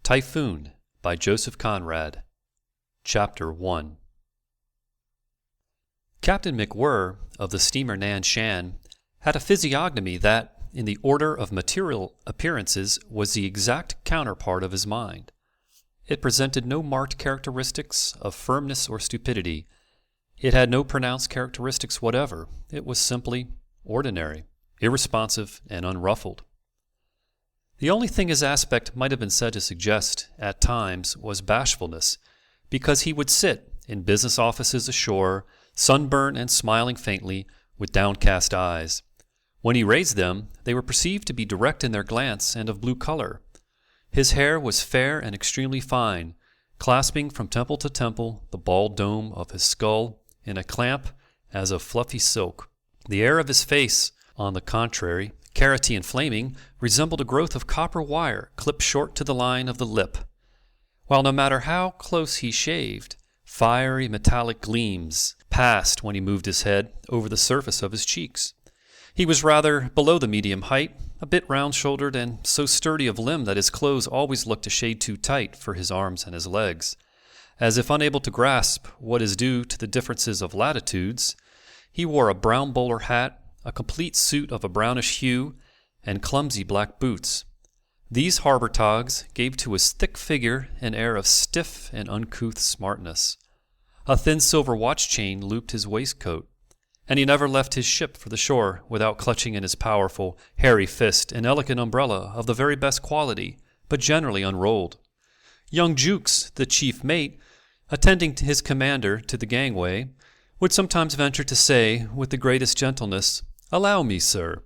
Typhoon by Joseph Conrad. Chapter 1. Captain McGuire of the steamer Nan Shan had a physiognomy that, in the order of material appearances, was the exact counterpart of his mind. It presented no marked characteristics of firmness or stupidity. It had no pronounced characteristics whatever. It was simply ordinary, irresponsive, and unruffled. The only thing his aspect might have been said to suggest, at times, was bashfulness, because he would sit in business offices ashore, sunburnt and smiling faintly, with downcast eyes. When he raised them, they were perceived to be direct in their glance and of blue color. His hair was fair and extremely fine, clasping from temple to temple the bald dome of his skull in a clamp as of fluffy silk. The air of his face, on the contrary, carroty and flaming, resembled a growth of copper wire clipped short to the line of the lip, while no matter how close he shaved, fiery metallic gleams passed when he moved his head over the surface of his cheeks. He was rather below the medium height, a bit round-shouldered, and so sturdy of limb that his clothes always looked a shade too tight for his arms and his legs. As if unable to grasp what is due to the differences of latitudes, he wore a brown bowler hat, a complete suit of a brownish hue, and clumsy black boots. These harbor togs gave to his thick figure an air of stiff and uncouth smartness. A thin silver watch chain looped his waistcoat, and he never left his ship for the shore without clutching in his powerful, hairy fist an elegant umbrella of the very best quality, but generally unrolled. Young Jukes, the chief mate, attending his commander to the gangway, would sometimes venture to say, with the greatest gentleness, "Allow me, sir,"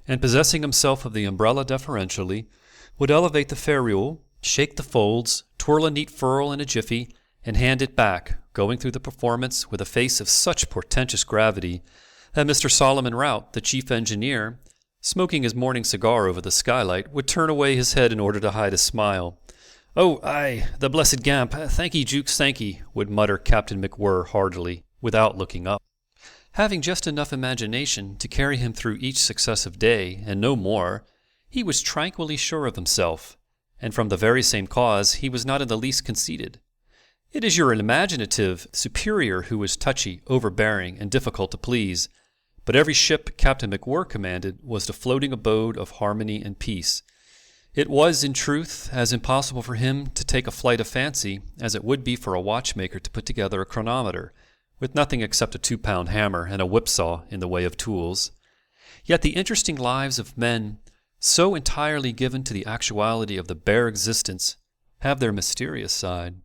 and possessing himself of the umbrella deferentially, would elevate the ferrule, shake the folds, twirl a neat furl in a jiffy, and hand it back, going through the performance with a face of such portentous gravity that Mr. Solomon Rout, the chief engineer, smoking his morning cigar over the skylight, would turn away his head in order to hide a smile. "Oh, aye, the blessed gamp, thank'ee, Jukes, thank'ee," would mutter Captain McGuire heartily, without looking up. Having just enough imagination to carry him through each successive day, and no more, he was tranquilly sure of himself, and from the very same cause he was not in the least conceited. It is your imaginative superior who is touchy, overbearing, and difficult to please, but every ship Captain McGuire commanded was the floating abode of harmony and peace. It was, in truth, as impossible for him to take a flight of fancy as it would be for a watchmaker to put together a chronometer, with nothing except a 2-pound hammer and a whipsaw in the way of tools. Yet the interesting lives of men, so entirely given to the actuality of the bare existence, have their mysterious side.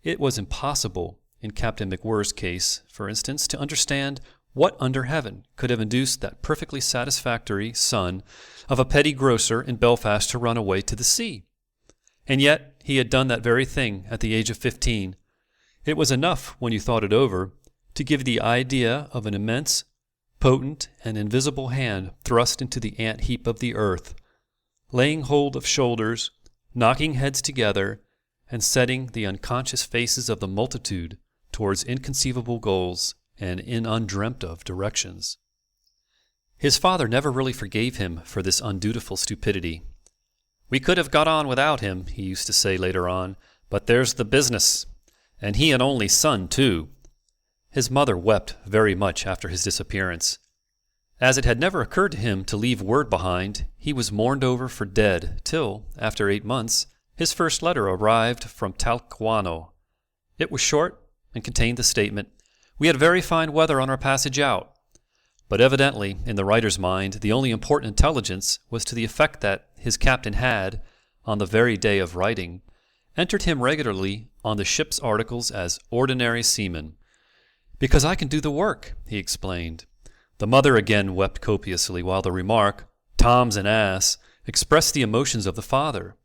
It was impossible, in Captain McGuire's case, for instance, to understand what under heaven could have induced that perfectly satisfactory son of a petty grocer in Belfast to run away to the sea. And yet he had done that very thing at the age of 15. It was enough, when you thought it over, to give the idea of an immense, potent, and invisible hand thrust into the ant-heap of the earth, laying hold of shoulders, knocking heads together, and setting the unconscious faces of the multitude towards inconceivable goals and in undreamt-of directions. His father never really forgave him for this undutiful stupidity. "We could have got on without him," he used to say later on, "but there's the business. And he an only son, too." His mother wept very much after his disappearance. As it had never occurred to him to leave word behind, he was mourned over for dead till, after 8 months, his first letter arrived from Talcahuano. It was short and contained the statement, "We had very fine weather on our passage out." But evidently, in the writer's mind, the only important intelligence was to the effect that his captain had, on the very day of writing, entered him regularly on the ship's articles as ordinary seaman. "Because I can do the work," he explained. The mother again wept copiously, while the remark, "Tom's an ass," expressed the emotions of the father.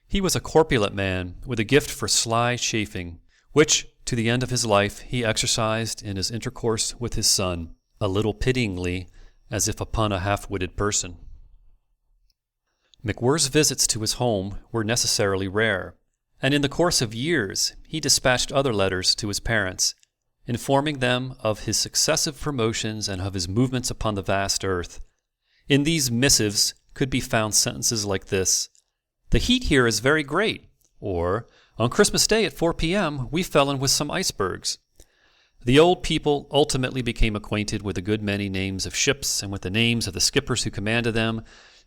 He was a corpulent man, with a gift for sly chaffing, which, to the end of his life, he exercised in his intercourse with his son, a little pityingly, as if upon a half-witted person. McGuire's visits to his home were necessarily rare, and in the course of years he dispatched other letters to his parents, informing them of his successive promotions and of his movements upon the vast earth. In these missives could be found sentences like this: "The heat here is very great," or "On Christmas Day at 4 p.m. we fell in with some icebergs." The old people ultimately became acquainted with a good many names of ships and with the names of the skippers who commanded them,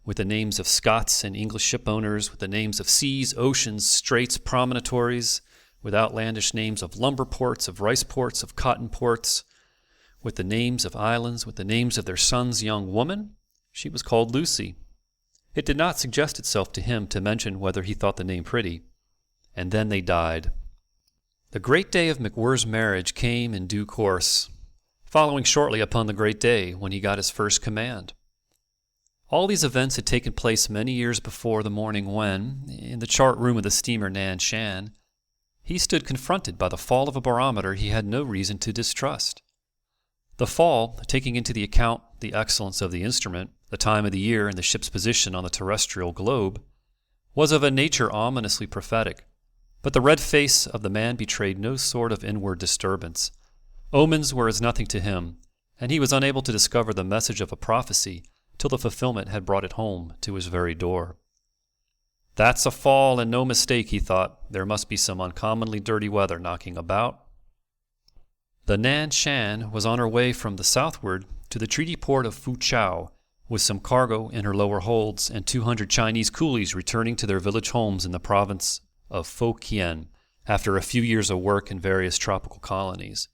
with the names of Scots and English ship owners, with the names of seas, oceans, straits, promontories, with outlandish names of lumber ports, of rice ports, of cotton ports, with the names of islands, with the names of their son's young woman. She was called Lucy. It did not suggest itself to him to mention whether he thought the name pretty. And then they died. The great day of McGuire's marriage came in due course, following shortly upon the great day when he got his first command. All these events had taken place many years before the morning when, in the chart room of the steamer Nan Shan, he stood confronted by the fall of a barometer he had no reason to distrust. The fall, taking into the account the excellence of the instrument, the time of the year, and the ship's position on the terrestrial globe, was of a nature ominously prophetic. But the red face of the man betrayed no sort of inward disturbance. Omens were as nothing to him, and he was unable to discover the message of a prophecy till the fulfillment had brought it home to his very door. "That's a fall and no mistake," he thought. "There must be some uncommonly dirty weather knocking about." The Nan Shan was on her way from the southward to the treaty port of Foochow, with some cargo in her lower holds and 200 Chinese coolies returning to their village homes in the province of Fokien after a few years of work in various tropical colonies.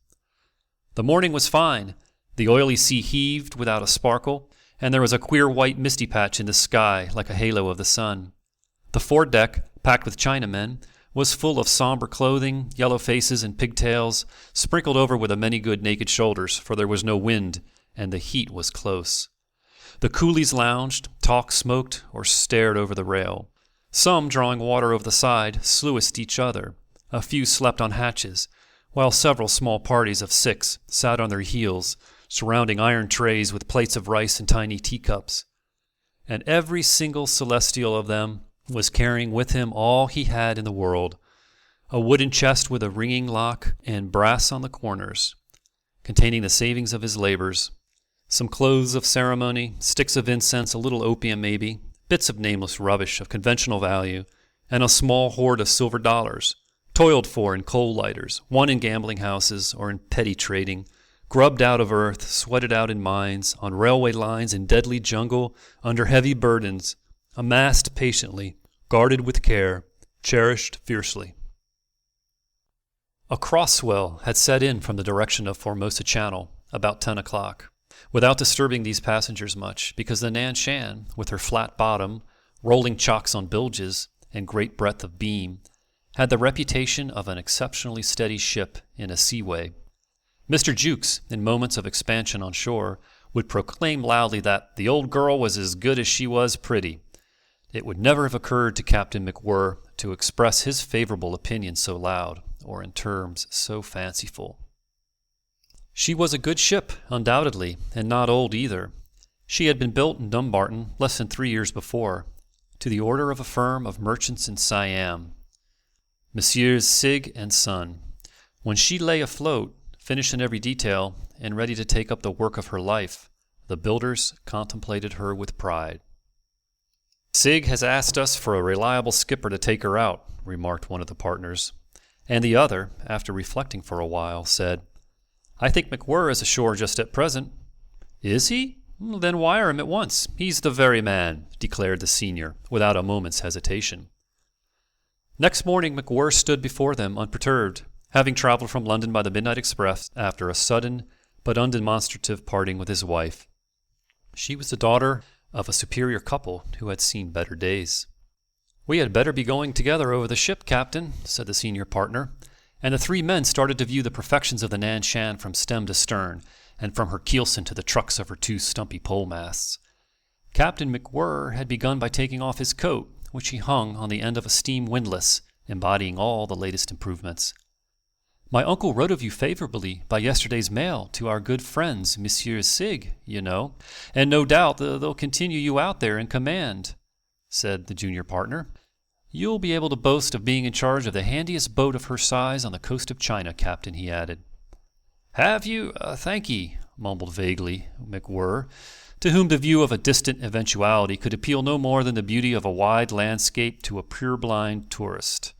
The morning was fine. The oily sea heaved without a sparkle, and there was a queer white misty patch in the sky like a halo of the sun. The foredeck, packed with Chinamen, was full of somber clothing, yellow faces, and pigtails, sprinkled over with a many good naked shoulders, for there was no wind, and the heat was close. The coolies lounged, talked, smoked, or stared over the rail. Some, drawing water over the side, sluiced each other. A few slept on hatches, while several small parties of 6 sat on their heels, surrounding iron trays with plates of rice and tiny teacups. And every single celestial of them was carrying with him all he had in the world, a wooden chest with a ringing lock and brass on the corners, containing the savings of his labors, some clothes of ceremony, sticks of incense, a little opium maybe, bits of nameless rubbish of conventional value, and a small hoard of silver dollars, toiled for in coal lighters, won in gambling houses or in petty trading, grubbed out of earth, sweated out in mines, on railway lines in deadly jungle, under heavy burdens, amassed patiently, guarded with care, cherished fiercely. A cross-swell had set in from the direction of Formosa Channel about 10 o'clock. Without disturbing these passengers much, because the Nan Shan, with her flat bottom, rolling chocks on bilges, and great breadth of beam, had the reputation of an exceptionally steady ship in a seaway. Mr. Jukes, in moments of expansion on shore, would proclaim loudly that the old girl was as good as she was pretty. It would never have occurred to Captain McGuire to express his favorable opinion so loud, or in terms so fanciful. She was a good ship, undoubtedly, and not old either. She had been built in Dumbarton less than 3 years before, to the order of a firm of merchants in Siam, Messrs. Sigg and Son. When she lay afloat, finished in every detail, and ready to take up the work of her life, the builders contemplated her with pride. "Sigg has asked us for a reliable skipper to take her out," remarked one of the partners, and the other, after reflecting for a while, said, "I think McGuire is ashore just at present." "Is he? Then wire him at once. He's the very man," declared the senior, without a moment's hesitation. Next morning McGuire stood before them unperturbed, having travelled from London by the midnight express after a sudden but undemonstrative parting with his wife. She was the daughter of a superior couple who had seen better days. "We had better be going together over the ship, Captain," said the senior partner, and the 3 men started to view the perfections of the Nan Shan from stem to stern, and from her keelson to the trucks of her 2 stumpy pole masts. Captain McGuire had begun by taking off his coat, which he hung on the end of a steam windlass, embodying all the latest improvements. "My uncle wrote of you favorably by yesterday's mail to our good friends, Messrs. Sigg, you know, and no doubt they'll continue you out there in command," said the junior partner. "You'll be able to boast of being in charge of the handiest boat of her size on the coast of China, Captain," he added. "Have you? Thank ye," mumbled vaguely McGuire, to whom the view of a distant eventuality could appeal no more than the beauty of a wide landscape to a purblind tourist.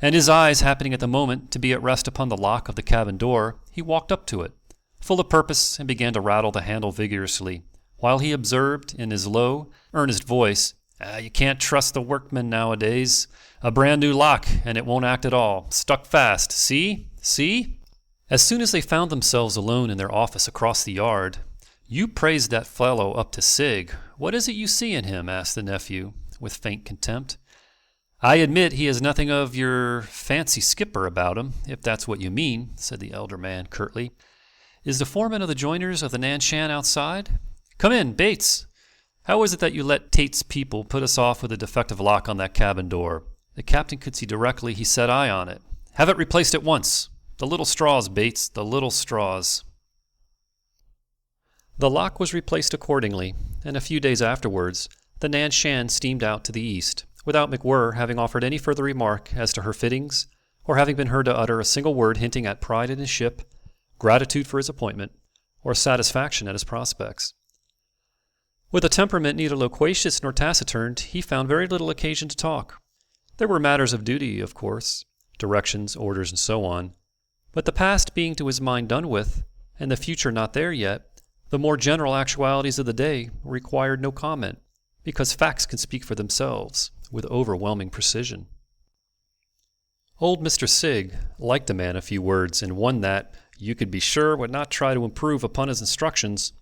And his eyes happening at the moment to be at rest upon the lock of the cabin door, he walked up to it, full of purpose, and began to rattle the handle vigorously, while he observed, in his low, earnest voice, "You can't trust the workmen nowadays. A brand-new lock, and it won't act at all. Stuck fast. See? See?" As soon as they found themselves alone in their office across the yard, "You praised that fellow up to Sig. What is it you see in him?" asked the nephew, with faint contempt. "I admit he has nothing of your fancy skipper about him, if that's what you mean," said the elder man curtly. "Is the foreman of the joiners of the Nan Shan outside? Come in, Bates. How is it that you let Tate's people put us off with a defective lock on that cabin door? The captain could see directly he set eye on it. Have it replaced at once. The little straws, Bates, the little straws." The lock was replaced accordingly, and a few days afterwards, the Nan Shan steamed out to the east, without McGuire having offered any further remark as to her fittings, or having been heard to utter a single word hinting at pride in his ship, gratitude for his appointment, or satisfaction at his prospects. With a temperament neither loquacious nor taciturn, he found very little occasion to talk. There were matters of duty, of course, directions, orders, and so on, but the past being to his mind done with, and the future not there yet, the more general actualities of the day required no comment, because facts can speak for themselves with overwhelming precision. Old Mr. Sig liked a man of few words, and one that, you could be sure, would not try to improve upon his instructions.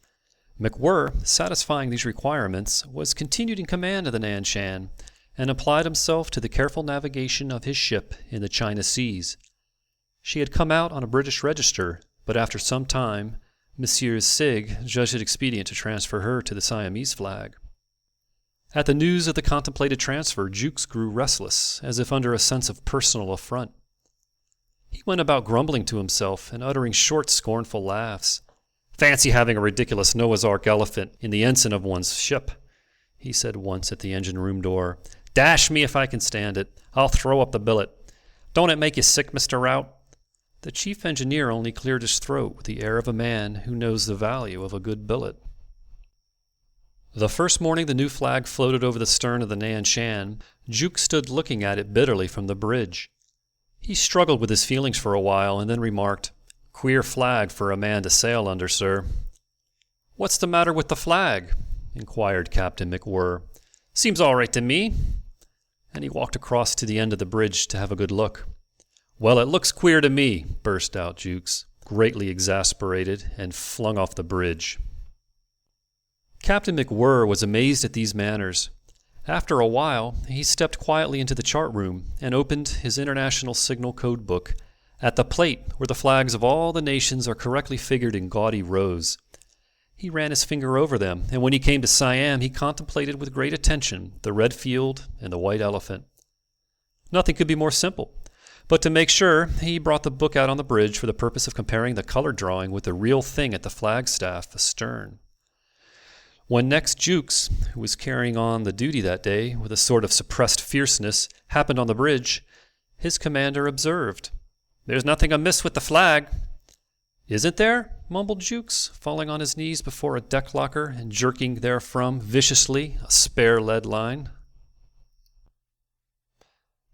McGuire, satisfying these requirements, was continued in command of the Nan Shan, and applied himself to the careful navigation of his ship in the China seas. She had come out on a British register, but after some time, Messrs. Sig judged it expedient to transfer her to the Siamese flag. At the news of the contemplated transfer, Jukes grew restless, as if under a sense of personal affront. He went about grumbling to himself and uttering short, scornful laughs. "Fancy having a ridiculous Noah's Ark elephant in the ensign of one's ship," he said once at the engine-room door. "Dash me if I can stand it. I'll throw up the billet. Don't it make you sick, Mr. Rout?" The chief engineer only cleared his throat with the air of a man who knows the value of a good billet. The first morning the new flag floated over the stern of the Nan Shan, Jukes stood looking at it bitterly from the bridge. He struggled with his feelings for a while, and then remarked, "Queer flag for a man to sail under, sir." "What's the matter with the flag?" inquired Captain McGuire. "Seems all right to me." And he walked across to the end of the bridge to have a good look. "Well, it looks queer to me," burst out Jukes, greatly exasperated, and flung off the bridge. Captain McGuire was amazed at these manners. After a while, he stepped quietly into the chart room and opened his International Signal Code book at the plate where the flags of all the nations are correctly figured in gaudy rows. He ran his finger over them, and when he came to Siam, he contemplated with great attention the red field and the white elephant. Nothing could be more simple. But to make sure, he brought the book out on the bridge for the purpose of comparing the color drawing with the real thing at the flagstaff astern. When next Jukes, who was carrying on the duty that day with a sort of suppressed fierceness, happened on the bridge, his commander observed, "There's nothing amiss with the flag." "Isn't there?" mumbled Jukes, falling on his knees before a deck locker and jerking therefrom viciously a spare lead line.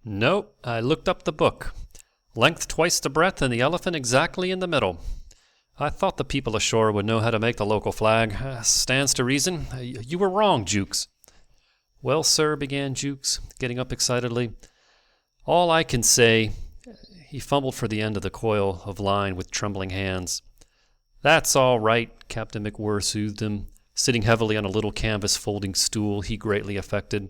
"Nope, I looked up the book. Length twice the breadth and the elephant exactly in the middle. I thought the people ashore would know how to make the local flag. Stands to reason. You were wrong, Jukes." "Well, sir," began Jukes, getting up excitedly, "all I can say—" He fumbled for the end of the coil of line with trembling hands. "That's all right," Captain McGuire soothed him, sitting heavily on a little canvas folding stool he greatly affected.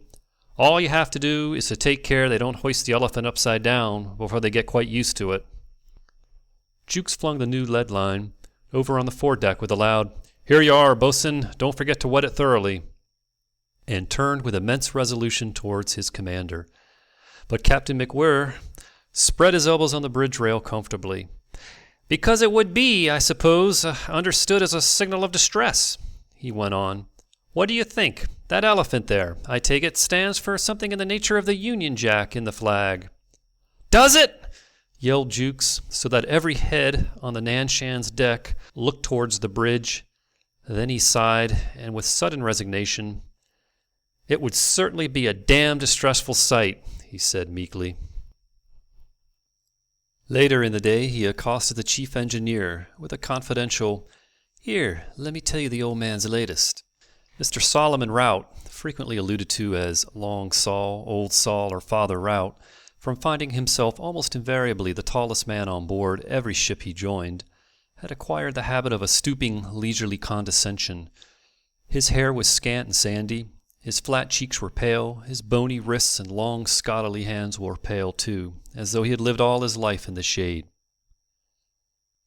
"All you have to do is to take care they don't hoist the elephant upside down before they get quite used to it." Jukes flung the new lead line over on the foredeck with a loud, "Here you are, bosun, don't forget to wet it thoroughly," and turned with immense resolution towards his commander. But Captain McGuire spread his elbows on the bridge rail comfortably. "Because it would be, I suppose, understood as a signal of distress," he went on. "What do you think? That elephant there, I take it, stands for something in the nature of the Union Jack in the flag." "Does it?" yelled Jukes, so that every head on the Nan Shan's deck looked towards the bridge. Then he sighed, and with sudden resignation, "It would certainly be a damned distressful sight," he said meekly. Later in the day he accosted the chief engineer with a confidential, "Here, let me tell you the old man's latest." Mr. Solomon Rout, frequently alluded to as Long Sol, Old Sol, or Father Rout, from finding himself almost invariably the tallest man on board every ship he joined, had acquired the habit of a stooping, leisurely condescension. His hair was scant and sandy, his flat cheeks were pale, his bony wrists and long scholarly hands were pale too, as though he had lived all his life in the shade.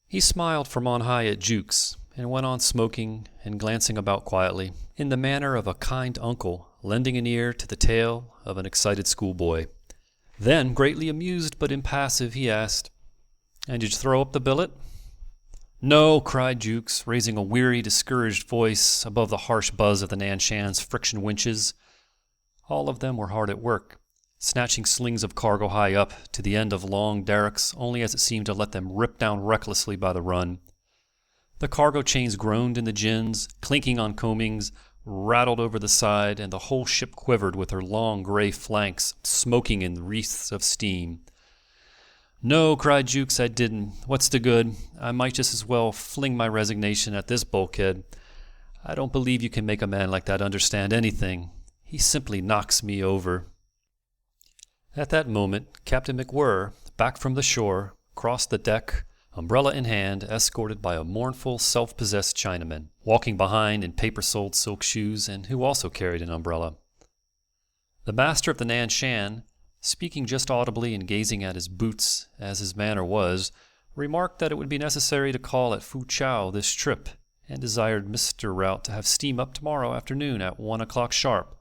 He smiled from on high at Jukes, and went on smoking and glancing about quietly, in the manner of a kind uncle lending an ear to the tale of an excited schoolboy. Then, greatly amused but impassive, he asked, "And did you throw up the billet?" "No," cried Jukes, raising a weary, discouraged voice above the harsh buzz of the Nan Shan's friction winches. All of them were hard at work, snatching slings of cargo high up to the end of long derricks, only as it seemed to let them rip down recklessly by the run. The cargo chains groaned in the gins, clinking on coamings, rattled over the side, and the whole ship quivered with her long gray flanks smoking in wreaths of steam. "No," cried Jukes, "I didn't. What's the good? I might just as well fling my resignation at this bulkhead. I don't believe you can make a man like that understand anything. He simply knocks me over." At that moment, Captain McGuire, back from the shore, crossed the deck, umbrella in hand, escorted by a mournful, self-possessed Chinaman, walking behind in paper-soled silk shoes, and who also carried an umbrella. The master of the Nan Shan, speaking just audibly and gazing at his boots, as his manner was, remarked that it would be necessary to call at Fu Chau this trip, and desired Mr. Rout to have steam up tomorrow afternoon at 1 o'clock sharp.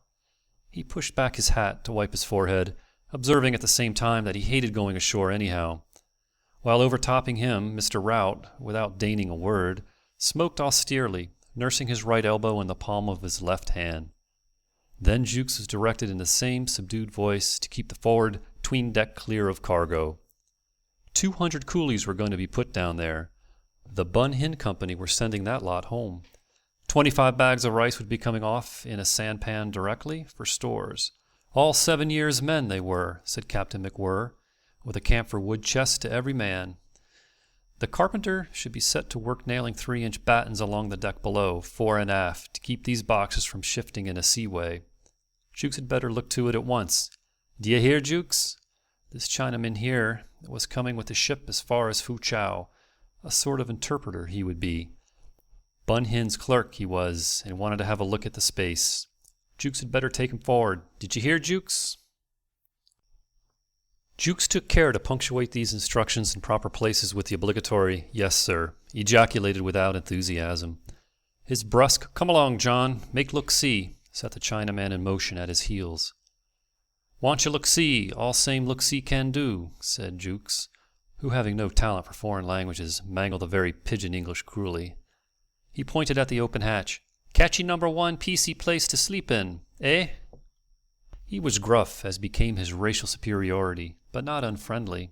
He pushed back his hat to wipe his forehead, observing at the same time that he hated going ashore anyhow. While overtopping him, Mr. Rout, without deigning a word, smoked austerely, nursing his right elbow in the palm of his left hand. Then Jukes was directed in the same subdued voice to keep the forward 'tween-deck clear of cargo. 200 coolies were going to be put down there. The Bun Hin Company were sending that lot home. 25 bags of rice would be coming off in a sampan directly for stores. All 7 years' men they were, said Captain McGuire, with a camphor wood chest to every man. The carpenter should be set to work nailing 3-inch battens along the deck below, fore and aft, to keep these boxes from shifting in a seaway. Jukes had better look to it at once. "D'ye hear, Jukes? This Chinaman here was coming with the ship as far as Fu Chau. A sort of interpreter he would be. Bun Hin's clerk he was, and wanted to have a look at the space. Jukes had better take him forward. Did you hear, Jukes?" Jukes took care to punctuate these instructions in proper places with the obligatory "Yes, sir," ejaculated without enthusiasm. His brusque "Come along, John, make look see," set the Chinaman in motion at his heels. "Want you look see, all same look see can do," said Jukes, who, having no talent for foreign languages, mangled the very pidgin English cruelly. He pointed at the open hatch. "Catchy number 1 PC place to sleep in, eh?" He was gruff, as became his racial superiority, but not unfriendly.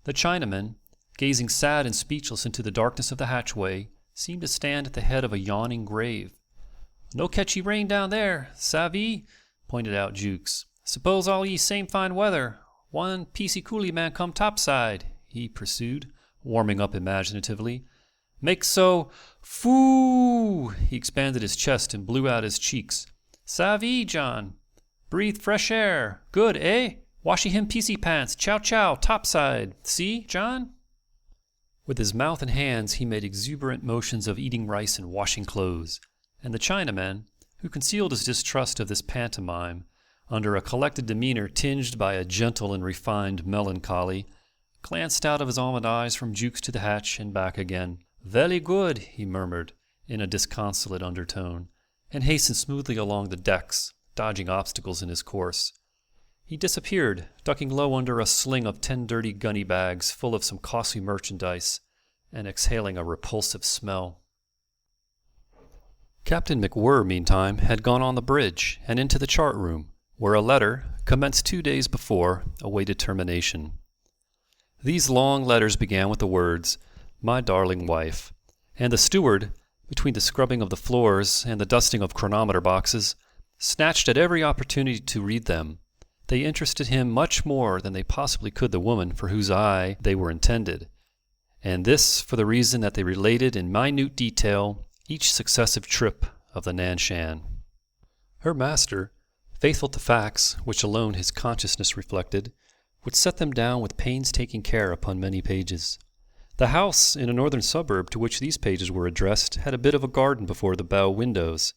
The Chinaman, gazing sad and speechless into the darkness of the hatchway, seemed to stand at the head of a yawning grave. "No catchy rain down there, savvy?" pointed out Jukes. "Suppose all ye same fine weather. 1 PC coolie man come topside," he pursued, warming up imaginatively. "Make so, foo!" He expanded his chest and blew out his cheeks. "Savvy, John? Breathe fresh air. Good, eh? Washy him PC pants. Chow chow, topside. See, John?" With his mouth and hands he made exuberant motions of eating rice and washing clothes, and the Chinaman, who concealed his distrust of this pantomime under a collected demeanor tinged by a gentle and refined melancholy, glanced out of his almond eyes from Jukes to the hatch and back again. "Velly good," he murmured in a disconsolate undertone, and hastened smoothly along the decks, dodging obstacles in his course. He disappeared, ducking low under a sling of 10 dirty gunny bags full of some costly merchandise, and exhaling a repulsive smell. Captain McGuire, meantime, had gone on the bridge and into the chart room, where a letter, commenced 2 days before, awaited termination. These long letters began with the words, "My darling wife," and the steward, between the scrubbing of the floors and the dusting of chronometer boxes, snatched at every opportunity to read them. They interested him much more than they possibly could the woman for whose eye they were intended, and this for the reason that they related in minute detail each successive trip of the Nan Shan. Her master, faithful to facts which alone his consciousness reflected, would set them down with painstaking care upon many pages. The house in a northern suburb to which these pages were addressed had a bit of a garden before the bow windows,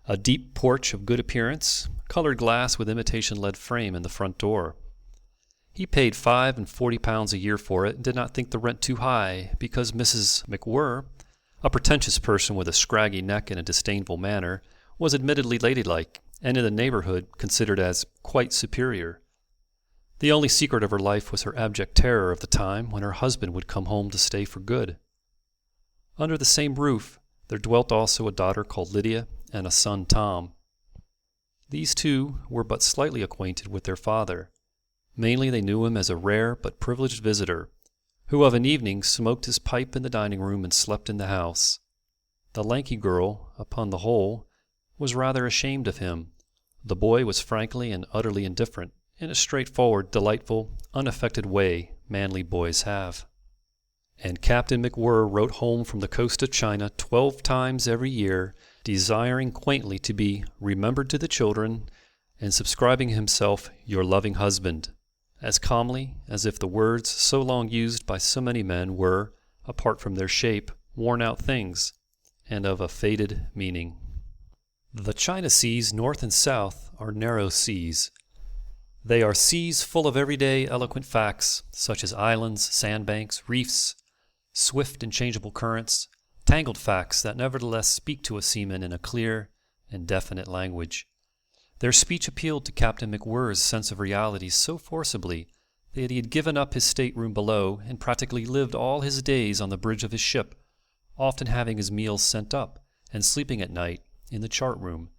a deep porch of good appearance, colored glass with imitation lead frame in the front door. He paid £45 a year for it and did not think the rent too high, because Mrs. McGuire, a pretentious person with a scraggy neck and a disdainful manner, was admittedly ladylike, and in the neighborhood considered as quite superior. The only secret of her life was her abject terror of the time when her husband would come home to stay for good. Under the same roof there dwelt also a daughter called Lydia and a son Tom. These two were but slightly acquainted with their father. Mainly they knew him as a rare but privileged visitor, who of an evening smoked his pipe in the dining room and slept in the house. The lanky girl, upon the whole, was rather ashamed of him. The boy was frankly and utterly indifferent, in a straightforward, delightful, unaffected way manly boys have. And Captain McGuire wrote home from the coast of China 12 times every year, desiring quaintly to be remembered to the children, and subscribing himself your loving husband, as calmly as if the words so long used by so many men were, apart from their shape, worn-out things, and of a faded meaning. The China seas north and south are narrow seas. They are seas full of everyday eloquent facts, such as islands, sandbanks, reefs, swift and changeable currents, tangled facts that nevertheless speak to a seaman in a clear and definite language. Their speech appealed to Captain McGuire's sense of reality so forcibly that he had given up his stateroom below and practically lived all his days on the bridge of his ship, often having his meals sent up and sleeping at night in the chart room,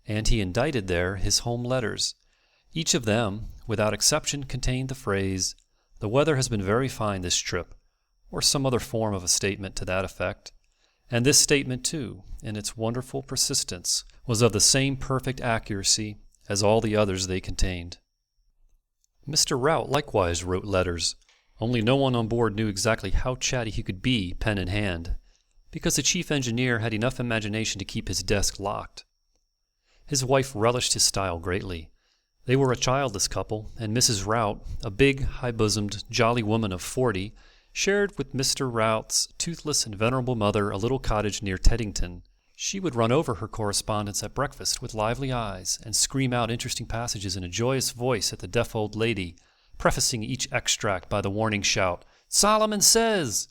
and he indited there his home letters. Each of them, without exception, contained the phrase, "The weather has been very fine this trip," or some other form of a statement to that effect. And this statement, too, in its wonderful persistence, was of the same perfect accuracy as all the others they contained. Mr. Rout likewise wrote letters, only no one on board knew exactly how chatty he could be, pen in hand, because the chief engineer had enough imagination to keep his desk locked. His wife relished his style greatly. They were a childless couple, and Mrs. Rout, a big, high-bosomed, jolly woman of 40, shared with Mr. Rout's toothless and venerable mother a little cottage near Teddington. She would run over her correspondence at breakfast with lively eyes and scream out interesting passages in a joyous voice at the deaf old lady, prefacing each extract by the warning shout, "Solomon says!"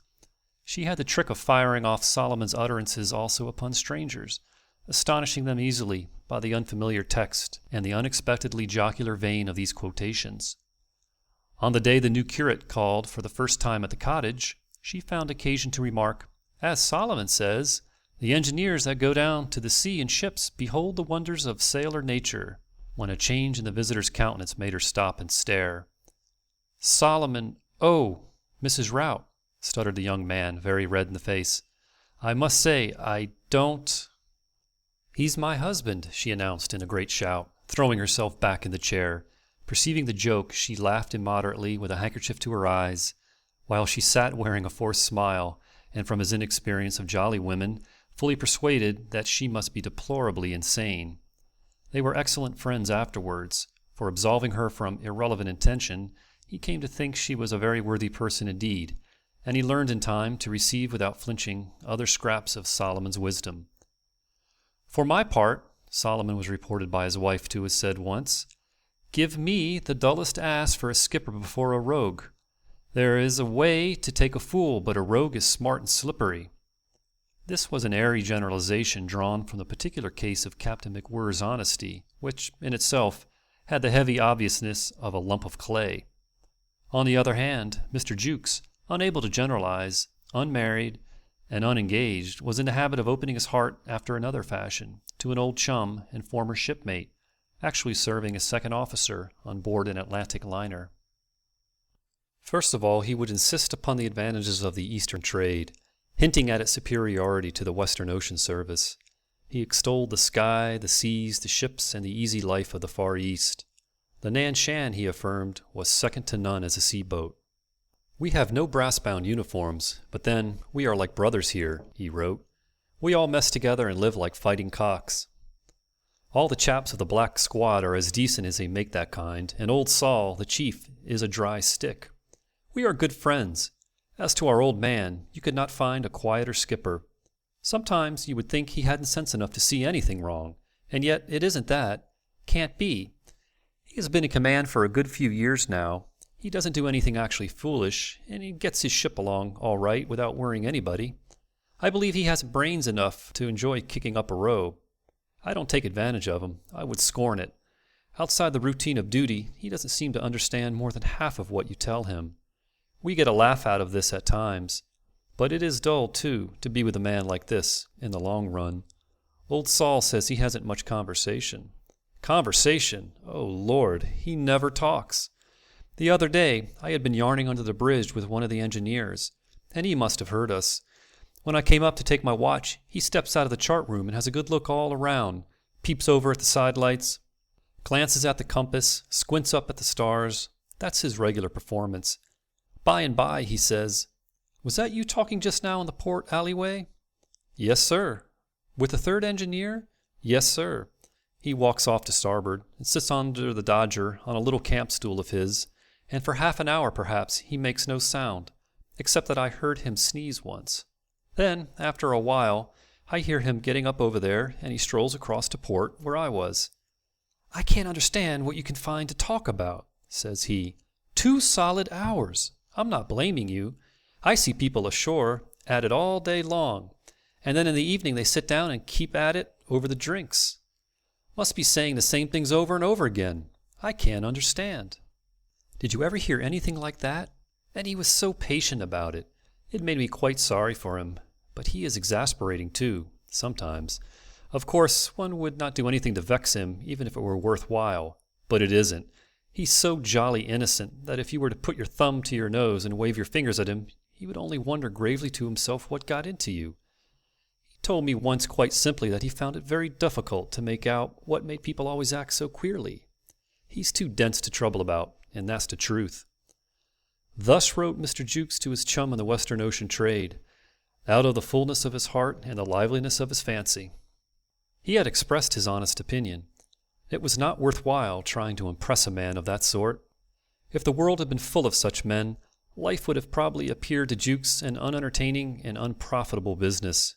She had the trick of firing off Solomon's utterances also upon strangers, astonishing them easily by the unfamiliar text and the unexpectedly jocular vein of these quotations. On the day the new curate called for the first time at the cottage, she found occasion to remark, "As Solomon says, the engineers that go down to the sea in ships behold the wonders of sailor nature," when a change in the visitor's countenance made her stop and stare. "Solomon, oh, Mrs. Rout," stuttered the young man, very red in the face. "I must say, I don't—" "He's my husband," she announced in a great shout, throwing herself back in the chair. Perceiving the joke, she laughed immoderately with a handkerchief to her eyes, while she sat wearing a forced smile, and from his inexperience of jolly women, fully persuaded that she must be deplorably insane. They were excellent friends afterwards, for absolving her from irrelevant intention, he came to think she was a very worthy person indeed, and he learned in time to receive without flinching other scraps of Solomon's wisdom. "For my part," Solomon was reported by his wife to have said once, "give me the dullest ass for a skipper before a rogue. There is a way to take a fool, but a rogue is smart and slippery." This was an airy generalization drawn from the particular case of Captain McGuire's honesty, which, in itself, had the heavy obviousness of a lump of clay. On the other hand, Mr. Jukes, unable to generalize, unmarried, and unengaged, was in the habit of opening his heart after another fashion to an old chum and former shipmate, actually serving as second officer on board an Atlantic liner. First of all, he would insist upon the advantages of the Eastern trade, hinting at its superiority to the Western Ocean service. He extolled the sky, the seas, the ships, and the easy life of the Far East. The Nan Shan, he affirmed, was second to none as a sea-boat. "We have no brass-bound uniforms, but then we are like brothers here," he wrote. "We all mess together and live like fighting cocks. All the chaps of the black squad are as decent as they make that kind, and old Saul, the chief, is a dry stick. We are good friends. As to our old man, you could not find a quieter skipper. Sometimes you would think he hadn't sense enough to see anything wrong, and yet it isn't that. Can't be. He has been in command for a good few years now. He doesn't do anything actually foolish, and he gets his ship along all right without worrying anybody. I believe he has brains enough to enjoy kicking up a row. I don't take advantage of him. I would scorn it. Outside the routine of duty, he doesn't seem to understand more than half of what you tell him. We get a laugh out of this at times, but it is dull, too, to be with a man like this in the long run. Old Saul says he hasn't much conversation. Conversation? Oh, Lord, he never talks. The other day, I had been yarning under the bridge with one of the engineers, and he must have heard us. When I came up to take my watch, he steps out of the chart room and has a good look all around, peeps over at the side lights, glances at the compass, squints up at the stars. That's his regular performance. By and by, he says, "Was that you talking just now in the port alleyway?" "Yes, sir." "With the third engineer?" "Yes, sir." He walks off to starboard and sits under the dodger on a little camp stool of his, and for half an hour perhaps he makes no sound, except that I heard him sneeze once. Then, after a while, I hear him getting up over there, and he strolls across to port where I was. "I can't understand what you can find to talk about," says he. 2 solid hours. I'm not blaming you. I see people ashore at it all day long, and then in the evening they sit down and keep at it over the drinks. Must be saying the same things over and over again. I can't understand." Did you ever hear anything like that? And he was so patient about it. It made me quite sorry for him. But he is exasperating, too, sometimes. Of course, one would not do anything to vex him, even if it were worthwhile. But it isn't. He's so jolly innocent that if you were to put your thumb to your nose and wave your fingers at him, he would only wonder gravely to himself what got into you. He told me once quite simply that he found it very difficult to make out what made people always act so queerly. He's too dense to trouble about, and that's the truth. Thus wrote Mr. Jukes to his chum in the Western Ocean trade, out of the fullness of his heart and the liveliness of his fancy. He had expressed his honest opinion. It was not worth while trying to impress a man of that sort. If the world had been full of such men, life would have probably appeared to Jukes an unentertaining and unprofitable business.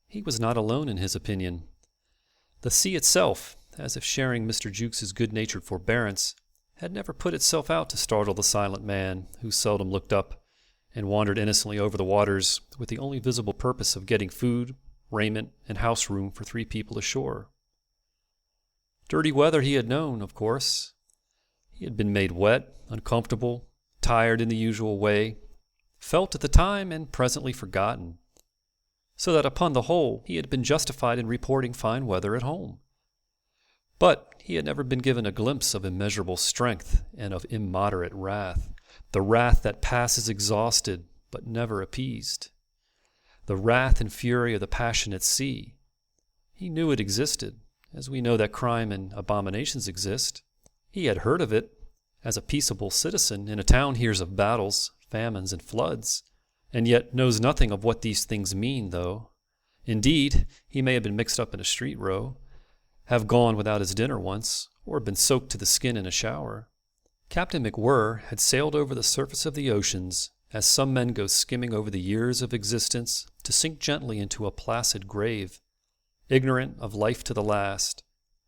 He was not alone in his opinion. The sea itself, as if sharing Mr. Jukes's good-natured forbearance, had never put itself out to startle the silent man who seldom looked up and wandered innocently over the waters with the only visible purpose of getting food, raiment, and house room for 3 people ashore. Dirty weather he had known, of course. He had been made wet, uncomfortable, tired in the usual way, felt at the time and presently forgotten, so that upon the whole he had been justified in reporting fine weather at home. But he had never been given a glimpse of immeasurable strength and of immoderate wrath, the wrath that passes exhausted but never appeased, the wrath and fury of the passionate sea. He knew it existed, as we know that crime and abominations exist. He had heard of it, as a peaceable citizen in a town hears of battles, famines, and floods, and yet knows nothing of what these things mean, though. Indeed, he may have been mixed up in a street row, have gone without his dinner once, or been soaked to the skin in a shower. Captain McGuire had sailed over the surface of the oceans, as some men go skimming over the years of existence to sink gently into a placid grave, ignorant of life to the last,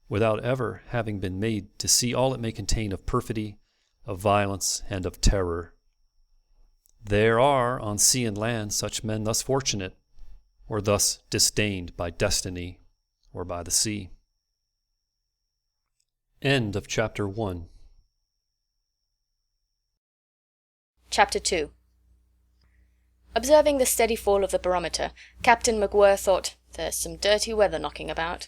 without ever having been made to see all it may contain of perfidy, of violence, and of terror. There are on sea and land such men thus fortunate, or thus disdained by destiny or by the sea. End of Chapter 1. Chapter 2. Observing the steady fall of the barometer, Captain McGuire thought, "There's some dirty weather knocking about."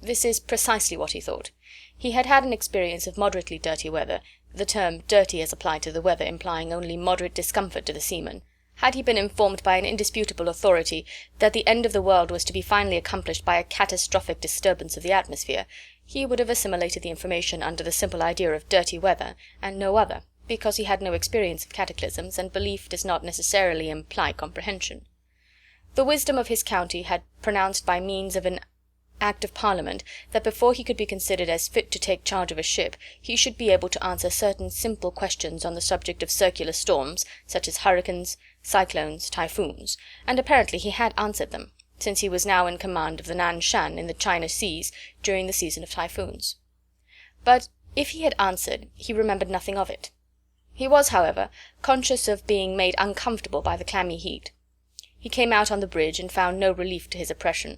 This is precisely what he thought. He had had an experience of moderately dirty weather, the term dirty as applied to the weather implying only moderate discomfort to the seaman. Had he been informed by an indisputable authority that the end of the world was to be finally accomplished by a catastrophic disturbance of the atmosphere, he would have assimilated the information under the simple idea of dirty weather, and no other, because he had no experience of cataclysms, and belief does not necessarily imply comprehension. The wisdom of his county had pronounced by means of an Act of Parliament that before he could be considered as fit to take charge of a ship he should be able to answer certain simple questions on the subject of circular storms, such as hurricanes, cyclones, typhoons, and apparently he had answered them, since he was now in command of the Nan Shan in the China seas during the season of typhoons. But if he had answered, he remembered nothing of it. He was, however, conscious of being made uncomfortable by the clammy heat. He came out on the bridge and found no relief to his oppression.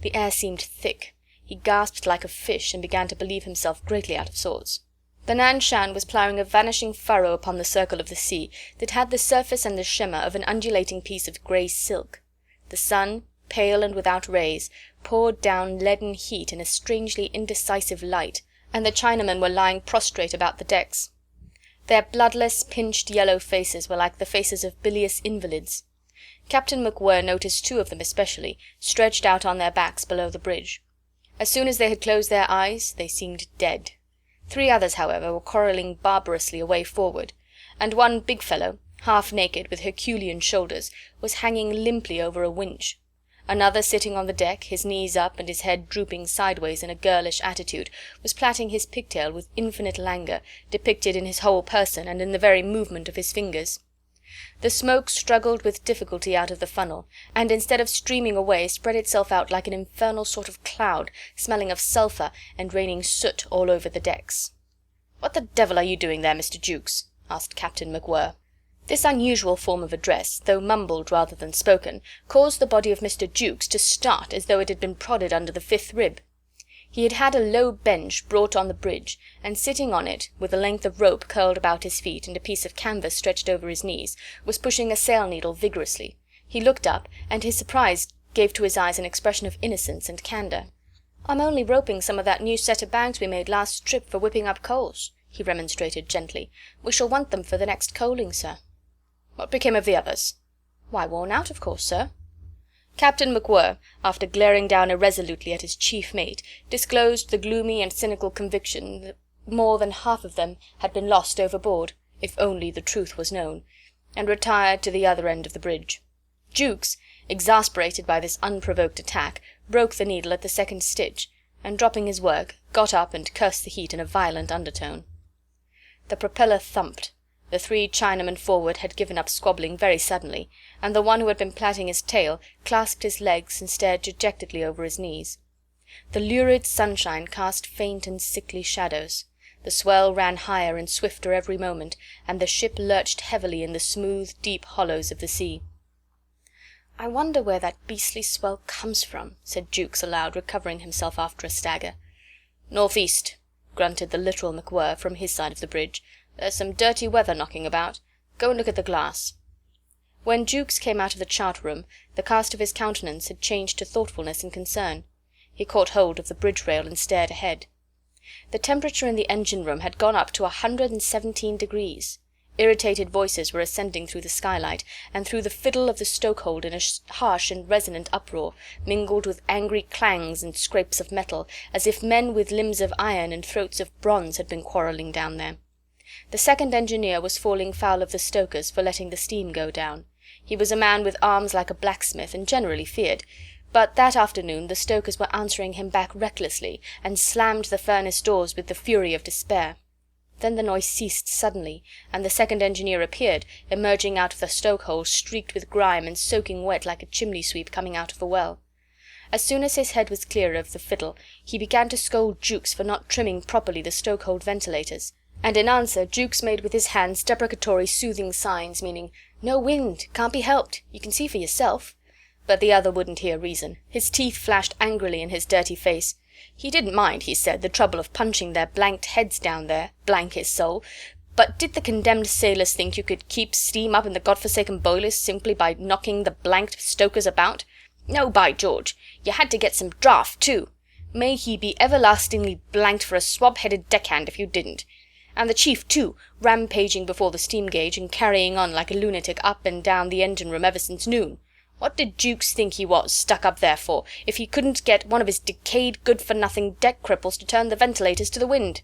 The air seemed thick. He gasped like a fish, and began to believe himself greatly out of sorts. The Nan Shan was ploughing a vanishing furrow upon the circle of the sea that had the surface and the shimmer of an undulating piece of grey silk. The sun, pale and without rays, poured down leaden heat in a strangely indecisive light, and the Chinamen were lying prostrate about the decks. Their bloodless, pinched yellow faces were like the faces of bilious invalids. Captain McGuire noticed two of them especially, stretched out on their backs below the bridge. As soon as they had closed their eyes, they seemed dead. 3 others, however, were quarrelling barbarously away forward, and one big fellow, half naked, with Herculean shoulders, was hanging limply over a winch. Another, sitting on the deck, his knees up and his head drooping sideways in a girlish attitude, was plaiting his pigtail with infinite languor, depicted in his whole person and in the very movement of his fingers. The smoke struggled with difficulty out of the funnel, and instead of streaming away spread itself out like an infernal sort of cloud, smelling of sulphur and raining soot all over the decks. "What the devil are you doing there, Mr. Jukes?" asked Captain McGuire. This unusual form of address, though mumbled rather than spoken, caused the body of Mr. Jukes to start as though it had been prodded under the 5th rib. He had had a low bench brought on the bridge, and sitting on it, with a length of rope curled about his feet and a piece of canvas stretched over his knees, was pushing a sail-needle vigorously. He looked up, and his surprise gave to his eyes an expression of innocence and candour. "I'm only roping some of that new set of bags we made last trip for whipping up coals," he remonstrated gently. "We shall want them for the next coaling, sir." "What became of the others?" "Why, worn out, of course, sir." Captain McGuire, after glaring down irresolutely at his chief mate, disclosed the gloomy and cynical conviction that more than half of them had been lost overboard, if only the truth was known, and retired to the other end of the bridge. Jukes, exasperated by this unprovoked attack, broke the needle at the 2nd stitch, and dropping his work, got up and cursed the heat in a violent undertone. The propeller thumped. The 3 Chinamen forward had given up squabbling very suddenly, and the one who had been plaiting his tail clasped his legs and stared dejectedly over his knees. The lurid sunshine cast faint and sickly shadows. The swell ran higher and swifter every moment, and the ship lurched heavily in the smooth, deep hollows of the sea. "I wonder where that beastly swell comes from," said Jukes aloud, recovering himself after a stagger. "Northeast," grunted the literal McGuire from his side of the bridge. "There's some dirty weather knocking about. Go and look at the glass." When Jukes came out of the chart room, the cast of his countenance had changed to thoughtfulness and concern. He caught hold of the bridge rail and stared ahead. The temperature in the engine room had gone up to 117 degrees. Irritated voices were ascending through the skylight, and through the fiddle of the stokehold in a harsh and resonant uproar, mingled with angry clangs and scrapes of metal, as if men with limbs of iron and throats of bronze had been quarrelling down there. The 2nd engineer was falling foul of the stokers for letting the steam go down. He was a man with arms like a blacksmith, and generally feared, but that afternoon the stokers were answering him back recklessly, and slammed the furnace doors with the fury of despair. Then the noise ceased suddenly, and the 2nd engineer appeared, emerging out of the stokehole streaked with grime and soaking wet like a chimney sweep coming out of a well. As soon as his head was clear of the fiddle, he began to scold Jukes for not trimming properly the stokehold ventilators, and in answer Jukes made with his hands deprecatory soothing signs, meaning, "No wind, can't be helped, you can see for yourself." But the other wouldn't hear reason. His teeth flashed angrily in his dirty face. He didn't mind, he said, the trouble of punching their blanked heads down there, blank his soul, but did the condemned sailors think you could keep steam up in the godforsaken boilers simply by knocking the blanked stokers about? No, by George, you had to get some draught too. May he be everlastingly blanked for a swab-headed deckhand if you didn't. And the chief, too, rampaging before the steam gauge and carrying on like a lunatic up and down the engine-room ever since noon. What did Jukes think he was, stuck up there for, if he couldn't get one of his decayed, good-for-nothing deck cripples to turn the ventilators to the wind?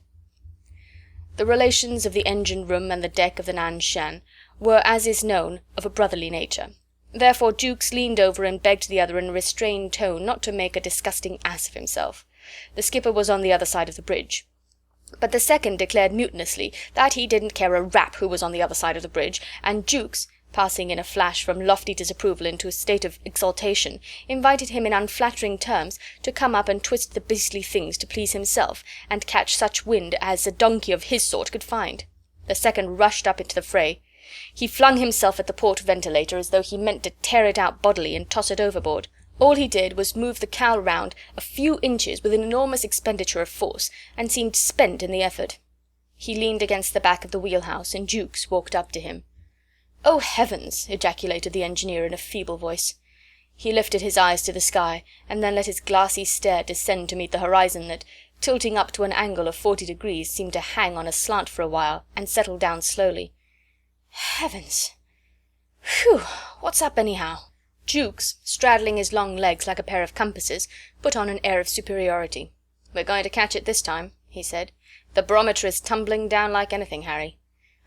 The relations of the engine-room and the deck of the Nan Shan were, as is known, of a brotherly nature. Therefore Jukes leaned over and begged the other in a restrained tone not to make a disgusting ass of himself. The skipper was on the other side of the bridge. But the second declared mutinously that he didn't care a rap who was on the other side of the bridge, and Jukes, passing in a flash from lofty disapproval into a state of exaltation, invited him in unflattering terms to come up and twist the beastly things to please himself, and catch such wind as a donkey of his sort could find. The second rushed up into the fray. He flung himself at the port ventilator as though he meant to tear it out bodily and toss it overboard. All he did was move the cowl round a few inches with an enormous expenditure of force, and seemed spent in the effort. He leaned against the back of the wheelhouse, and Jukes walked up to him. "Oh, heavens!" ejaculated the engineer in a feeble voice. He lifted his eyes to the sky, and then let his glassy stare descend to meet the horizon that, tilting up to an angle of 40 degrees, seemed to hang on a slant for a while, and settle down slowly. "Heavens! Whew! What's up, anyhow?" Jukes, straddling his long legs like a pair of compasses, put on an air of superiority. "We're going to catch it this time," he said. "The barometer is tumbling down like anything, Harry.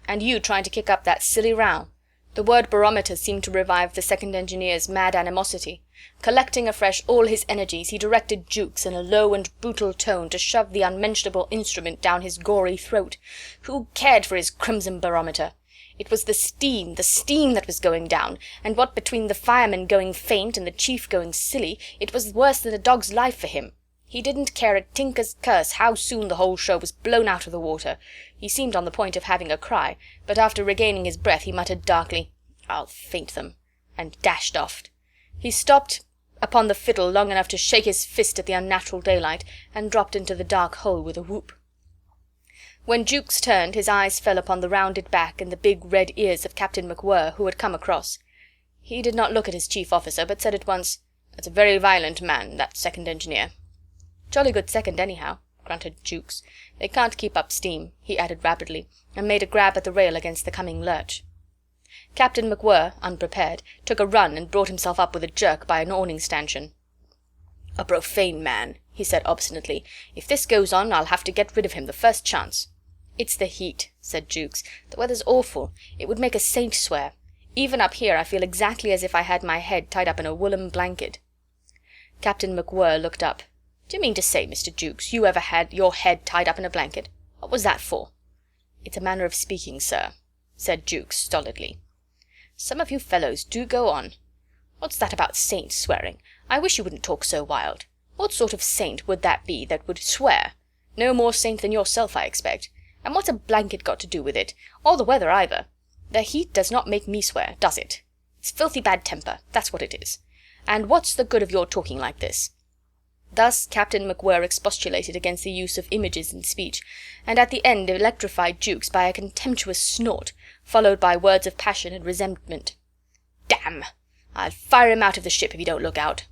And you trying to kick up that silly row." The word barometer seemed to revive the second engineer's mad animosity. Collecting afresh all his energies, he directed Jukes in a low and brutal tone to shove the unmentionable instrument down his gory throat. Who cared for his crimson barometer? It was the steam that was going down, and what between the firemen going faint and the chief going silly, it was worse than a dog's life for him. He didn't care a tinker's curse how soon the whole show was blown out of the water. He seemed on the point of having a cry, but after regaining his breath he muttered darkly, "I'll faint them," and dashed off. He stopped upon the fiddle long enough to shake his fist at the unnatural daylight, and dropped into the dark hole with a whoop. When Jukes turned, his eyes fell upon the rounded back and the big red ears of Captain McGuire, who had come across. He did not look at his chief officer, but said at once, "That's a very violent man, that second engineer." "Jolly good second, anyhow," grunted Jukes. "They can't keep up steam," he added rapidly, and made a grab at the rail against the coming lurch. Captain McGuire, unprepared, took a run and brought himself up with a jerk by an awning stanchion. "A profane man," he said obstinately. "If this goes on, I'll have to get rid of him the first chance." "It's the heat," said Jukes. "The weather's awful. It would make a saint swear. Even up here I feel exactly as if I had my head tied up in a woolen blanket." Captain McGuire looked up. "Do you mean to say, Mr. Jukes, you ever had your head tied up in a blanket? What was that for?" "It's a manner of speaking, sir," said Jukes stolidly. "Some of you fellows do go on. What's that about saint swearing? I wish you wouldn't talk so wild. What sort of saint would that be that would swear? No more saint than yourself, I expect. And what's a blanket got to do with it? Or the weather either? The heat does not make me swear, does it? It's filthy bad temper, that's what it is. And what's the good of your talking like this?" Thus Captain McGuire expostulated against the use of images in speech, and at the end electrified Jukes by a contemptuous snort, followed by words of passion and resentment. "Damn! I'll fire him out of the ship if he don't look out."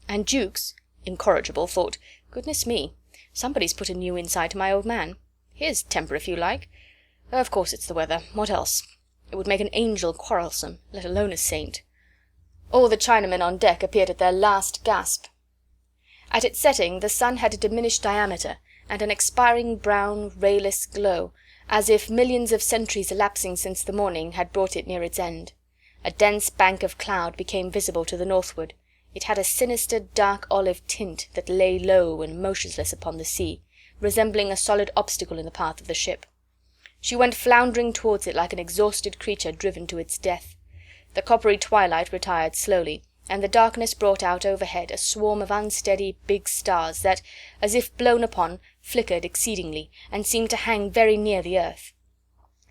And Jukes, incorrigible, thought, "Goodness me, somebody's put a new inside to my old man. His temper, if you like. Of course it's the weather. What else? It would make an angel quarrelsome, let alone a saint." All the Chinamen on deck appeared at their last gasp. At its setting the sun had a diminished diameter, and an expiring brown, rayless glow, as if millions of centuries elapsing since the morning had brought it near its end. A dense bank of cloud became visible to the northward. It had a sinister dark olive tint that lay low and motionless upon the sea, resembling a solid obstacle in the path of the ship. She went floundering towards it like an exhausted creature driven to its death. The coppery twilight retired slowly, and the darkness brought out overhead a swarm of unsteady big stars that, as if blown upon, flickered exceedingly, and seemed to hang very near the earth.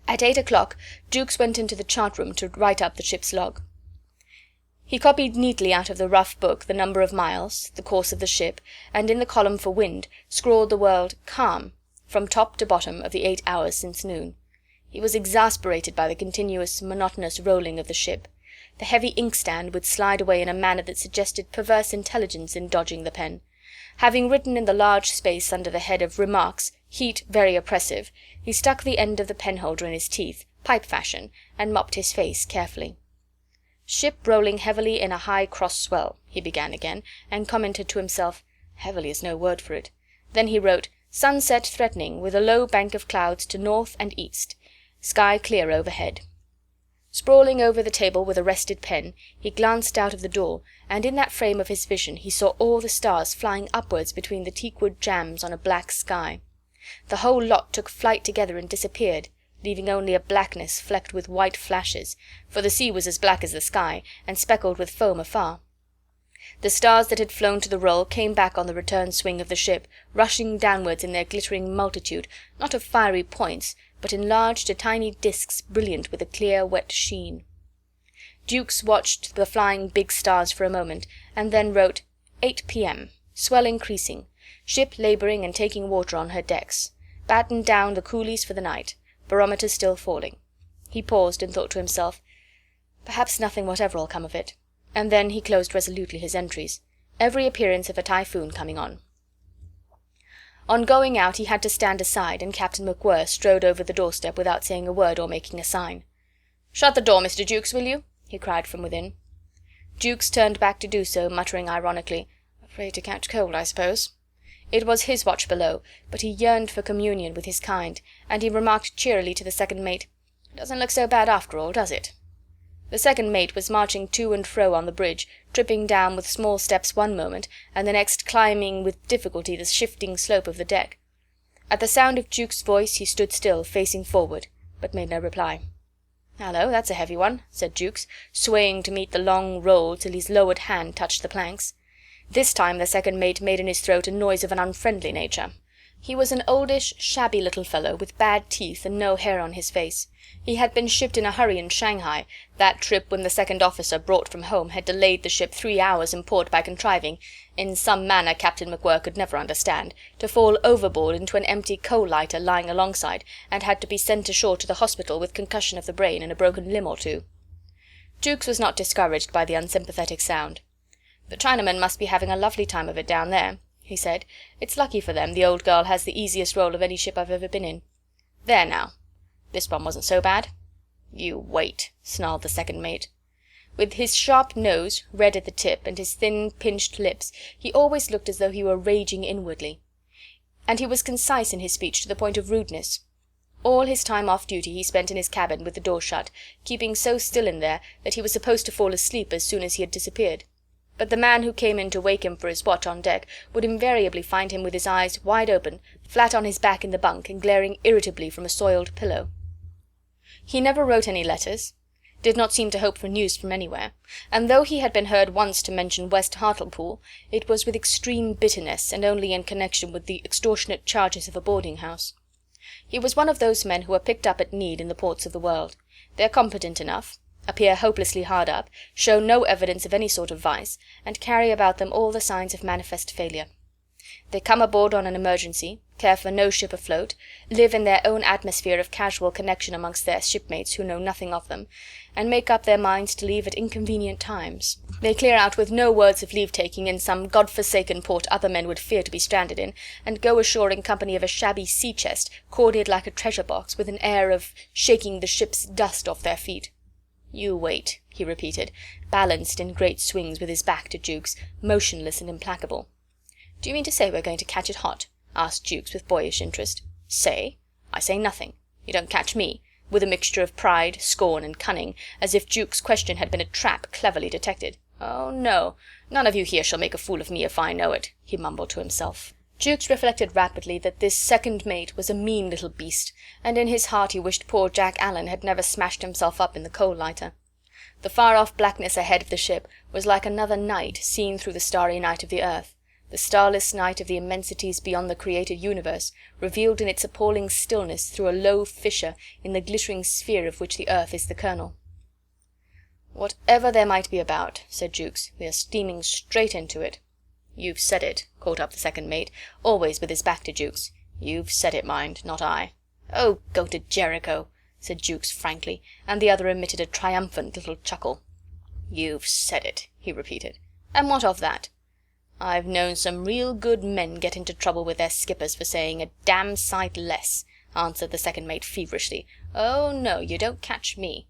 At 8 o'clock Jukes went into the chart room to write up the ship's log. He copied neatly out of the rough book the number of miles, the course of the ship, and in the column for wind scrawled the word "calm" from top to bottom of the 8 hours since noon. He was exasperated by the continuous monotonous rolling of the ship. The heavy inkstand would slide away in a manner that suggested perverse intelligence in dodging the pen, Having written in the large space under the head of Remarks, Heat very oppressive, he stuck the end of the penholder in his teeth, pipe fashion, and mopped his face carefully. "Ship rolling heavily in a high cross swell," he began again, and commented to himself, "Heavily is no word for it." Then he wrote, "Sunset threatening, with a low bank of clouds to north and east. Sky clear overhead." Sprawling over the table with a rested pen, he glanced out of the door, and in that frame of his vision he saw all the stars flying upwards between the teakwood jambs on a black sky. The whole lot took flight together and disappeared, leaving only a blackness flecked with white flashes, for the sea was as black as the sky, and speckled with foam afar. The stars that had flown to the roll came back on the return swing of the ship, rushing downwards in their glittering multitude, not of fiery points, but enlarged to tiny discs brilliant with a clear wet sheen. Jukes watched the flying big stars for a moment, and then wrote 8 p.m. Swell increasing. Ship labouring and taking water on her decks. Battened down the coolies for the night. Barometer still falling. He paused and thought to himself, perhaps nothing whatever'll come of it. And then he closed resolutely his entries. Every appearance of a typhoon coming on. On going out he had to stand aside, and Captain McGuire strode over the doorstep without saying a word or making a sign. "Shut the door, Mr. Jukes, will you?" he cried from within. Jukes turned back to do so, muttering ironically, "Afraid to catch cold, I suppose." It was his watch below, but he yearned for communion with his kind, and he remarked cheerily to the second mate, "Doesn't look so bad after all, does it?" The second mate was marching to and fro on the bridge, tripping down with small steps one moment, and the next climbing with difficulty the shifting slope of the deck. At the sound of Jukes' voice he stood still, facing forward, but made no reply. "Hallo, that's a heavy one," said Jukes, swaying to meet the long roll till his lowered hand touched the planks. This time the second mate made in his throat a noise of an unfriendly nature. He was an oldish, shabby little fellow, with bad teeth and no hair on his face. He had been shipped in a hurry in Shanghai. That trip when the second officer brought from home had delayed the ship 3 hours in port by contriving, in some manner Captain McGuire could never understand, to fall overboard into an empty coal-lighter lying alongside, and had to be sent ashore to the hospital with concussion of the brain and a broken limb or two. Jukes was not discouraged by the unsympathetic sound. "The Chinamen must be having a lovely time of it down there," he said. "It's lucky for them the old girl has the easiest roll of any ship I've ever been in. There now. This one wasn't so bad." "You wait," snarled the second mate. With his sharp nose, red at the tip, and his thin, pinched lips, he always looked as though he were raging inwardly. And he was concise in his speech to the point of rudeness. All his time off duty he spent in his cabin with the door shut, keeping so still in there that he was supposed to fall asleep as soon as he had disappeared. But the man who came in to wake him for his watch on deck would invariably find him with his eyes wide open, flat on his back in the bunk, and glaring irritably from a soiled pillow. He never wrote any letters, did not seem to hope for news from anywhere, and though he had been heard once to mention West Hartlepool, it was with extreme bitterness, and only in connection with the extortionate charges of a boarding-house. He was one of those men who are picked up at need in the ports of the world. They are competent enough, appear hopelessly hard up, show no evidence of any sort of vice, and carry about them all the signs of manifest failure. They come aboard on an emergency, care for no ship afloat, live in their own atmosphere of casual connection amongst their shipmates who know nothing of them, and make up their minds to leave at inconvenient times. They clear out with no words of leave-taking in some god-forsaken port other men would fear to be stranded in, and go ashore in company of a shabby sea-chest, corded like a treasure-box, with an air of shaking the ship's dust off their feet. "You wait," he repeated, balanced in great swings with his back to Jukes, motionless and implacable. "Do you mean to say we're going to catch it hot?" asked Jukes with boyish interest. "Say? I say nothing. You don't catch me," with a mixture of pride, scorn, and cunning, as if Jukes' question had been a trap cleverly detected. "Oh, no, none of you here shall make a fool of me if I know it," he mumbled to himself. Jukes reflected rapidly that this second mate was a mean little beast, and in his heart he wished poor Jack Allen had never smashed himself up in the coal-lighter. The far-off blackness ahead of the ship was like another night seen through the starry night of the earth, the starless night of the immensities beyond the created universe, revealed in its appalling stillness through a low fissure in the glittering sphere of which the earth is the kernel. "Whatever there might be about," said Jukes, "we are steaming straight into it." "You've said it," caught up the second mate, always with his back to Jukes. "You've said it, mind, not I." "Oh, go to Jericho," said Jukes frankly, and the other emitted a triumphant little chuckle. "You've said it," he repeated. "And what of that?" I've known some real good men get into trouble with their skippers for saying a damn sight less," answered the second mate feverishly. "Oh, no, you don't catch me."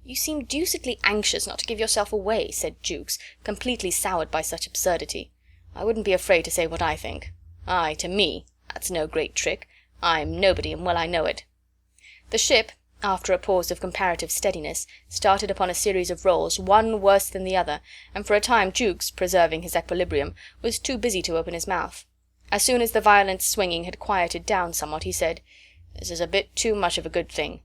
"You seem deucedly anxious not to give yourself away," said Jukes, completely soured by such absurdity. "I wouldn't be afraid to say what I think." "Aye, to me. That's no great trick. I'm nobody, and well I know it." The ship, after a pause of comparative steadiness, started upon a series of rolls, one worse than the other, and for a time Jukes, preserving his equilibrium, was too busy to open his mouth. As soon as the violent swinging had quieted down somewhat, he said, "This is a bit too much of a good thing.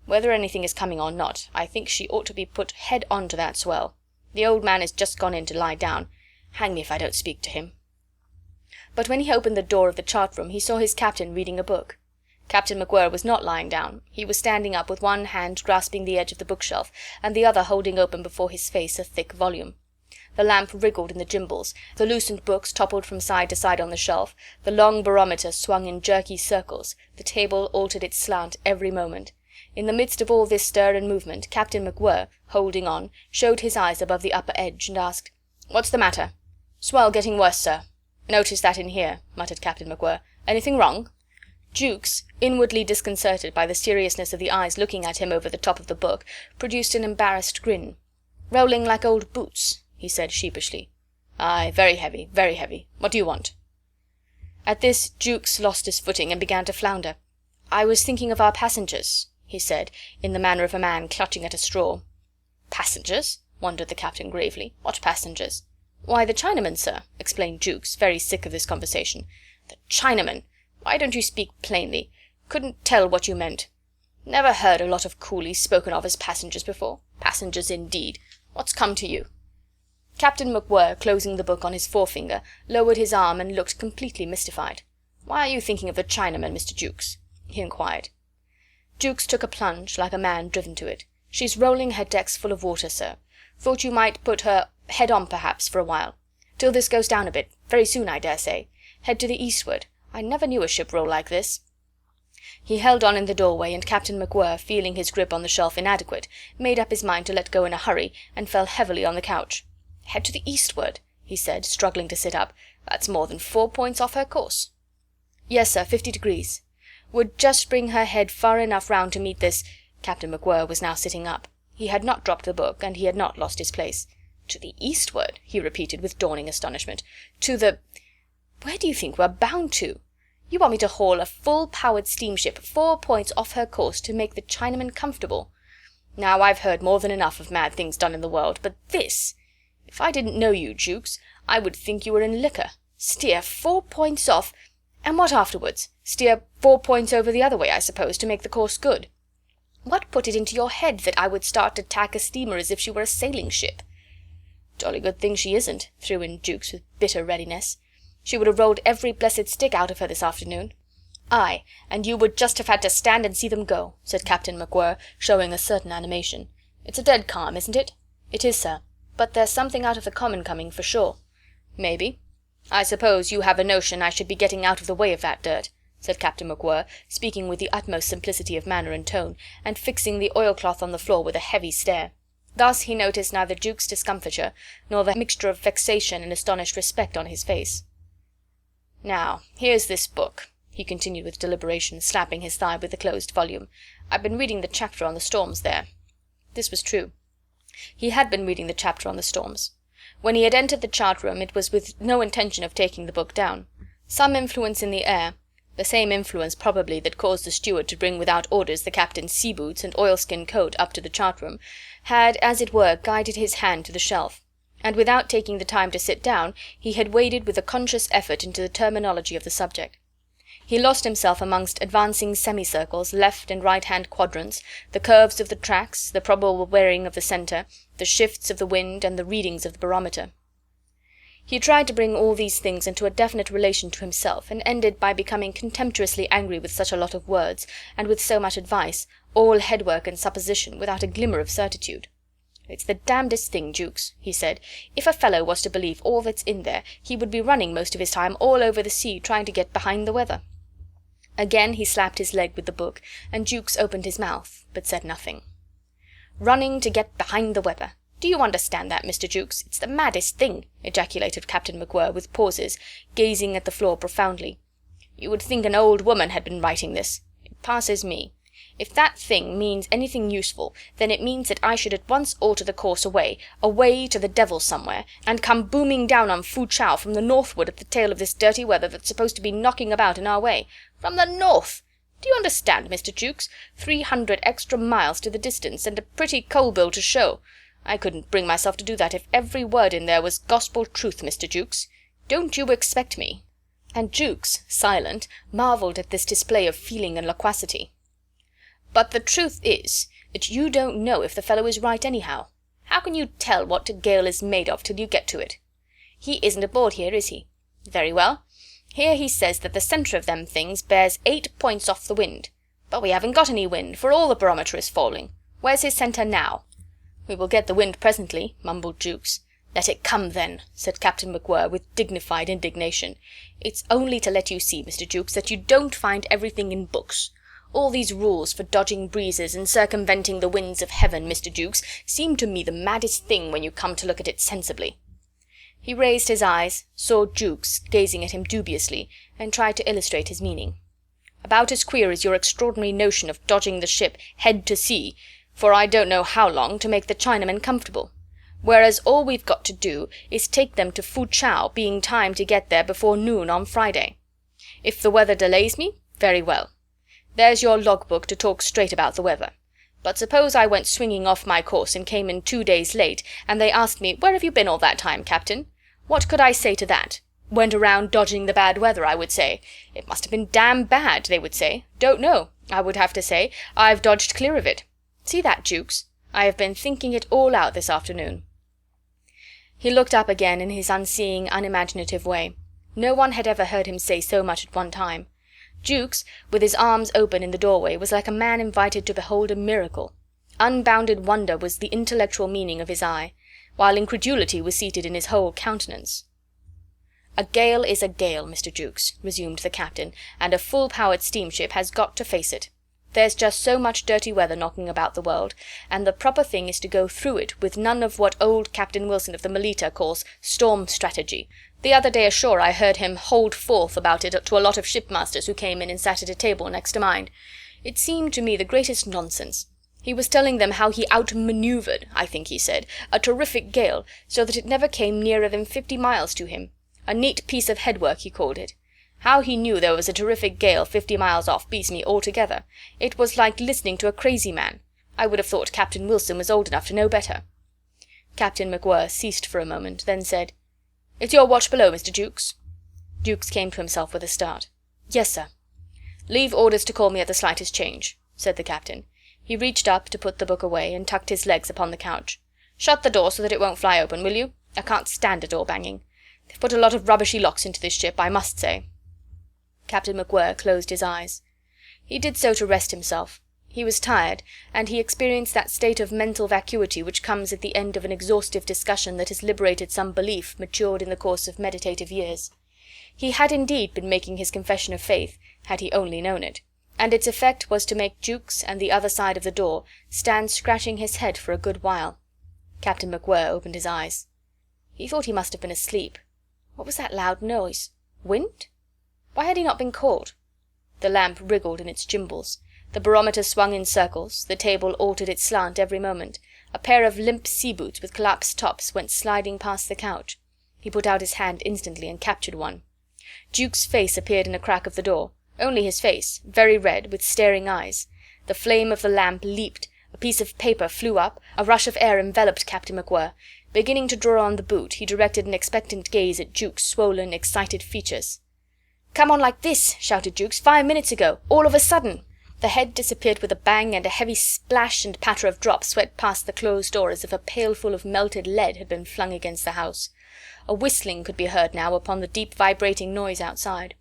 Whether anything is coming or not, I think she ought to be put head on to that swell. The old man has just gone in to lie down. Hang me if I don't speak to him." But when he opened the door of the chart room he saw his captain reading a book. Captain McGuire was not lying down. He was standing up with one hand grasping the edge of the bookshelf, and the other holding open before his face a thick volume. The lamp wriggled in the gimbals, the loosened books toppled from side to side on the shelf, the long barometer swung in jerky circles, the table altered its slant every moment. In the midst of all this stir and movement, Captain McGuire, holding on, showed his eyes above the upper edge, and asked, "What's the matter?" "Swell getting worse, sir." "Noticed that in here," muttered Captain McGuire. "Anything wrong?" Jukes, inwardly disconcerted by the seriousness of the eyes looking at him over the top of the book, produced an embarrassed grin. "Rolling like old boots," he said sheepishly. "Aye, very heavy, very heavy. What do you want?" At this Jukes lost his footing and began to flounder. "I was thinking of our passengers," he said, in the manner of a man clutching at a straw. "Passengers?" wondered the captain gravely. "What passengers?" "Why, the Chinamen, sir," explained Jukes, very sick of this conversation. "The Chinamen! Why don't you speak plainly? Couldn't tell what you meant. Never heard a lot of coolies spoken of as passengers before. Passengers indeed! What's come to you?" Captain McGuire, closing the book on his forefinger, lowered his arm and looked completely mystified. "Why are you thinking of the Chinamen, Mr. Jukes?" he inquired. Jukes took a plunge, like a man driven to it. "She's rolling her decks full of water, sir. Thought you might put her head on, perhaps, for a while. Till this goes down a bit. Very soon, I dare say. Head to the eastward. I never knew a ship roll like this." He held on in the doorway, and Captain McGuire, feeling his grip on the shelf inadequate, made up his mind to let go in a hurry, and fell heavily on the couch. "Head to the eastward," he said, struggling to sit up. "That's more than 4 points off her course." "Yes, sir, 50 degrees. Would just bring her head far enough round to meet this—" Captain McGuire was now sitting up. He had not dropped the book, and he had not lost his place. "To the eastward?" he repeated with dawning astonishment. "To the— Where do you think we're bound to? You want me to haul a full-powered steamship 4 points off her course to make the Chinamen comfortable? Now, I've heard more than enough of mad things done in the world, but this— If I didn't know you, Jukes, I would think you were in liquor. Steer 4 points off, and what afterwards? Steer 4 points over the other way, I suppose, to make the course good. What put it into your head that I would start to tack a steamer as if she were a sailing ship?" "Jolly good thing she isn't," threw in Jukes with bitter readiness. "She would have rolled every blessed stick out of her this afternoon." "Aye, and you would just have had to stand and see them go," said Captain McGuire, showing a certain animation. "It's a dead calm, isn't it?" "It is, sir. But there's something out of the common coming, for sure." "Maybe. I suppose you have a notion I should be getting out of the way of that dirt," said Captain McGuire, speaking with the utmost simplicity of manner and tone, and fixing the oilcloth on the floor with a heavy stare. Thus he noticed neither Jukes' discomfiture nor the mixture of vexation and astonished respect on his face. "Now, here's this book," he continued with deliberation, slapping his thigh with the closed volume. "I've been reading the chapter on the storms there." This was true. He had been reading the chapter on the storms. When he had entered the chart room it was with no intention of taking the book down. Some influence in the air, the same influence probably that caused the steward to bring without orders the captain's sea boots and oilskin coat up to the chart room, had as it were guided his hand to the shelf, and without taking the time to sit down he had waded with a conscious effort into the terminology of the subject. He lost himself amongst advancing semicircles, left and right-hand quadrants, the curves of the tracks, the probable bearing of the centre, the shifts of the wind, and the readings of the barometer. He tried to bring all these things into a definite relation to himself, and ended by becoming contemptuously angry with such a lot of words, and with so much advice, all headwork and supposition, without a glimmer of certitude. "It's the damnedest thing, Jukes," he said. "If a fellow was to believe all that's in there, he would be running most of his time all over the sea trying to get behind the weather." Again he slapped his leg with the book, and Jukes opened his mouth, but said nothing. "Running to get behind the weather. Do you understand that, Mr. Jukes? It's the maddest thing," ejaculated Captain McGuire, with pauses, gazing at the floor profoundly. "You would think an old woman had been writing this. It passes me. If that thing means anything useful, then it means that I should at once alter the course away to the devil somewhere, and come booming down on Fu Chau from the northward at the tail of this dirty weather that's supposed to be knocking about in our way. From the north! Do you understand, Mr. Jukes? 300 extra miles to the distance, and a pretty coal bill to show. I couldn't bring myself to do that if every word in there was gospel truth, Mr. Jukes. Don't you expect me?" And Jukes, silent, marvelled at this display of feeling and loquacity. "But the truth is that you don't know if the fellow is right anyhow. How can you tell what a gale is made of till you get to it? He isn't aboard here, is he? Very well. Here he says that the centre of them things bears 8 points off the wind. But we haven't got any wind, for all the barometer is falling. Where's his centre now?" "We will get the wind presently," mumbled Jukes. "Let it come, then," said Captain McGuire, with dignified indignation. "It's only to let you see, Mr. Jukes, that you don't find everything in books. All these rules for dodging breezes and circumventing the winds of heaven, Mr. Jukes, seem to me the maddest thing when you come to look at it sensibly." He raised his eyes, saw Jukes gazing at him dubiously, and tried to illustrate his meaning. "About as queer as your extraordinary notion of dodging the ship head to sea for I don't know how long to make the Chinamen comfortable. Whereas all we've got to do is take them to Fu Chau, being time to get there before noon on Friday. If the weather delays me, very well. There's your logbook to talk straight about the weather. But suppose I went swinging off my course and came in 2 days late, and they asked me, 'Where have you been all that time, Captain?' What could I say to that? 'Went around dodging the bad weather,' I would say. 'It must have been damn bad,' they would say. 'Don't know,' I would have to say. 'I've dodged clear of it.' See that, Jukes? I have been thinking it all out this afternoon." He looked up again in his unseeing, unimaginative way. No one had ever heard him say so much at one time. Jukes, with his arms open in the doorway, was like a man invited to behold a miracle. Unbounded wonder was the intellectual meaning of his eye, while incredulity was seated in his whole countenance. "A gale is a gale, Mr. Jukes," resumed the captain, "and a full-powered steamship has got to face it. There's just so much dirty weather knocking about the world, and the proper thing is to go through it with none of what old Captain Wilson of the Melita calls storm strategy. The other day ashore I heard him hold forth about it to a lot of shipmasters who came in and sat at a table next to mine. It seemed to me the greatest nonsense. He was telling them how he outmanoeuvred, I think he said, a terrific gale, so that it never came nearer than 50 miles to him. A neat piece of headwork, he called it. How he knew there was a terrific gale 50 miles off beats me altogether. It was like listening to a crazy man. I would have thought Captain Wilson was old enough to know better." Captain McGuire ceased for a moment, then said, "It's your watch below, Mr. Jukes." Jukes came to himself with a start. "Yes, sir." "Leave orders to call me at the slightest change," said the captain. He reached up to put the book away, and tucked his legs upon the couch. "Shut the door so that it won't fly open, will you? I can't stand a door banging. They've put a lot of rubbishy locks into this ship, I must say." Captain McGuire closed his eyes. He did so to rest himself. He was tired, and he experienced that state of mental vacuity which comes at the end of an exhaustive discussion that has liberated some belief matured in the course of meditative years. He had indeed been making his confession of faith, had he only known it, and its effect was to make Jukes and the other side of the door stand scratching his head for a good while. Captain McGuire opened his eyes. He thought he must have been asleep. What was that loud noise? Wind? Why had he not been called? The lamp wriggled in its gimbals. The barometer swung in circles, the table altered its slant every moment. A pair of limp sea-boots with collapsed tops went sliding past the couch. He put out his hand instantly and captured one. Jukes' face appeared in a crack of the door. Only his face, very red, with staring eyes. The flame of the lamp leaped, a piece of paper flew up, a rush of air enveloped Captain McGuire. Beginning to draw on the boot, he directed an expectant gaze at Jukes' swollen, excited features. "Come on like this!" shouted Jukes. "5 minutes ago! All of a sudden!" The head disappeared with a bang, and a heavy splash and patter of drops swept past the closed door as if a pailful of melted lead had been flung against the house. A whistling could be heard now upon the deep vibrating noise outside.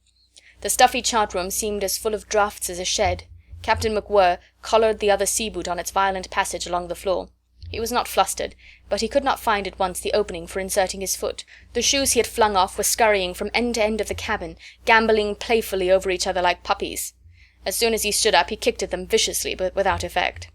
The stuffy chart-room seemed as full of draughts as a shed. Captain McGuire collared the other sea-boot on its violent passage along the floor. He was not flustered, but he could not find at once the opening for inserting his foot. The shoes he had flung off were scurrying from end to end of the cabin, gambolling playfully over each other like puppies. As soon as he stood up he kicked at them viciously, but without effect.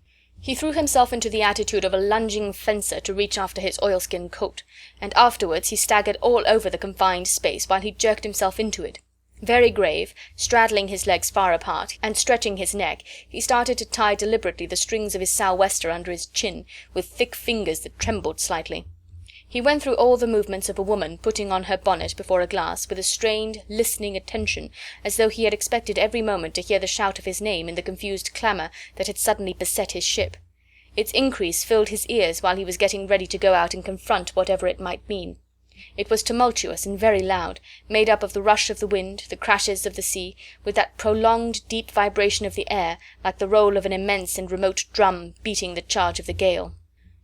He threw himself into the attitude of a lunging fencer to reach after his oilskin coat, and afterwards he staggered all over the confined space while he jerked himself into it. Very grave, straddling his legs far apart, and stretching his neck, he started to tie deliberately the strings of his sou'wester under his chin, with thick fingers that trembled slightly. He went through all the movements of a woman putting on her bonnet before a glass, with a strained, listening attention, as though he had expected every moment to hear the shout of his name in the confused clamour that had suddenly beset his ship. Its increase filled his ears while he was getting ready to go out and confront whatever it might mean. It was tumultuous and very loud, made up of the rush of the wind, the crashes of the sea, with that prolonged deep vibration of the air, like the roll of an immense and remote drum beating the charge of the gale.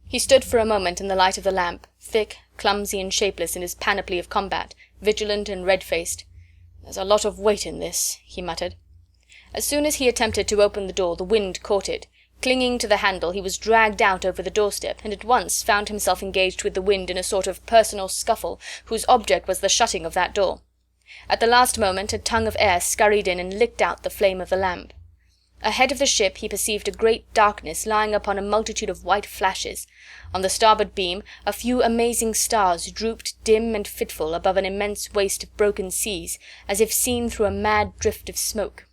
He stood for a moment in the light of the lamp, thick, clumsy, and shapeless in his panoply of combat, vigilant and red-faced. "There's a lot of weight in this," he muttered. As soon as he attempted to open the door, the wind caught it. Clinging to the handle, he was dragged out over the doorstep, and at once found himself engaged with the wind in a sort of personal scuffle, whose object was the shutting of that door. At the last moment a tongue of air scurried in and licked out the flame of the lamp. Ahead of the ship he perceived a great darkness lying upon a multitude of white flashes. On the starboard beam a few amazing stars drooped dim and fitful above an immense waste of broken seas, as if seen through a mad drift of smoke.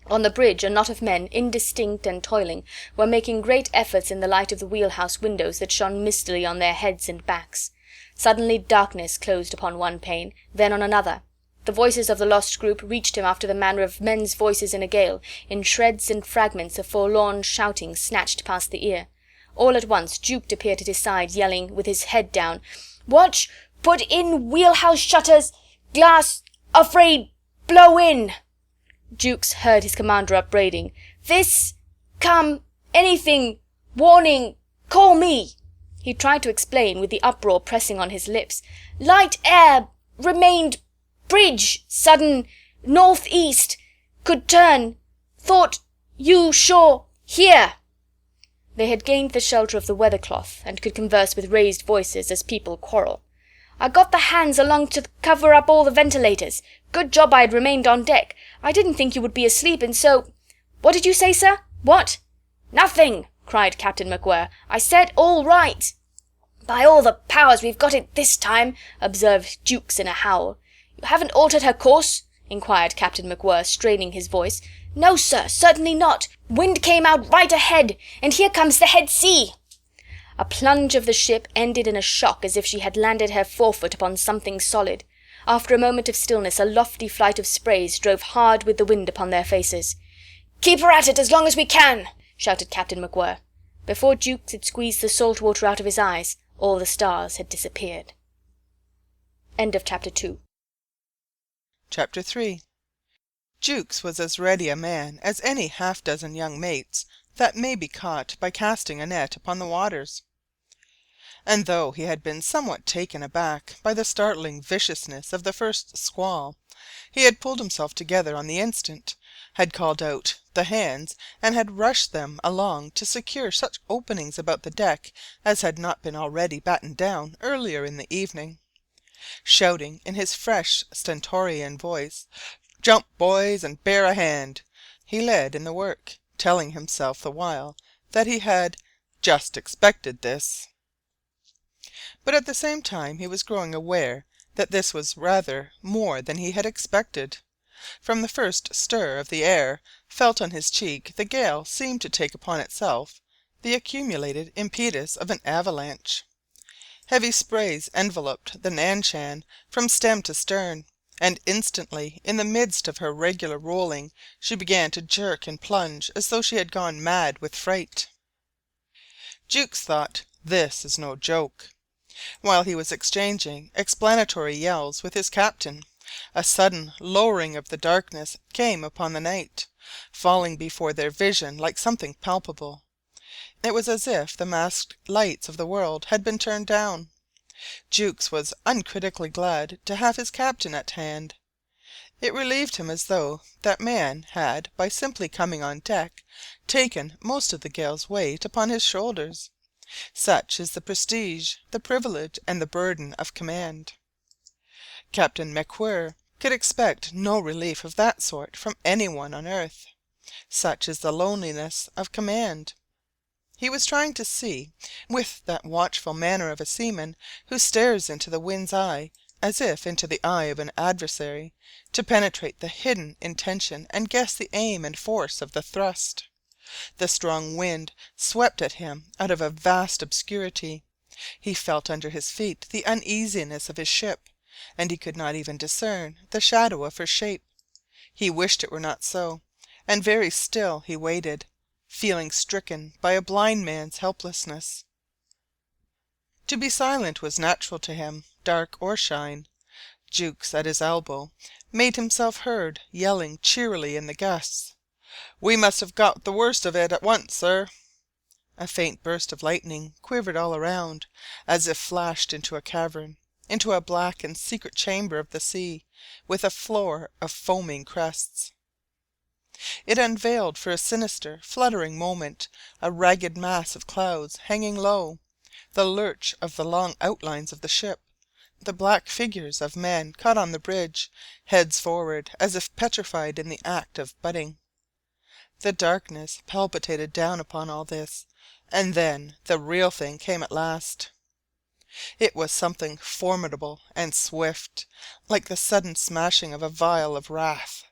On the bridge a knot of men, indistinct and toiling, were making great efforts in the light of the wheelhouse windows that shone mistily on their heads and backs. Suddenly darkness closed upon one pane, then on another. The voices of the lost group reached him after the manner of men's voices in a gale, in shreds and fragments of forlorn shouting snatched past the ear. All at once Jukes appeared at his side, yelling, with his head down, "Watch! Put in wheelhouse shutters! Glass! Afraid! Blow in!" Jukes heard his commander upbraiding, "This! Come! Anything! Warning! Call me!" He tried to explain, with the uproar pressing on his lips. "Light air! Remained! Bridge! Sudden! North-east! Could turn! Thought you sure here!" They had gained the shelter of the weathercloth, and could converse with raised voices, as people quarrel. "I got the hands along to cover up all the ventilators. Good job I had remained on deck. I didn't think you would be asleep, and so—" "What did you say, sir? What?" "Nothing," cried Captain McGuire. "I said all right." "By all the powers, we've got it this time," observed Jukes in a howl. "You haven't altered her course?" inquired Captain McGuire, straining his voice. "No, sir, certainly not. Wind came out right ahead, and here comes the head sea." A plunge of the ship ended in a shock as if she had landed her forefoot upon something solid. After a moment of stillness a lofty flight of sprays drove hard with the wind upon their faces. "Keep her at it as long as we can!" shouted Captain McGuire. Before Jukes had squeezed the salt water out of his eyes, all the stars had disappeared. End of chapter 2. Chapter 3. Jukes was as ready a man as any half-dozen young mates that may be caught by casting a net upon the waters. And though he had been somewhat taken aback by the startling viciousness of the first squall, he had pulled himself together on the instant, had called out the hands, and had rushed them along to secure such openings about the deck as had not been already battened down earlier in the evening. Shouting in his fresh stentorian voice, "Jump, boys, and bear a hand," he led in the work, telling himself the while that he had "just expected this." But at the same time he was growing aware that this was rather more than he had expected. From the first stir of the air felt on his cheek the gale seemed to take upon itself the accumulated impetus of an avalanche. Heavy sprays enveloped the Nan-Shan from stem to stern, and instantly, in the midst of her regular rolling, she began to jerk and plunge as though she had gone mad with fright. Jukes thought, "This is no joke." While he was exchanging explanatory yells with his captain, a sudden lowering of the darkness came upon the night, falling before their vision like something palpable. It was as if the masked lights of the world had been turned down. Jukes was uncritically glad to have his captain at hand. It relieved him as though that man had, by simply coming on deck, taken most of the gale's weight upon his shoulders. Such is the prestige, the privilege, and the burden of command. Captain McGuire could expect no relief of that sort from any one on earth. Such is the loneliness of command. He was trying to see, with that watchful manner of a seaman who stares into the wind's eye as if into the eye of an adversary, to penetrate the hidden intention and guess the aim and force of the thrust. The strong wind swept at him out of a vast obscurity. He felt under his feet the uneasiness of his ship, and he could not even discern the shadow of her shape. He wished it were not so, and very still he waited, feeling stricken by a blind man's helplessness. To be silent was natural to him, dark or shine. Jukes, at his elbow, made himself heard, yelling cheerily in the gusts. "We must have got the worst of it at once, sir." A faint burst of lightning quivered all around, as if flashed into a cavern, into a black and secret chamber of the sea, with a floor of foaming crests. It unveiled for a sinister, fluttering moment a ragged mass of clouds hanging low, the lurch of the long outlines of the ship, the black figures of men caught on the bridge, heads forward as if petrified in the act of butting. The darkness palpitated down upon all this, and then the real thing came at last. It was something formidable and swift, like the sudden smashing of a vial of wrath.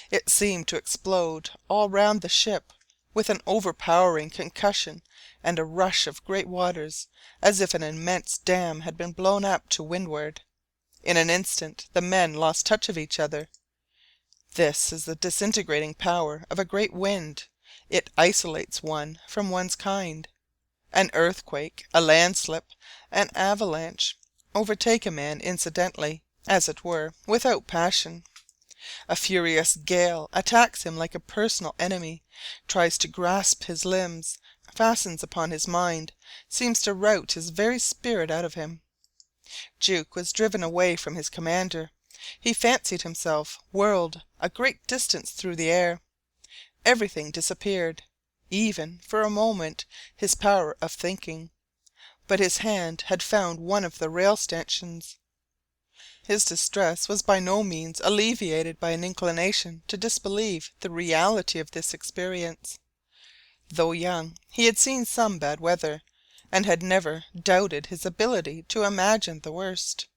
It seemed to explode all round the ship with an overpowering concussion and a rush of great waters, as if an immense dam had been blown up to windward. In an instant the men lost touch of each other. This is the disintegrating power of a great wind. It isolates one from one's kind. An earthquake, a landslip, an avalanche, overtake a man incidentally, as it were, without passion. A furious gale attacks him like a personal enemy, tries to grasp his limbs, fastens upon his mind, seems to rout his very spirit out of him. Juke was driven away from his commander. He fancied himself whirled a great distance through the air. Everything disappeared, even, for a moment, his power of thinking. But his hand had found one of the rail stanchions. His distress was by no means alleviated by an inclination to disbelieve the reality of this experience. Though young, he had seen some bad weather, and had never doubted his ability to imagine the worst.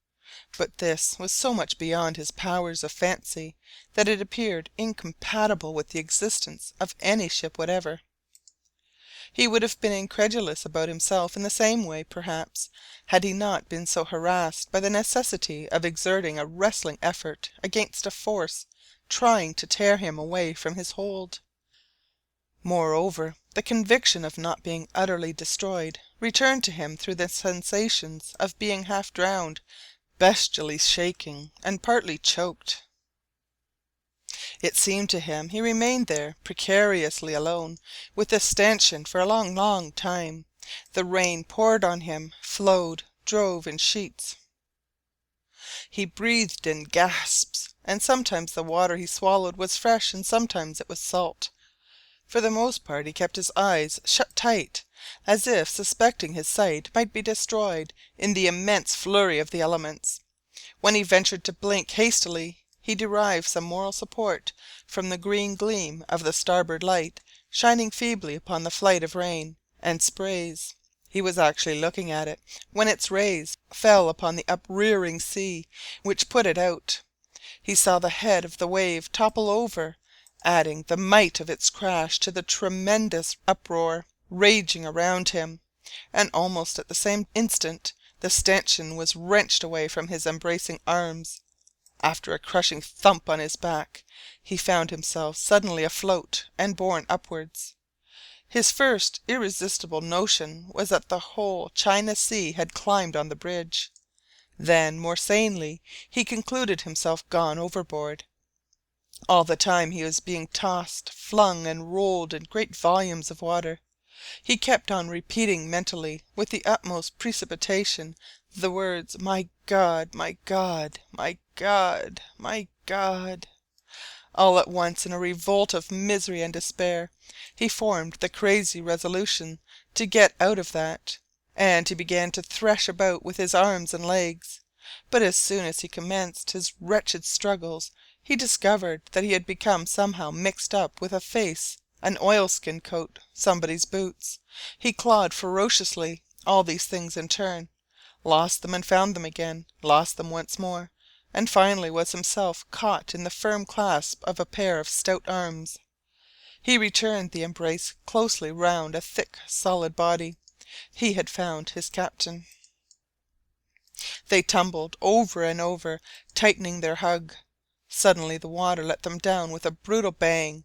But this was so much beyond his powers of fancy that it appeared incompatible with the existence of any ship whatever. He would have been incredulous about himself in the same way, perhaps, had he not been so harassed by the necessity of exerting a wrestling effort against a force trying to tear him away from his hold. Moreover, the conviction of not being utterly destroyed returned to him through the sensations of being half drowned, bestially shaking, and partly choked. It seemed to him he remained there precariously alone with the stanchion for a long, long time. The rain poured on him, flowed, drove in sheets. He breathed in gasps, and sometimes the water he swallowed was fresh and sometimes it was salt. For the most part he kept his eyes shut tight, as if suspecting his sight might be destroyed in the immense flurry of the elements. When he ventured to blink hastily, he derived some moral support from the green gleam of the starboard light shining feebly upon the flight of rain and sprays. He was actually looking at it when its rays fell upon the uprearing sea, which put it out. He saw the head of the wave topple over, adding the might of its crash to the tremendous uproar raging around him, and almost at the same instant the stanchion was wrenched away from his embracing arms. After a crushing thump on his back, he found himself suddenly afloat and borne upwards. His first irresistible notion was that the whole China Sea had climbed on the bridge. Then, more sanely, he concluded himself gone overboard. All the time he was being tossed, flung, and rolled in great volumes of water. He kept on repeating mentally, with the utmost precipitation, the words, "My God, my God, my God, my God!" All at once, in a revolt of misery and despair, he formed the crazy resolution to get out of that, and he began to thresh about with his arms and legs. But as soon as he commenced his wretched struggles, he discovered that he had become somehow mixed up with a face an oilskin coat, somebody's boots. He clawed ferociously, all these things in turn, lost them and found them again, lost them once more, and finally was himself caught in the firm clasp of a pair of stout arms. He returned the embrace closely round a thick, solid body. He had found his captain. They tumbled over and over, tightening their hug. Suddenly the water let them down with a brutal bang,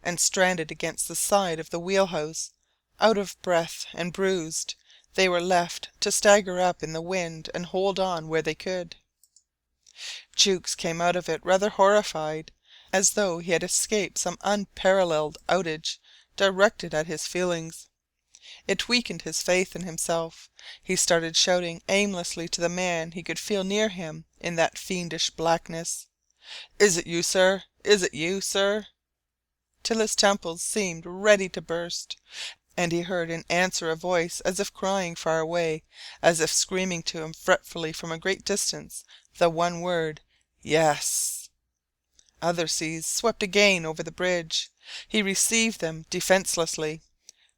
and stranded against the side of the wheelhouse, out of breath and bruised, they were left to stagger up in the wind and hold on where they could. Jukes came out of it rather horrified, as though he had escaped some unparalleled outrage directed at his feelings. It weakened his faith in himself. He started shouting aimlessly to the man he could feel near him in that fiendish blackness. "Is it you, sir? Is it you, sir?" till his temples seemed ready to burst, and he heard in answer a voice as if crying far away, as if screaming to him fretfully from a great distance, the one word, "Yes." Other seas swept again over the bridge. He received them defencelessly,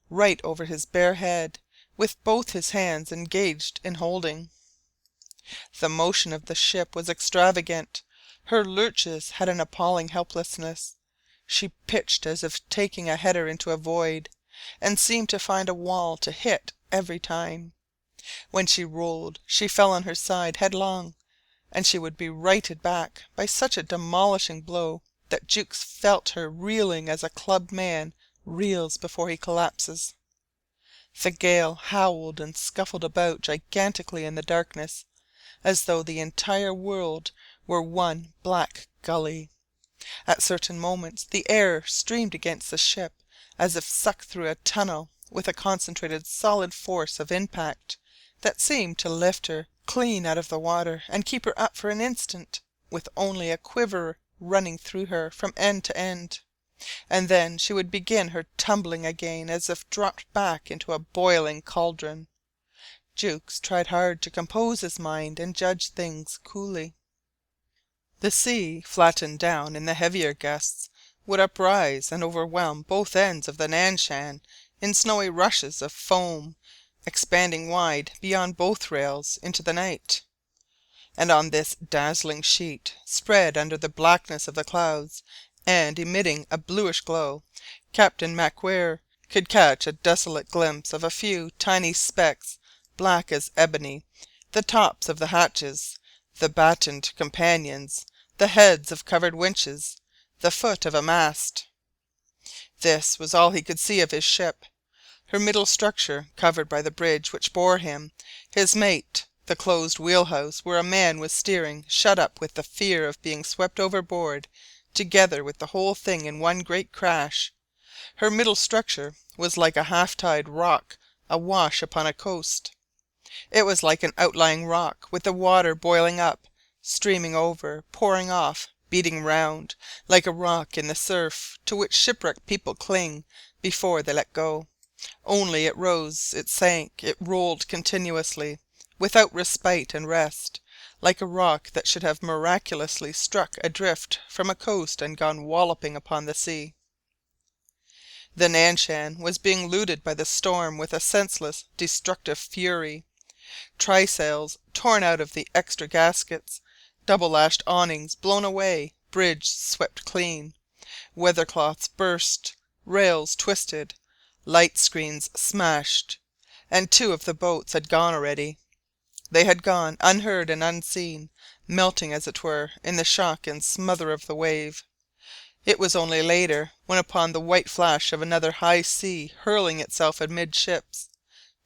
right over his bare head, with both his hands engaged in holding. The motion of the ship was extravagant. Her lurches had an appalling helplessness. She pitched as if taking a header into a void, and seemed to find a wall to hit every time. When she rolled, she fell on her side headlong, and she would be righted back by such a demolishing blow that Jukes felt her reeling as a clubbed man reels before he collapses. The gale howled and scuffled about gigantically in the darkness, as though the entire world were one black gully. At certain moments the air streamed against the ship as if sucked through a tunnel with a concentrated solid force of impact that seemed to lift her clean out of the water and keep her up for an instant, with only a quiver running through her from end to end, and then she would begin her tumbling again as if dropped back into a boiling cauldron. Jukes tried hard to compose his mind and judge things coolly. The sea, flattened down in the heavier gusts, would uprise and overwhelm both ends of the Nan-Shan in snowy rushes of foam, expanding wide beyond both rails into the night. And on this dazzling sheet, spread under the blackness of the clouds, and emitting a bluish glow, Captain McGuire could catch a desolate glimpse of a few tiny specks, black as ebony, the tops of the hatches, the battened companions, the heads of covered winches, the foot of a mast. This was all he could see of his ship, her middle structure covered by the bridge which bore him, his mate, the closed wheelhouse where a man was steering shut up with the fear of being swept overboard, together with the whole thing in one great crash. Her middle structure was like a half-tide rock awash upon a coast. It was like an outlying rock with the water boiling up, streaming over, pouring off, beating round, like a rock in the surf to which shipwrecked people cling before they let go. Only it rose, it sank, it rolled continuously, without respite and rest, like a rock that should have miraculously struck adrift from a coast and gone walloping upon the sea. The Nan-Shan was being looted by the storm with a senseless, destructive fury. Trysails torn out of the extra gaskets, double-lashed awnings blown away, bridge swept clean, weathercloths burst, rails twisted, light screens smashed, and 2 of the boats had gone already. They had gone unheard and unseen, melting as it were in the shock and smother of the wave. It was only later, when upon the white flash of another high sea hurling itself amidships,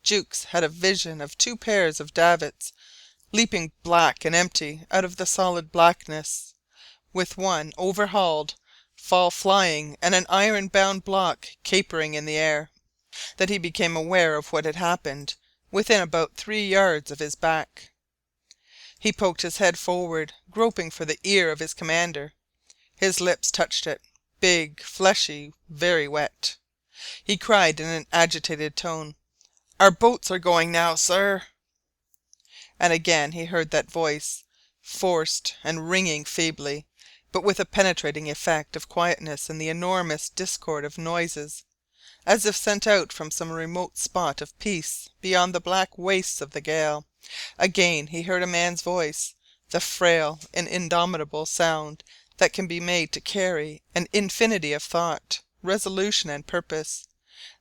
Jukes had a vision of 2 pairs of davits leaping black and empty out of the solid blackness, with one overhauled, fall flying, and an iron-bound block capering in the air, that he became aware of what had happened within about 3 yards of his back. He poked his head forward, groping for the ear of his commander. His lips touched it, big, fleshy, very wet. He cried in an agitated tone, "Our boats are going now, sir!" And again he heard that voice, forced and ringing feebly, but with a penetrating effect of quietness in the enormous discord of noises, as if sent out from some remote spot of peace beyond the black wastes of the gale. Again he heard a man's voice, the frail and indomitable sound that can be made to carry an infinity of thought, resolution, and purpose,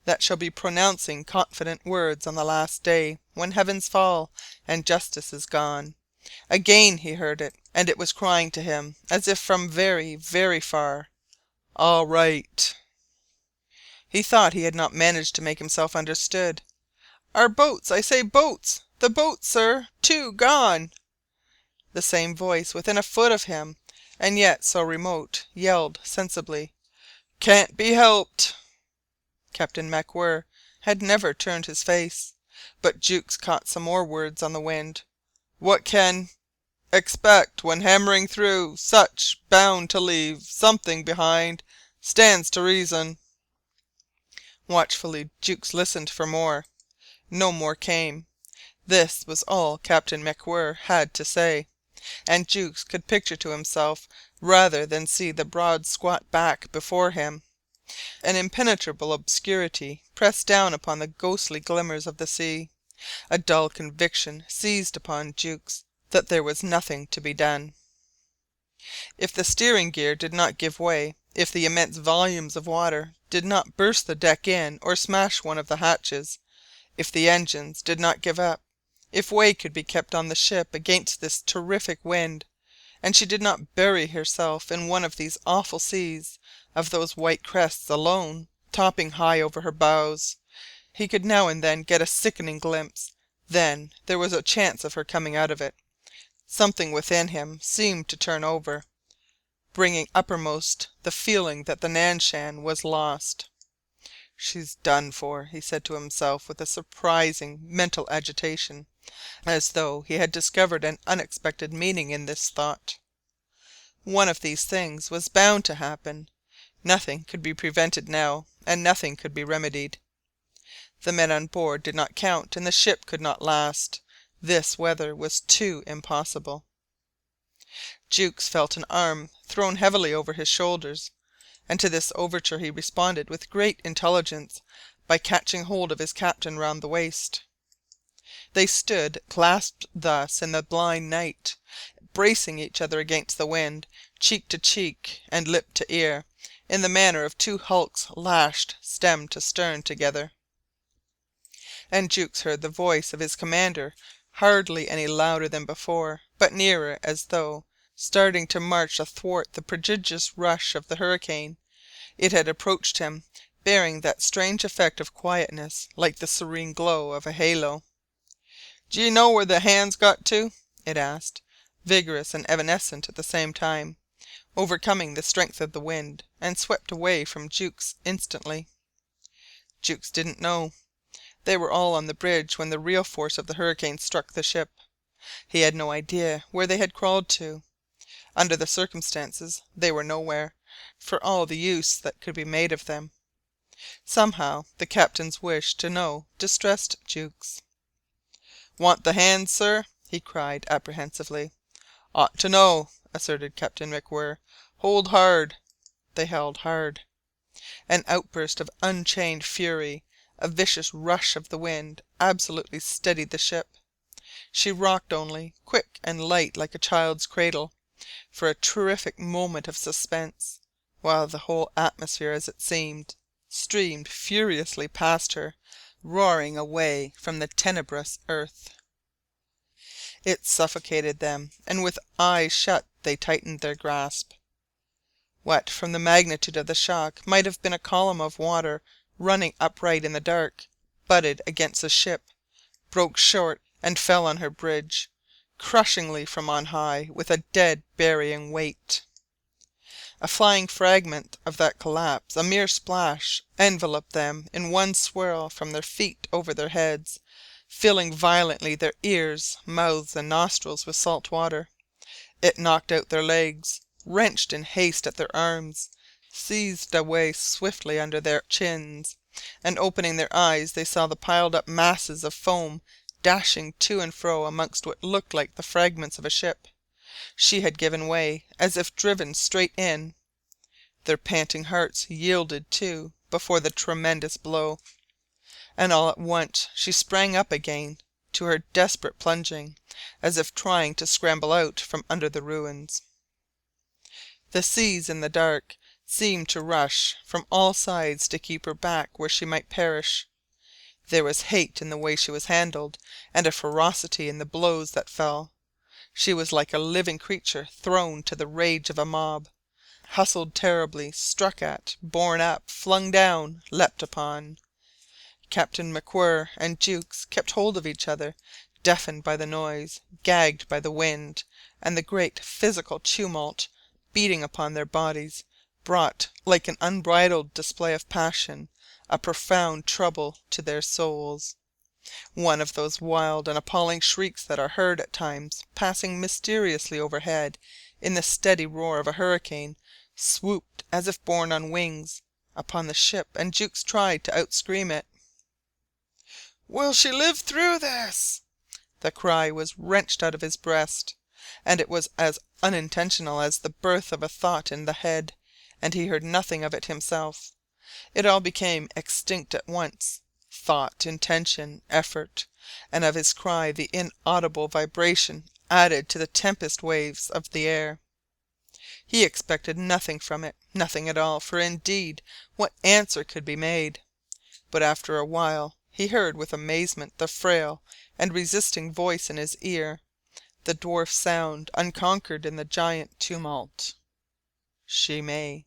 that shall be pronouncing confident words on the last day, when heavens fall and justice is gone. Again he heard it, and it was crying to him, as if from very, very far, "All right!" He thought he had not managed to make himself understood. "Our boats, I say, boats! The boats, sir! 2 gone!" The same voice within a foot of him, and yet so remote, yelled sensibly, "Can't be helped!" Captain MacWhirr had never turned his face, but Jukes caught some more words on the wind. "What can expect when hammering through such bound to leave something behind. Stands to reason." Watchfully Jukes listened for more. No more came. This was all Captain MacWhirr had to say, and Jukes could picture to himself, rather than see the broad squat back before him. An impenetrable obscurity pressed down upon the ghostly glimmers of the sea. A dull conviction seized upon Jukes that there was nothing to be done. If the steering gear did not give way, if the immense volumes of water did not burst the deck in or smash one of the hatches, if the engines did not give up, if way could be kept on the ship against this terrific wind, and she did not bury herself in one of these awful seas, of those white crests alone, topping high over her bows, he could now and then get a sickening glimpse, then there was a chance of her coming out of it. Something within him seemed to turn over, bringing uppermost the feeling that the Nan-Shan was lost. "She's done for," he said to himself with a surprising mental agitation, as though he had discovered an unexpected meaning in this thought. One of these things was bound to happen. Nothing could be prevented now, and nothing could be remedied. The men on board did not count, and the ship could not last. This weather was too impossible. Jukes felt an arm thrown heavily over his shoulders, and to this overture he responded with great intelligence by catching hold of his captain round the waist. They stood clasped thus in the blind night, bracing each other against the wind, cheek to cheek and lip to ear, in the manner of two hulks lashed stem to stern together. And Jukes heard the voice of his commander, hardly any louder than before, but nearer, as though starting to march athwart the prodigious rush of the hurricane. It had approached him, bearing that strange effect of quietness, like the serene glow of a halo. "D'ye know where the hand's got to?" it asked, vigorous and evanescent at the same time, overcoming the strength of the wind, and swept away from Jukes instantly. Jukes didn't know. They were all on the bridge when the real force of the hurricane struck the ship. He had no idea where they had crawled to. Under the circumstances they were nowhere, for all the use that could be made of them. Somehow the captain's wish to know distressed Jukes. "Want the hands, sir?" he cried apprehensively. "Ought to know," asserted Captain MacWhirr. "Hold hard." They held hard. An outburst of unchained fury, a vicious rush of the wind, absolutely steadied the ship. She rocked only, quick and light like a child's cradle, for a terrific moment of suspense, while the whole atmosphere, as it seemed, streamed furiously past her, roaring away from the tenebrous earth. It suffocated them, and with eyes shut they tightened their grasp. What, from the magnitude of the shock, might have been a column of water running upright in the dark, butted against the ship, broke short and fell on her bridge, crushingly from on high, with a dead burying weight. A flying fragment of that collapse, a mere splash, enveloped them in one swirl from their feet over their heads, filling violently their ears, mouths, and nostrils with salt water. It knocked out their legs, wrenched in haste at their arms, seized a way swiftly under their chins, and opening their eyes they saw the piled up masses of foam dashing to and fro amongst what looked like the fragments of a ship. She had given way, as if driven straight in. Their panting hearts yielded, too, before the tremendous blow. And all at once she sprang up again, to her desperate plunging, as if trying to scramble out from under the ruins. The seas in the dark seemed to rush from all sides to keep her back where she might perish. There was hate in the way she was handled, and a ferocity in the blows that fell. She was like a living creature thrown to the rage of a mob, hustled terribly, struck at, borne up, flung down, leapt upon. Captain McGuire and Jukes kept hold of each other, deafened by the noise, gagged by the wind, and the great physical tumult beating upon their bodies brought, like an unbridled display of passion, a profound trouble to their souls. One of those wild and appalling shrieks that are heard at times passing mysteriously overhead in the steady roar of a hurricane swooped, as if borne on wings, upon the ship, and Jukes tried to outscream it. "Will she live through this?" The cry was wrenched out of his breast, and it was as unintentional as the birth of a thought in the head, and he heard nothing of it himself. It all became extinct at once, thought, intention, effort, and of his cry the inaudible vibration added to the tempest waves of the air. He expected nothing from it, nothing at all, for indeed what answer could be made? But after a while he heard with amazement the frail and resisting voice in his ear, the dwarf sound unconquered in the giant tumult. "She may."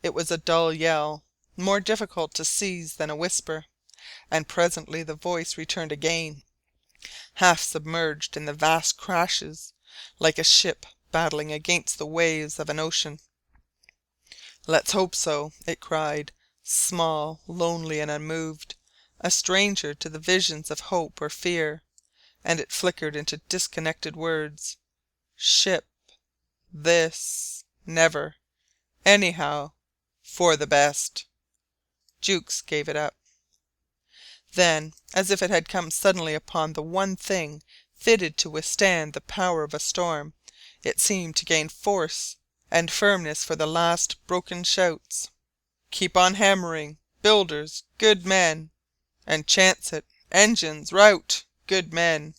It was a dull yell, more difficult to seize than a whisper, and presently the voice returned again, half submerged in the vast crashes, like a ship battling against the waves of an ocean. "Let's hope so," it cried, small, lonely, and unmoved, a stranger to the visions of hope or fear, and it flickered into disconnected words. "Ship. This. Never. Anyhow. For the best." Jukes gave it up. Then, as if it had come suddenly upon the one thing fitted to withstand the power of a storm, it seemed to gain force and firmness for the last broken shouts. "Keep on hammering, builders, good men! And chance it, engines, rout, good men!"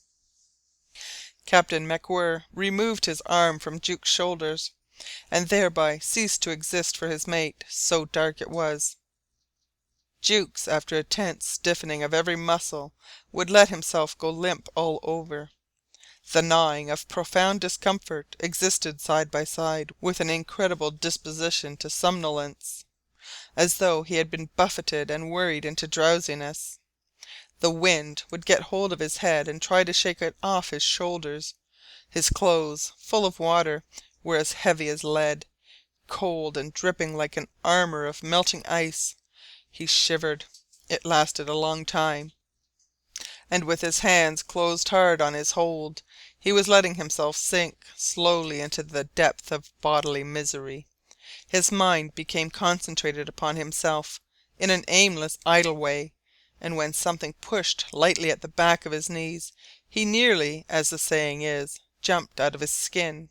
Captain McGuire removed his arm from Jukes' shoulders, and thereby ceased to exist for his mate, so dark it was. Jukes, after a tense stiffening of every muscle, would let himself go limp all over. The gnawing of profound discomfort existed side by side with an incredible disposition to somnolence, as though he had been buffeted and worried into drowsiness. The wind would get hold of his head and try to shake it off his shoulders. His clothes, full of water, were as heavy as lead, cold and dripping like an armour of melting ice. He shivered. It lasted a long time, and with his hands closed hard on his hold, he was letting himself sink slowly into the depth of bodily misery. His mind became concentrated upon himself in an aimless, idle way, and when something pushed lightly at the back of his knees, he nearly, as the saying is, jumped out of his skin.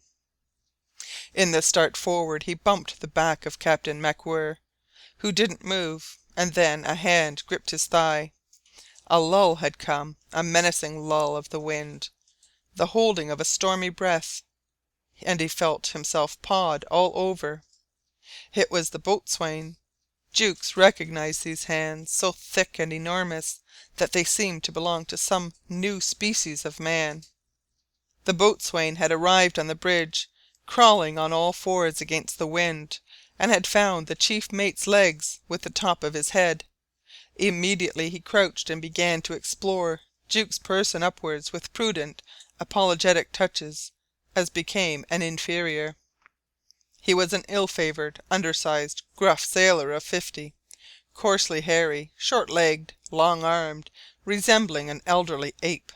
In the start forward he bumped the back of Captain McGuire, who didn't move, and then a hand gripped his thigh. A lull had come, a menacing lull of the wind, the holding of a stormy breath, and he felt himself pawed all over. It was the boatswain. Jukes recognized these hands, so thick and enormous that they seemed to belong to some new species of man. The boatswain had arrived on the bridge, crawling on all fours against the wind, and had found the chief mate's legs with the top of his head. Immediately he crouched and began to explore Jukes' person upwards with prudent, apologetic touches, as became an inferior. He was an ill-favoured, undersized, gruff sailor of 50, coarsely hairy, short-legged, long-armed, resembling an elderly ape.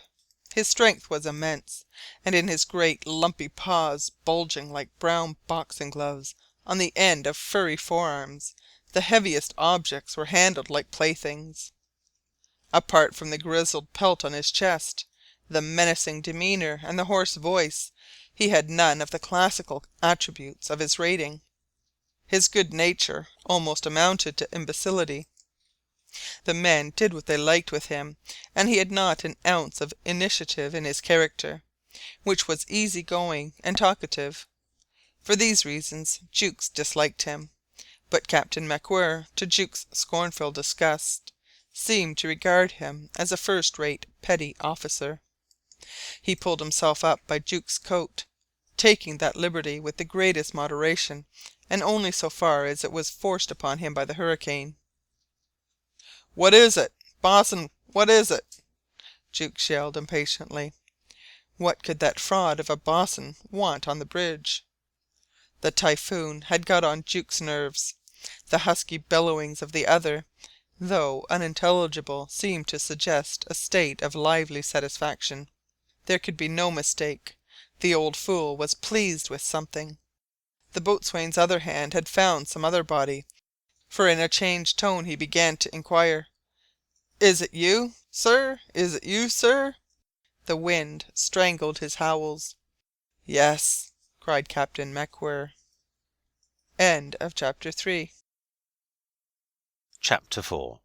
His strength was immense, and in his great lumpy paws, bulging like brown boxing gloves on the end of furry forearms, the heaviest objects were handled like playthings. Apart from the grizzled pelt on his chest, The menacing demeanour and the hoarse voice, he had none of the classical attributes of his rating. His good nature almost amounted to imbecility. The men did what they liked with him, and he had not an ounce of initiative in his character, which was easy going and talkative. For these reasons Jukes disliked him, but Captain McGuire, to Jukes' scornful disgust, seemed to regard him as a first-rate petty officer. He pulled himself up by Jukes' coat, taking that liberty with the greatest moderation, and only so far as it was forced upon him by the hurricane. "What is it, boss'un? What is it?" Jukes yelled impatiently. What could that fraud of a boss'un want on the bridge? The Typhoon had got on Jukes' nerves. The husky bellowings of the other, though unintelligible, seemed to suggest a state of lively satisfaction. There could be no mistake. The old fool was pleased with something. The boatswain's other hand had found some other body, for in a changed tone he began to inquire, "Is it you, sir? Is it you, sir?" The wind strangled his howls. "Yes," cried Captain McGuire. Chapter 4.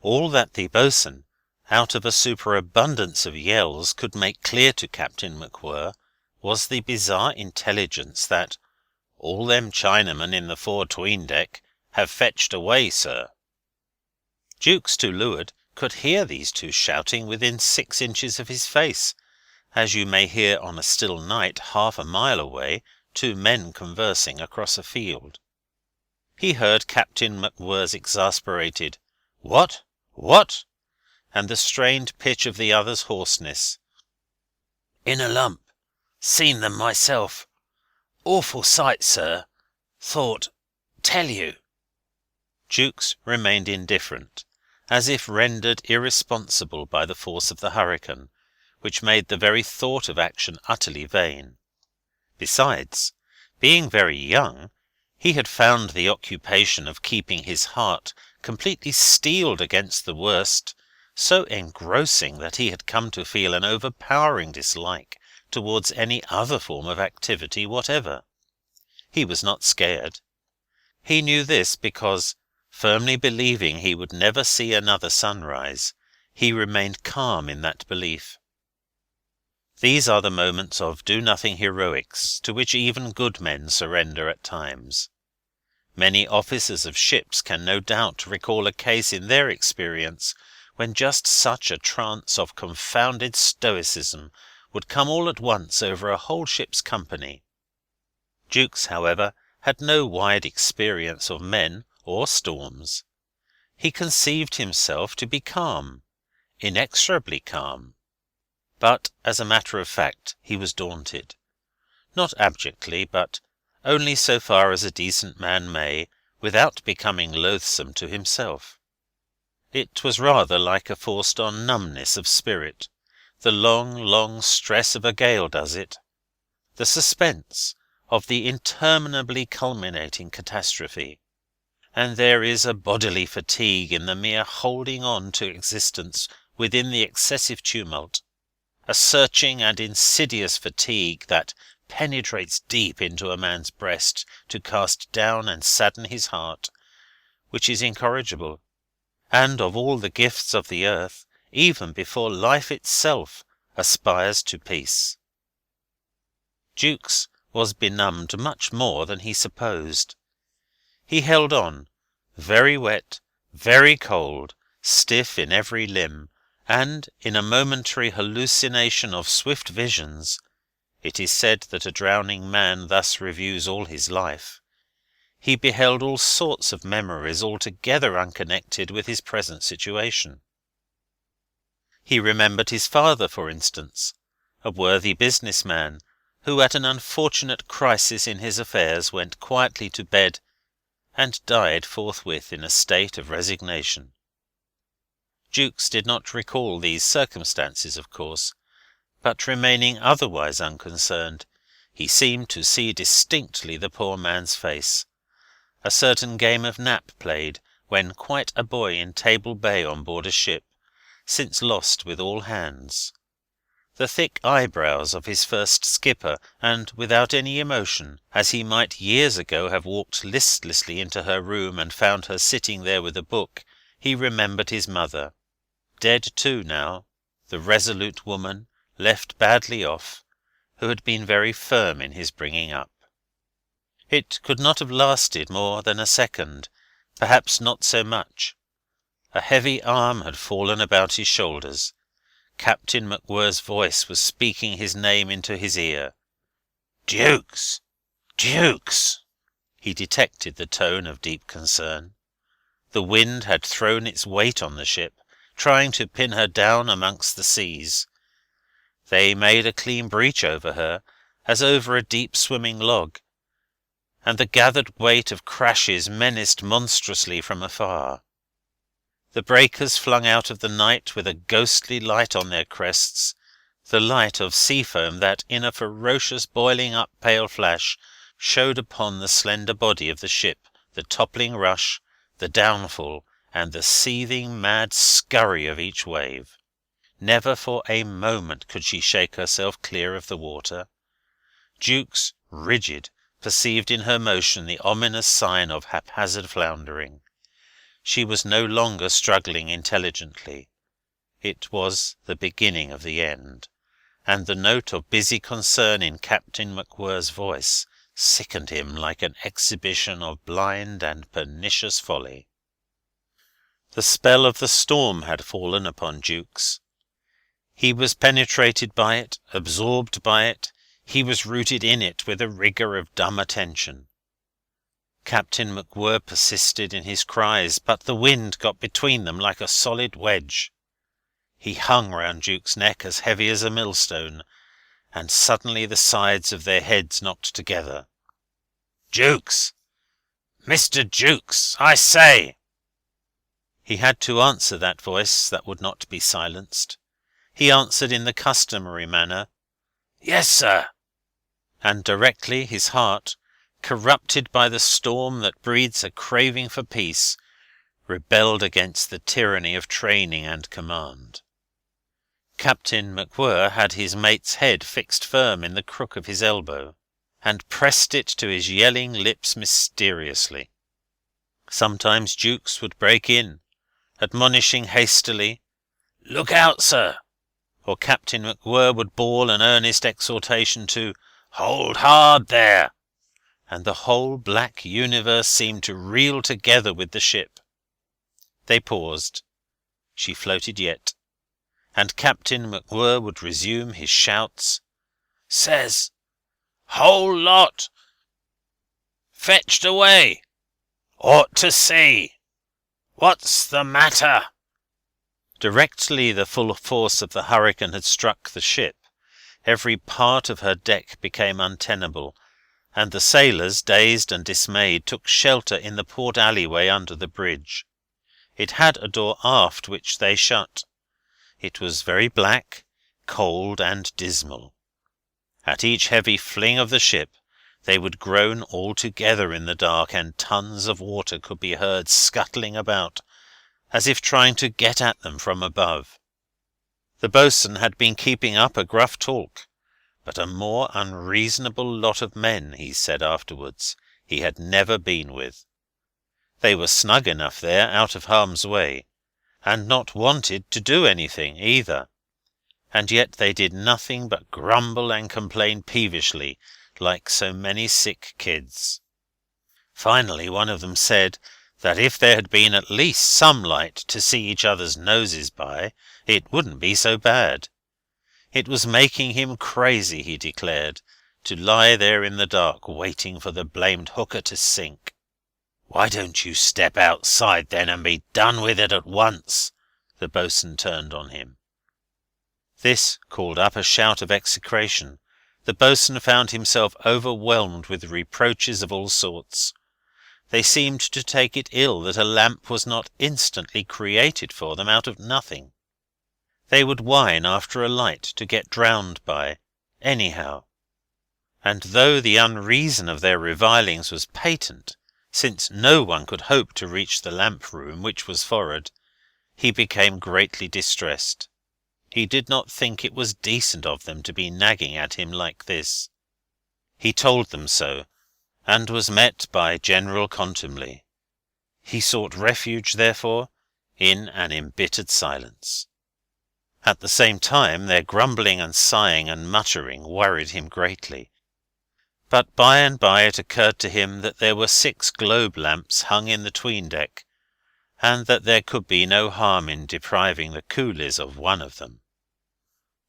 All that the boatswain, out of a superabundance of yells, could make clear to Captain McGuire was the bizarre intelligence that "all them Chinamen in the fore 'tween deck have fetched away, sir." Jukes, to leeward, could hear these two shouting within 6 inches of his face, as you may hear on a still night, half a mile away, 2 men conversing across a field. He heard Captain McGuire's exasperated "What? What?" and the strained pitch of the other's hoarseness. "In a lump. Seen them myself. Awful sight, sir. Thought tell you." Jukes remained indifferent, as if rendered irresponsible by the force of the hurricane, which made the very thought of action utterly vain. Besides, being very young, he had found the occupation of keeping his heart completely steeled against the worst so engrossing that he had come to feel an overpowering dislike towards any other form of activity whatever. He was not scared. He knew this because, firmly believing he would never see another sunrise, he remained calm in that belief. These are the moments of do-nothing heroics to which even good men surrender at times. Many officers of ships can no doubt recall a case in their experience when just such a trance of confounded stoicism would come all at once over a whole ship's company. Jukes, however, had no wide experience of men or storms. He conceived himself to be calm, inexorably calm. But, as a matter of fact, he was daunted. Not abjectly, but only so far as a decent man may, without becoming loathsome to himself. It was rather like a forced-on numbness of spirit. The long, long stress of a gale does it. The suspense of the interminably culminating catastrophe. And there is a bodily fatigue in the mere holding on to existence within the excessive tumult. A searching and insidious fatigue that penetrates deep into a man's breast to cast down and sadden his heart, which is incorrigible, and of all the gifts of the earth, even before life itself aspires to peace. Jukes was benumbed much more than he supposed. He held on, very wet, very cold, stiff in every limb, and, in a momentary hallucination of swift visions (it is said that a drowning man thus reviews all his life), he beheld all sorts of memories altogether unconnected with his present situation. He remembered his father, for instance, a worthy business man, who at an unfortunate crisis in his affairs went quietly to bed and died forthwith in a state of resignation. Jukes did not recall these circumstances, of course, but remaining otherwise unconcerned, he seemed to see distinctly the poor man's face. A certain game of nap played when quite a boy in Table Bay on board a ship, since lost with all hands. the thick eyebrows of his first skipper, and without any emotion, as he might years ago have walked listlessly into her room and found her sitting there with a book, he remembered his mother, dead too now, the resolute woman, left badly off, who had been very firm in his bringing up. It could not have lasted more than a second, perhaps not so much. A heavy arm had fallen about his shoulders. Captain MacWhirr's voice was speaking his name into his ear. "Jukes! Jukes!" He detected the tone of deep concern. The wind had thrown its weight on the ship, trying to pin her down amongst the seas. They made a clean breach over her, as over a deep swimming log, and the gathered weight of crashes menaced monstrously from afar. The breakers flung out of the night with a ghostly light on their crests, the light of sea foam that, in a ferocious boiling-up pale flash, showed upon the slender body of the ship the toppling rush, the downfall, and the seething mad scurry of each wave. Never for a moment could she shake herself clear of the water. Jukes, rigid, perceived in her motion the ominous sign of haphazard floundering. She was no longer struggling intelligently. It was the beginning of the end, and the note of busy concern in Captain MacWhirr's voice sickened him like an exhibition of blind and pernicious folly. The spell of the storm had fallen upon Jukes. He was penetrated by it, absorbed by it, he was rooted in it with a rigour of dumb attention. Captain MacWhirr persisted in his cries, but the wind got between them like a solid wedge. He hung round Jukes' neck as heavy as a millstone, and suddenly the sides of their heads knocked together. "Jukes! Mr. Jukes! I say!" He had to answer that voice that would not be silenced. He answered in the customary manner, "Yes, sir." And directly his heart, corrupted by the storm that breeds a craving for peace, rebelled against the tyranny of training and command. Captain MacWhirr had his mate's head fixed firm in the crook of his elbow, and pressed it to his yelling lips mysteriously. Sometimes Jukes would break in, admonishing hastily, "Look out, sir!" or Captain MacWhirr would bawl an earnest exhortation to "Hold hard there!" and the whole black universe seemed to reel together with the ship. They paused. She floated yet, and Captain MacWhirr would resume his shouts. "Says, whole lot fetched away. Ought to see. What's the matter?" Directly the full force of the hurricane had struck the ship, every part of her deck became untenable, and the sailors, dazed and dismayed, took shelter in the port alleyway under the bridge. It had a door aft, which they shut. It was very black, cold, and dismal. At each heavy fling of the ship they would groan all together in the dark, and tons of water could be heard scuttling about, as if trying to get at them from above. The boatswain had been keeping up a gruff talk, but a more unreasonable lot of men, he said afterwards, he had never been with. They were snug enough there, out of harm's way, and not wanted to do anything either, and yet they did nothing but grumble and complain peevishly, like so many sick kids. Finally one of them said that if there had been at least some light to see each other's noses by, it wouldn't be so bad. It was making him crazy, he declared, to lie there in the dark waiting for the blamed hooker to sink. "Why don't you step outside then and be done with it at once?" the boatswain turned on him. This called up a shout of execration. The boatswain found himself overwhelmed with reproaches of all sorts. They seemed to take it ill that a lamp was not instantly created for them out of nothing. They would whine after a light to get drowned by, anyhow. And though the unreason of their revilings was patent, since no one could hope to reach the lamp-room, which was forward, he became greatly distressed. he did not think it was decent of them to be nagging at him like this. He told them so, and was met by general contumely. He sought refuge, therefore, in an embittered silence. At the same time, their grumbling and sighing and muttering worried him greatly. But by and by it occurred to him that there were 6 globe lamps hung in the 'tween-deck, and that there could be no harm in depriving the coolies of one of them.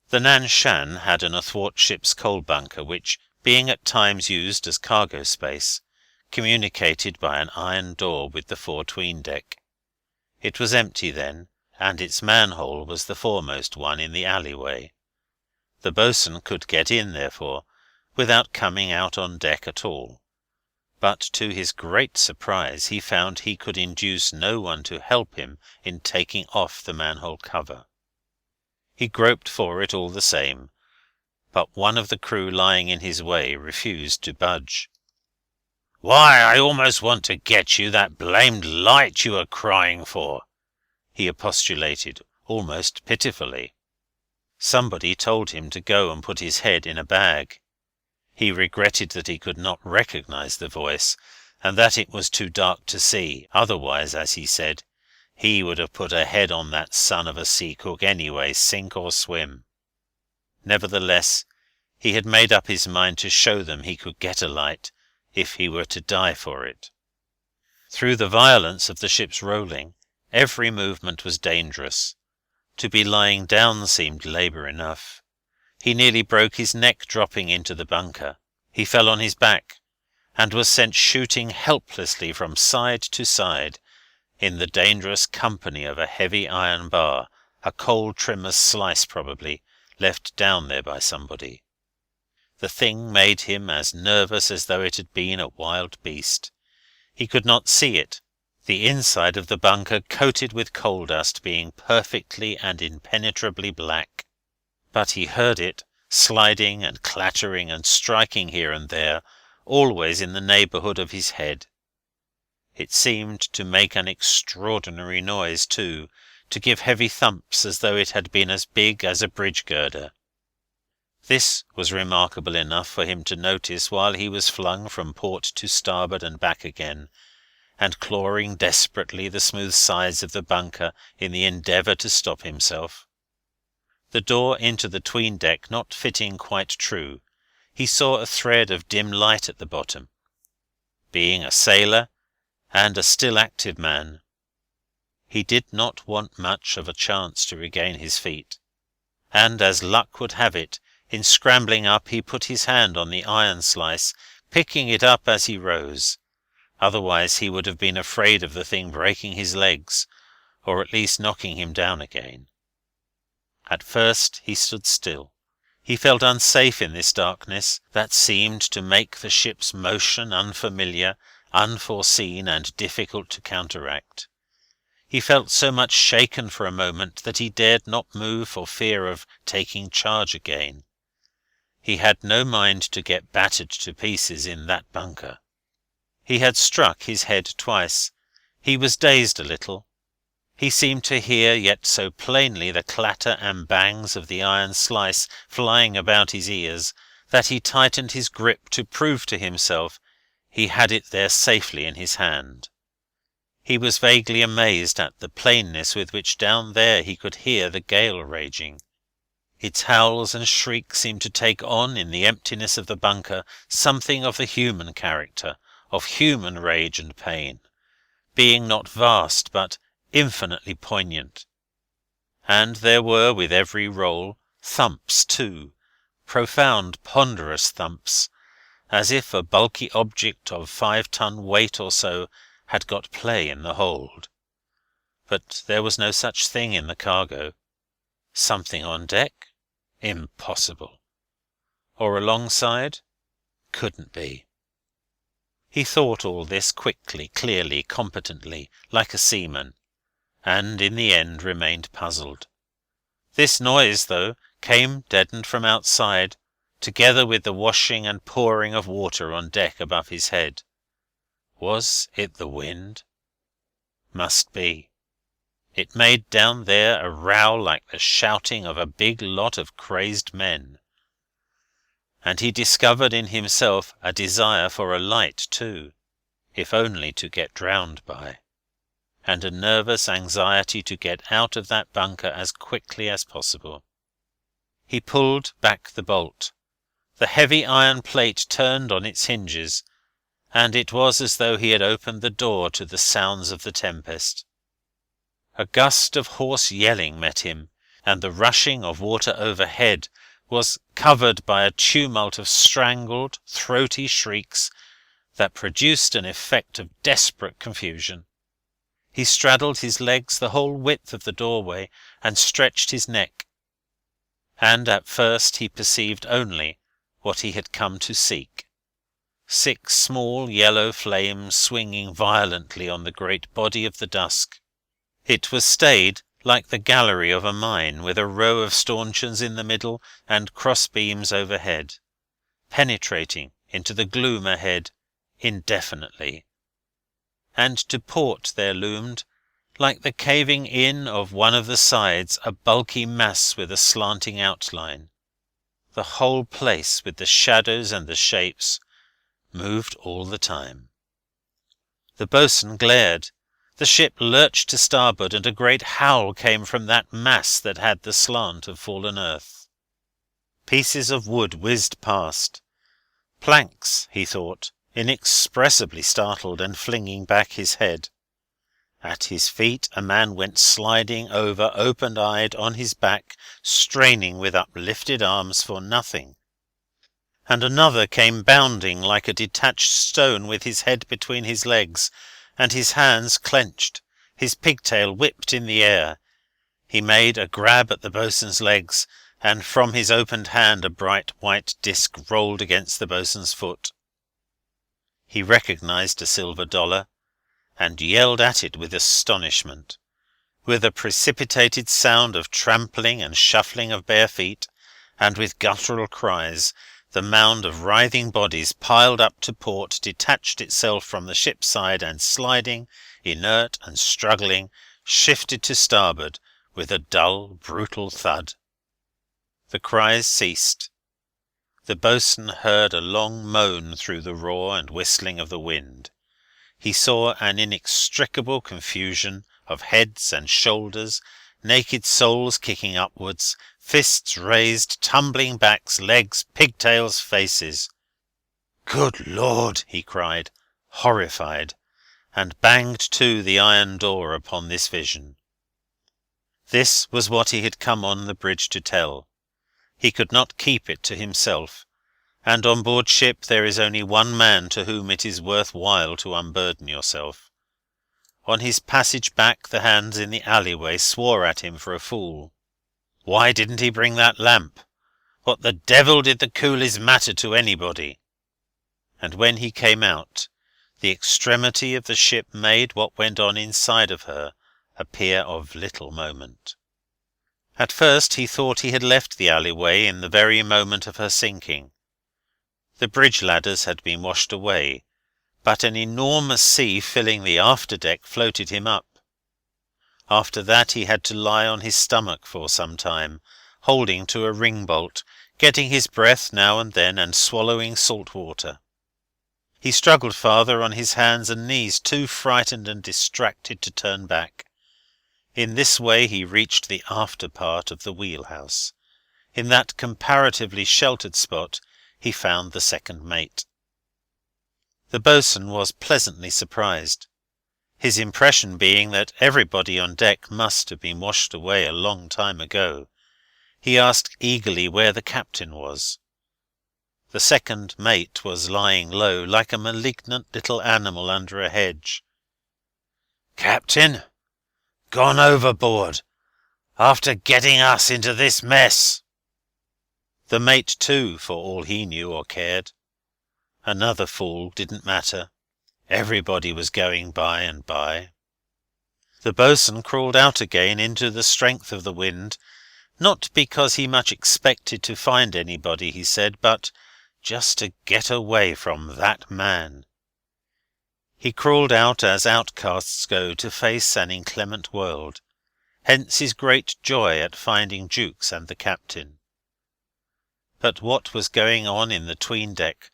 The Nan Shan had an athwartship's coal bunker, which, being at times used as cargo space, communicated by an iron door with the fore 'tween-deck. It was empty then, and its manhole was the foremost one in the alleyway. The boatswain could get in, therefore, without coming out on deck at all. But to his great surprise he found he could induce no one to help him in taking off the manhole cover. He groped for it all the same, but one of the crew lying in his way refused to budge. "Why, I almost want to get you that blamed light you were crying for," he expostulated, almost pitifully. Somebody told him to go and put his head in a bag. He regretted that he could not recognize the voice, and that it was too dark to see, otherwise, as he said, he would have put a head on that son of a sea cook anyway, sink or swim. Nevertheless, he had made up his mind to show them he could get a light, if he were to die for it. Through the violence of the ship's rolling, every movement was dangerous. To be lying down seemed labour enough. He nearly broke his neck dropping into the bunker. He fell on his back, and was sent shooting helplessly from side to side, in the dangerous company of a heavy iron bar, a coal trimmer's slice probably, left down there by somebody. The thing made him as nervous as though it had been a wild beast. He could not see it, the inside of the bunker coated with coal dust being perfectly and impenetrably black. But he heard it, sliding and clattering and striking here and there, always in the neighbourhood of his head. It seemed to make an extraordinary noise, too, to give heavy thumps as though it had been as big as a bridge girder. This was remarkable enough for him to notice while he was flung from port to starboard and back again, and clawing desperately the smooth sides of the bunker in the endeavour to stop himself. The door into the 'tween-deck not fitting quite true, he saw a thread of dim light at the bottom. Being a sailor, and a still active man, he did not want much of a chance to regain his feet, and, as luck would have it, in scrambling up he put his hand on the iron slice, picking it up as he rose. Otherwise he would have been afraid of the thing breaking his legs, or at least knocking him down again. At first he stood still. He felt unsafe in this darkness that seemed to make the ship's motion unfamiliar, unforeseen, and difficult to counteract. He felt so much shaken for a moment that he dared not move for fear of taking charge again. He had no mind to get battered to pieces in that bunker. He had struck his head twice. He was dazed a little. He seemed to hear yet so plainly the clatter and bangs of the iron slice flying about his ears that he tightened his grip to prove to himself he had it there safely in his hand. He was vaguely amazed at the plainness with which down there he could hear the gale raging. Its howls and shrieks seemed to take on, in the emptiness of the bunker, something of the human character, of human rage and pain, being not vast, but infinitely poignant. And there were, with every roll, thumps too, profound, ponderous thumps, as if a bulky object of 5-ton weight or so had got play in the hold. But there was no such thing in the cargo. Something on deck? Impossible. Or alongside? Couldn't be. He thought all this quickly, clearly, competently, like a seaman, and in the end remained puzzled. This noise, though, came deadened from outside, together with the washing and pouring of water on deck above his head. Was it the wind? Must be. It made down there a row like the shouting of a big lot of crazed men. And he discovered in himself a desire for a light too, if only to get drowned by, and a nervous anxiety to get out of that bunker as quickly as possible. He pulled back the bolt. The heavy iron plate turned on its hinges, and it was as though he had opened the door to the sounds of the tempest. A gust of hoarse yelling met him, and the rushing of water overhead was covered by a tumult of strangled, throaty shrieks that produced an effect of desperate confusion. He straddled his legs the whole width of the doorway and stretched his neck, and at first he perceived only what he had come to seek. 6 small yellow flames swinging violently on the great body of the dusk. It was stayed like the gallery of a mine, with a row of stanchions in the middle and cross-beams overhead, penetrating into the gloom ahead indefinitely. And to port there loomed, like the caving in of one of the sides, a bulky mass with a slanting outline. The whole place, with the shadows and the shapes, moved all the time. The boatswain glared. The ship lurched to starboard, and a great howl came from that mass that had the slant of fallen earth. Pieces of wood whizzed past. Planks, he thought, inexpressibly startled and flinging back his head. At his feet a man went sliding over, open-eyed, on his back, straining with uplifted arms for nothing. And another came bounding like a detached stone, with his head between his legs, and his hands clenched, his pigtail whipped in the air. He made a grab at the boatswain's legs, and from his opened hand a bright white disk rolled against the boatswain's foot. He recognized a silver dollar, and yelled at it with astonishment. With a precipitated sound of trampling and shuffling of bare feet, and with guttural cries, the mound of writhing bodies piled up to port detached itself from the ship's side, and sliding, inert and struggling, shifted to starboard with a dull, brutal thud. The cries ceased. The boatswain heard a long moan through the roar and whistling of the wind. He saw an inextricable confusion of heads and shoulders, naked soles kicking upwards, fists raised, tumbling backs, legs, pigtails, faces. "Good Lord!" he cried, horrified, and banged to the iron door upon this vision. This was what he had come on the bridge to tell. He could not keep it to himself, and on board ship there is only one man to whom it is worth while to unburden yourself. On his passage back the hands in the alleyway swore at him for a fool. Why didn't he bring that lamp? What the devil did the coolies matter to anybody? And when he came out, the extremity of the ship made what went on inside of her appear of little moment. At first he thought he had left the alleyway in the very moment of her sinking. The bridge ladders had been washed away, but an enormous sea filling the after-deck floated him up. After that he had to lie on his stomach for some time, holding to a ring-bolt, getting his breath now and then, and swallowing salt water. He struggled farther on his hands and knees, too frightened and distracted to turn back. In this way he reached the after part of the wheelhouse. In that comparatively sheltered spot he found the second mate. The boatswain was pleasantly surprised, his impression being that everybody on deck must have been washed away a long time ago. He asked eagerly where the captain was. The second mate was lying low, like a malignant little animal under a hedge. "Captain? Gone overboard, after getting us into this mess." The mate, too, for all he knew or cared. Another fool, didn't matter. Everybody was going by and by. The boatswain crawled out again into the strength of the wind, not because he much expected to find anybody, he said, but just to get away from that man. He crawled out as outcasts go to face an inclement world, hence his great joy at finding Jukes and the captain. But what was going on in the 'tween-deck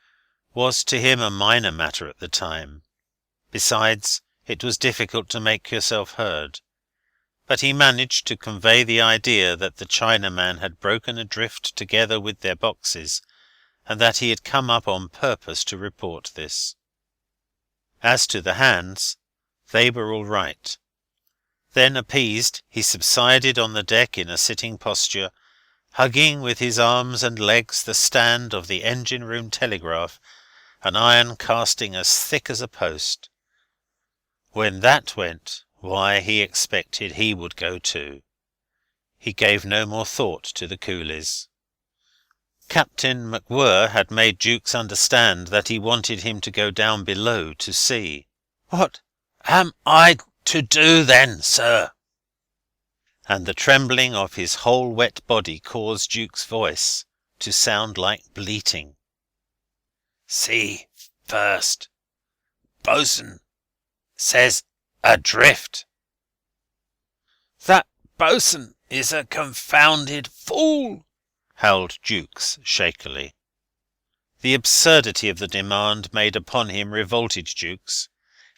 was to him a minor matter at the time. Besides, it was difficult to make yourself heard. But he managed to convey the idea that the Chinaman had broken adrift together with their boxes, and that he had come up on purpose to report this. As to the hands, they were all right. Then, appeased, he subsided on the deck in a sitting posture, hugging with his arms and legs the stand of the engine-room telegraph, an iron casting as thick as a post. When that went, why, he expected he would go too. He gave no more thought to the coolies. Captain McGuire had made Jukes understand that he wanted him to go down below to see. "What am I to do then, sir?" And the trembling of his whole wet body caused Jukes' voice to sound like bleating. "See first. Boatswain says adrift." "That boatswain is a confounded fool," howled Jukes shakily. The absurdity of the demand made upon him revolted Jukes.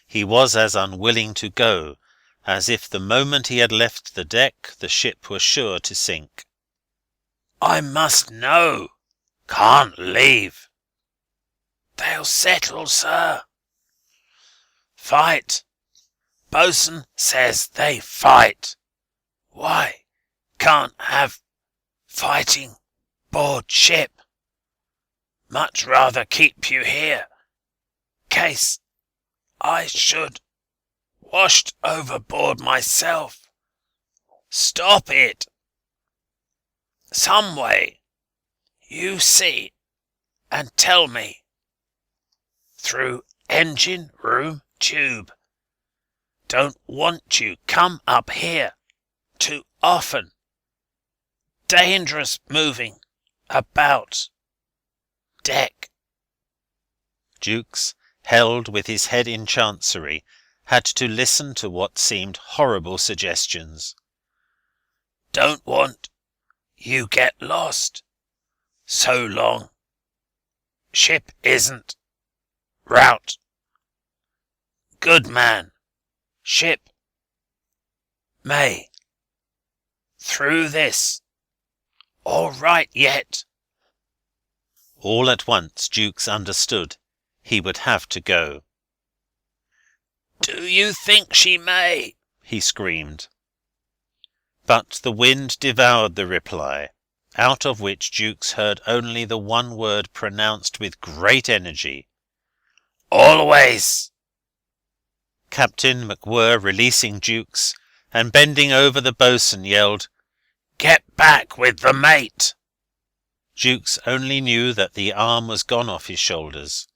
He was as unwilling to go as if the moment he had left the deck the ship were sure to sink. "I must know. Can't leave." "They'll settle, sir." "Fight. Boatswain says they fight. Why can't have fighting board ship. Much rather keep you here. Case I should washed overboard myself. Stop it. Some way. You see and tell me. Through engine room tube. Don't want you come up here too often. Dangerous moving about deck." Jukes, held with his head in chancery, had to listen to what seemed horrible suggestions. "Don't want you get lost. So long. Ship isn't. Route. Good man. Ship. May. Through this. All right yet." All at once Jukes understood. He would have to go. "Do you think she may?" he screamed. But the wind devoured the reply, out of which Jukes heard only the one word pronounced with great energy. "Always." Captain McGuire, releasing Jukes, and bending over the boatswain, yelled, "Get back with the mate." Jukes only knew that the arm was gone off his shoulders.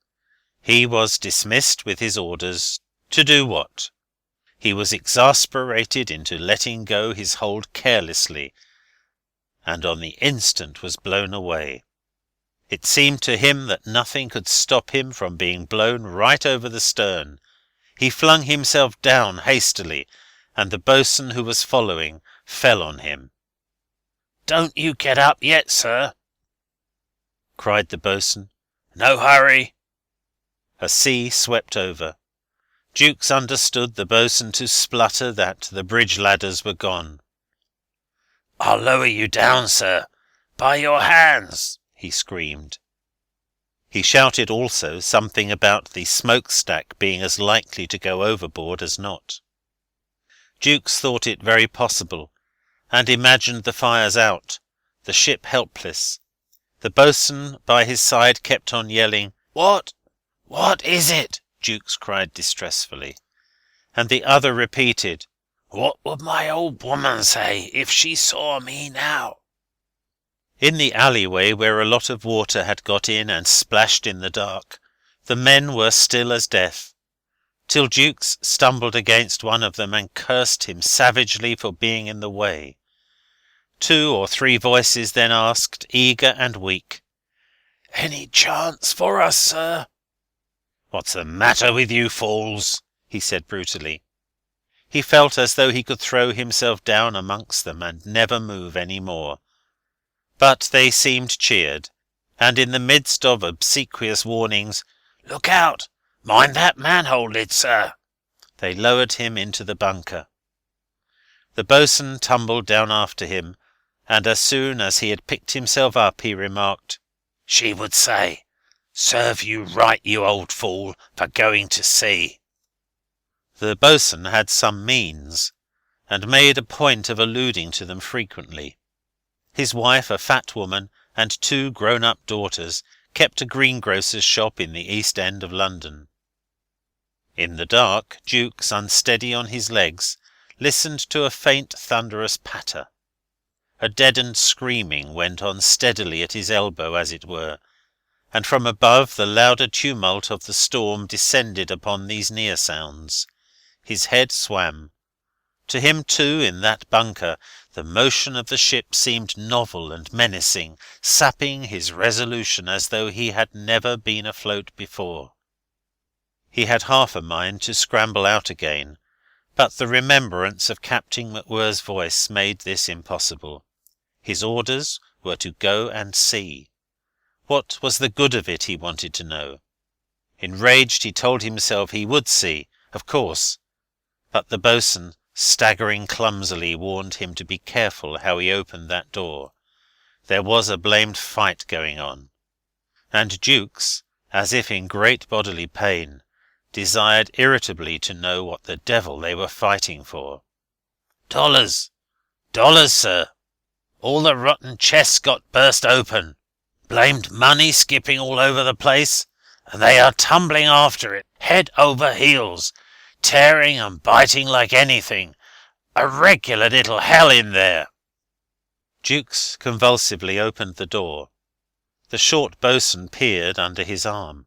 He was dismissed with his orders. To do what? He was exasperated into letting go his hold carelessly, and on the instant was blown away. It seemed to him that nothing could stop him from being blown right over the stern. He flung himself down hastily, and the boatswain, who was following, fell on him. "Don't you get up yet, sir," cried the boatswain. "No hurry." A sea swept over. Jukes understood the boatswain to splutter that the bridge ladders were gone. "I'll lower you down, sir, by your hands," he screamed. He shouted also something about the smokestack being as likely to go overboard as not. Jukes thought it very possible, and imagined the fires out, the ship helpless. The boatswain by his side kept on yelling. "What is it?" Jukes cried distressfully, and the other repeated, "What would my old woman say if she saw me now?" In the alleyway, where a lot of water had got in and splashed in the dark, the men were still as death, till Jukes stumbled against one of them and cursed him savagely for being in the way. 2 or 3 voices then asked, eager and weak, "Any chance for us, sir?" "What's the matter with you fools?" he said brutally. He felt as though he could throw himself down amongst them and never move any more. But they seemed cheered, and in the midst of obsequious warnings, "Look out! Mind that manhole lid, sir!" they lowered him into the bunker. The boatswain tumbled down after him, and as soon as he had picked himself up, he remarked, "She would say, 'Serve you right, you old fool, for going to sea.'" The boatswain had some means, and made a point of alluding to them frequently. His wife, a fat woman, and 2 grown-up daughters, kept a greengrocer's shop in the East End of London. In the dark, Jukes, unsteady on his legs, listened to a faint thunderous patter. A deadened screaming went on steadily at his elbow, as it were, and from above the louder tumult of the storm descended upon these near sounds. His head swam. To him, too, in that bunker, the motion of the ship seemed novel and menacing, sapping his resolution as though he had never been afloat before. He had half a mind to scramble out again, but the remembrance of Captain MacWhirr's voice made this impossible. His orders were to go and see. What was the good of it, he wanted to know. Enraged, he told himself he would see, of course, but the boatswain, staggering clumsily, warned him to be careful how he opened that door. There was a blamed fight going on, and Jukes, as if in great bodily pain, desired irritably to know what the devil they were fighting for. "Dollars! Dollars, sir! All the rotten chests got burst open. Blamed money skipping all over the place, and they are tumbling after it, head over heels, tearing and biting like anything. A regular little hell in there." Jukes convulsively opened the door. The short boatswain peered under his arm.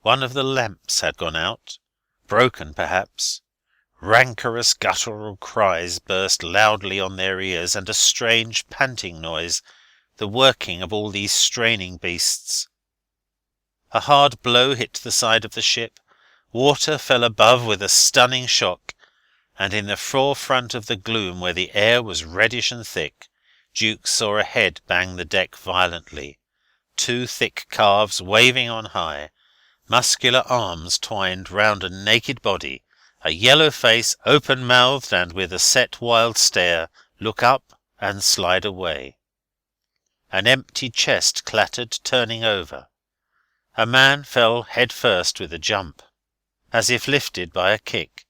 One of the lamps had gone out, broken perhaps. Rancorous guttural cries burst loudly on their ears, and a strange panting noise, the working of all these straining beasts. A hard blow hit the side of the ship, water fell above with a stunning shock, and in the forefront of the gloom, where the air was reddish and thick, Jukes saw a head bang the deck violently, 2 thick calves waving on high, muscular arms twined round a naked body, a yellow face, open-mouthed and with a set wild stare, look up and slide away. An empty chest clattered, turning over. A man fell head first with a jump, as if lifted by a kick,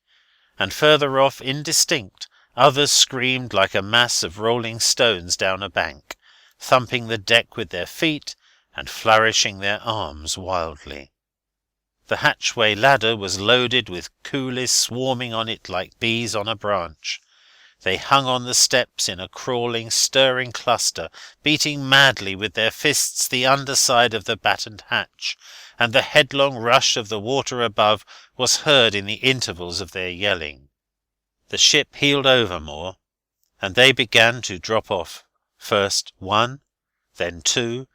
and further off, indistinct, others screamed like a mass of rolling stones down a bank, thumping the deck with their feet and flourishing their arms wildly. The hatchway ladder was loaded with coolies swarming on it like bees on a branch. They hung on the steps in a crawling, stirring cluster, beating madly with their fists the underside of the battened hatch, and the headlong rush of the water above was heard in the intervals of their yelling. The ship heeled over more, and they began to drop off, first 1, then 2,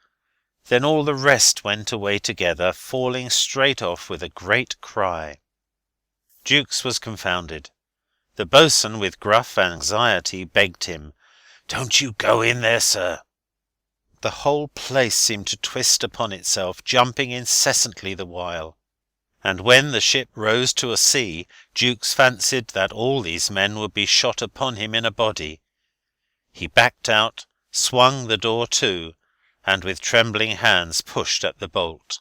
then all the rest went away together, falling straight off with a great cry. Jukes was confounded. The boatswain, with gruff anxiety, begged him, "Don't you go in there, sir." The whole place seemed to twist upon itself, jumping incessantly the while, and when the ship rose to a sea, Jukes fancied that all these men would be shot upon him in a body. He backed out, swung the door to, and with trembling hands pushed at the bolt.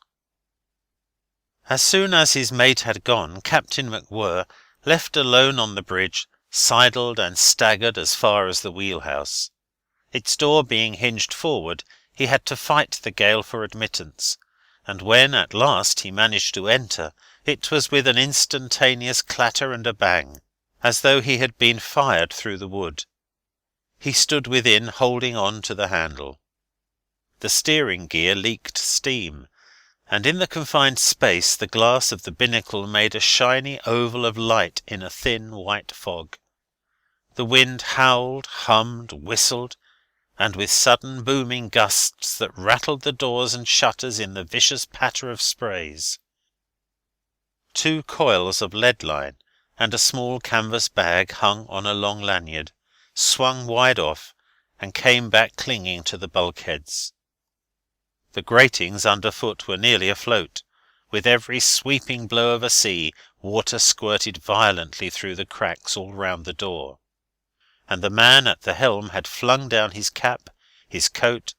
As soon as his mate had gone, Captain MacWhirr, left alone on the bridge, sidled and staggered as far as the wheelhouse. Its door being hinged forward, he had to fight the gale for admittance, and when at last he managed to enter, it was with an instantaneous clatter and a bang, as though he had been fired through the wood. He stood within, holding on to the handle. The steering gear leaked steam, and in the confined space the glass of the binnacle made a shiny oval of light in a thin white fog. The wind howled, hummed, whistled, and with sudden booming gusts that rattled the doors and shutters in the vicious patter of sprays. 2 coils of lead line, and a small canvas bag hung on a long lanyard, swung wide off, and came back clinging to the bulkheads. The gratings underfoot were nearly afloat. With every sweeping blow of a sea, water squirted violently through the cracks all round the door, and the man at the helm had flung down his cap, his coat,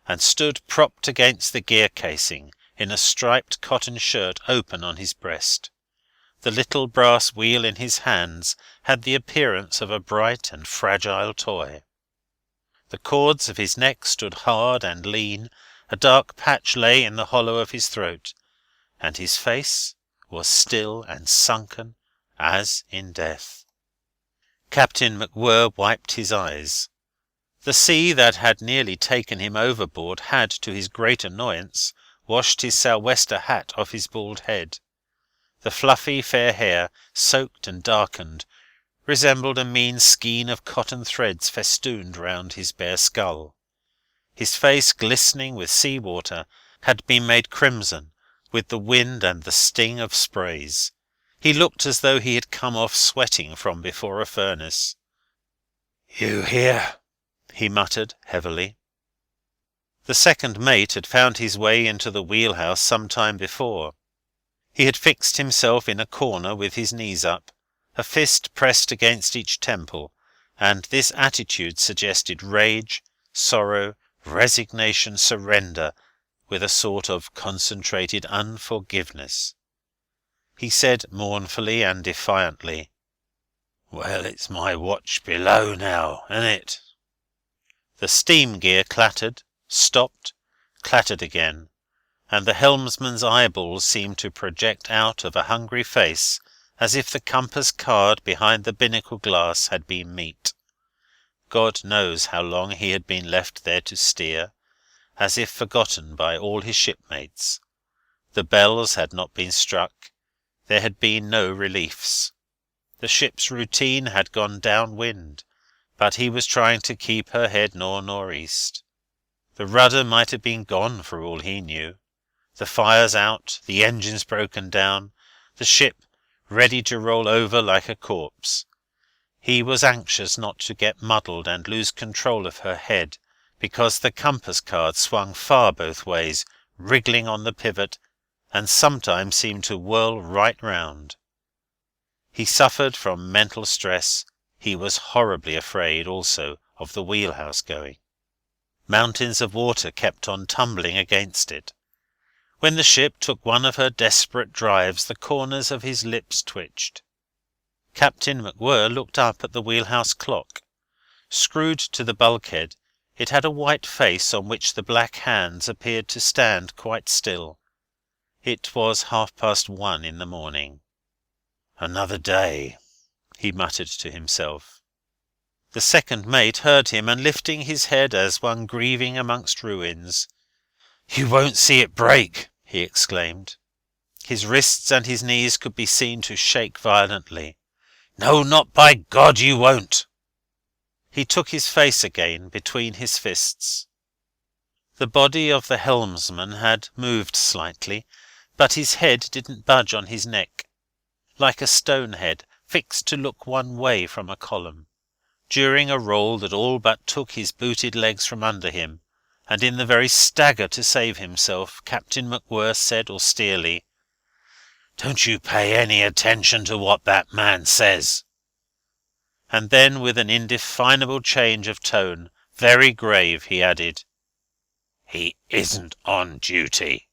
and stood propped against the gear casing, in a striped cotton shirt open on his breast. The little brass wheel in his hands had the appearance of a bright and fragile toy. The cords of his neck stood hard and lean, a dark patch lay in the hollow of his throat, and his face was still and sunken as in death. Captain McGuire wiped his eyes. The sea that had nearly taken him overboard had, to his great annoyance, washed his sou'wester hat off his bald head. The fluffy fair hair, soaked and darkened, resembled a mean skein of cotton threads festooned round his bare skull. His face, glistening with sea water, had been made crimson with the wind and the sting of sprays. He looked as though he had come off sweating from before a furnace. "You here?" he muttered heavily. The second mate had found his way into the wheelhouse some time before. He had fixed himself in a corner with his knees up, a fist pressed against each temple, and this attitude suggested rage, sorrow, resignation, surrender, with a sort of concentrated unforgiveness. He said mournfully and defiantly, "Well, it's my watch below now, isn't it?" The steam gear clattered, stopped, clattered again, and the helmsman's eyeballs seemed to project out of a hungry face, as if the compass card behind the binnacle glass had been meat. God knows how long he had been left there to steer, as if forgotten by all his shipmates. The bells had not been struck, there had been no reliefs. The ship's routine had gone downwind, but he was trying to keep her head north-northeast. The rudder might have been gone for all he knew, the fires out, the engines broken down, the ship ready to roll over like a corpse. He was anxious not to get muddled and lose control of her head, because the compass card swung far both ways, wriggling on the pivot, and sometimes seemed to whirl right round. He suffered from mental stress. He was horribly afraid also of the wheelhouse going. Mountains of water kept on tumbling against it. When the ship took one of her desperate drives, the corners of his lips twitched. Captain McGuire looked up at the wheelhouse clock. Screwed to the bulkhead, it had a white face on which the black hands appeared to stand quite still. It was 1:30 in the morning. "Another day," he muttered to himself. The second mate heard him, and lifting his head as one grieving amongst ruins, "You won't see it break!" he exclaimed. His wrists and his knees could be seen to shake violently. "No, not by God you won't!" He took his face again between his fists. The body of the helmsman had moved slightly, but his head didn't budge on his neck, like a stone head fixed to look one way from a column. During a roll that all but took his booted legs from under him, and in the very stagger to save himself, Captain McGuire said austerely, "Don't you pay any attention to what that man says." And then, with an indefinable change of tone, very grave, he added, "He isn't on duty."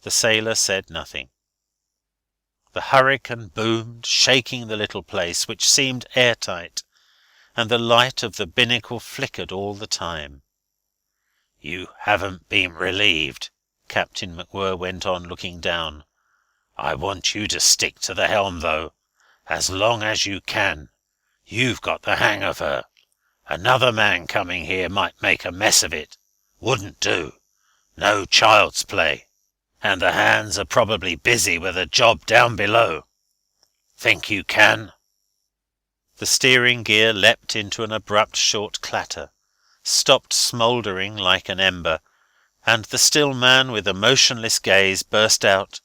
The sailor said nothing. The hurricane boomed, shaking the little place, which seemed airtight, and the light of the binnacle flickered all the time. "You haven't been relieved," Captain McGuire went on, looking down. "I want you to stick to the helm, though, as long as you can. You've got the hang of her. Another man coming here might make a mess of it. Wouldn't do. No child's play. And the hands are probably busy with a job down below. Think you can?" The steering gear leapt into an abrupt short clatter, stopped smouldering like an ember, and the still man with a motionless gaze burst out,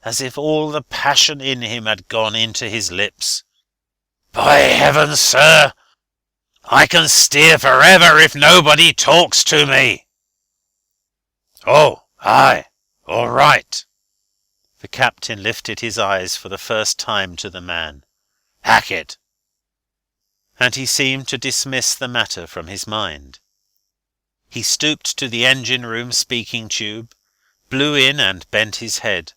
as if all the passion in him had gone into his lips. "By heaven, sir, I can steer for ever if nobody talks to me." "Oh, aye, all right." The captain lifted his eyes for the first time to the man. "Hackett." And he seemed to dismiss the matter from his mind. He stooped to the engine-room speaking-tube, blew in and bent his head.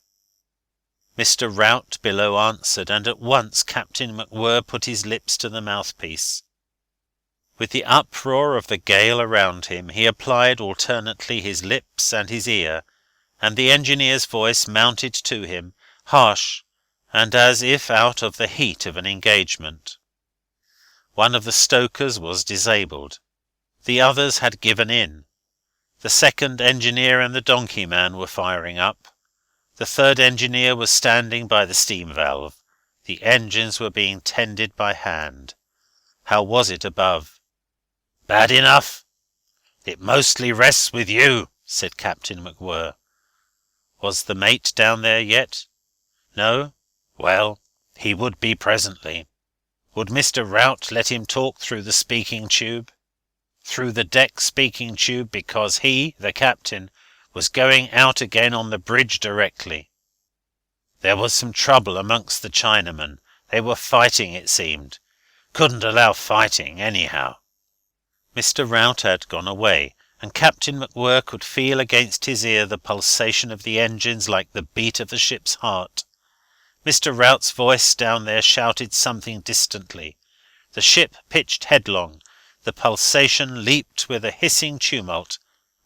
Mr. Rout below answered, and at once Captain MacWhirr put his lips to the mouthpiece. With the uproar of the gale around him, he applied alternately his lips and his ear, and the engineer's voice mounted to him, harsh, and as if out of the heat of an engagement. One of the stokers was disabled. The others had given in. The second engineer and the donkey-man were firing up. The third engineer was standing by the steam valve. The engines were being tended by hand. How was it above? "Bad enough. It mostly rests with you," said Captain MacWhirr. Was the mate down there yet? No? Well, he would be presently. Would Mr. Rout let him talk through the speaking-tube? Through the deck speaking-tube, because he, the captain, was going out again on the bridge directly. There was some trouble amongst the Chinamen. They were fighting, it seemed. Couldn't allow fighting, anyhow. Mr. Rout had gone away, and Captain MacWhirr could feel against his ear the pulsation of the engines like the beat of the ship's heart. Mr. Rout's voice down there shouted something distantly. The ship pitched headlong. The pulsation leaped with a hissing tumult,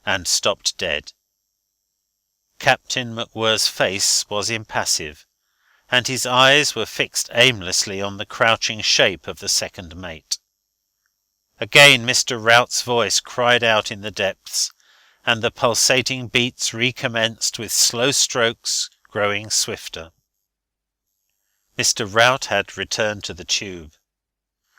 and stopped dead. Captain MacWhirr's face was impassive, and his eyes were fixed aimlessly on the crouching shape of the second mate. Again Mr. Rout's voice cried out in the depths, and the pulsating beats recommenced with slow strokes growing swifter. Mr. Rout had returned to the tube.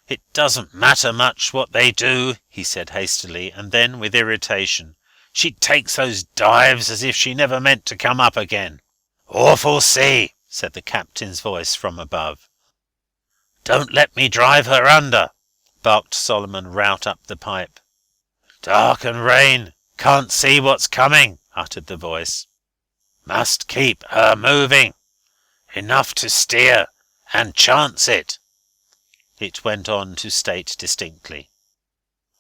"It doesn't matter much what they do," he said hastily, and then with irritation, "She takes those dives as if she never meant to come up again." "Awful sea," said the captain's voice from above. "Don't let me drive her under," barked Solomon Rout up the pipe. "Dark and rain. Can't see what's coming," uttered the voice. "Must keep her moving. Enough to steer, and chance it," it went on to state distinctly.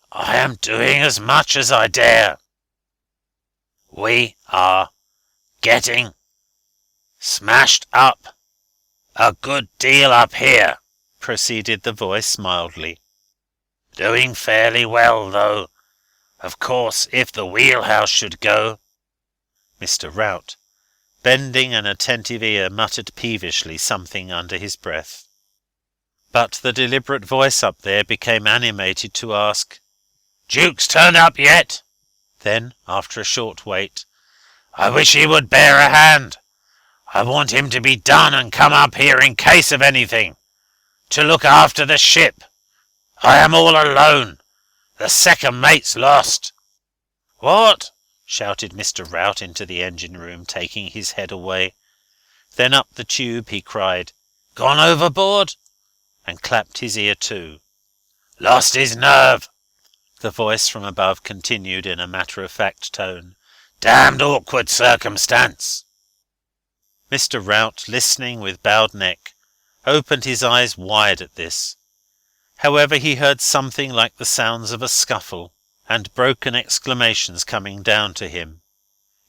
"I am doing as much as I dare. We are getting smashed up a good deal up here," proceeded the voice mildly. "Doing fairly well, though. Of course, if the wheelhouse should go—" Mr. Rout, bending an attentive ear, muttered peevishly something under his breath. But the deliberate voice up there became animated to ask, "Jukes turned up yet?" Then, after a short wait, "I wish he would bear a hand. I want him to be done and come up here in case of anything, to look after the ship. I am all alone. The second mate's lost." "What?" shouted Mr. Rout into the engine-room, taking his head away. Then up the tube he cried, "Gone overboard?" and clapped his ear to. "Lost his nerve," the voice from above continued in a matter-of-fact tone. "Damned awkward circumstance." Mr. Rout, listening with bowed neck, opened his eyes wide at this. However, he heard something like the sounds of a scuffle, and broken exclamations coming down to him.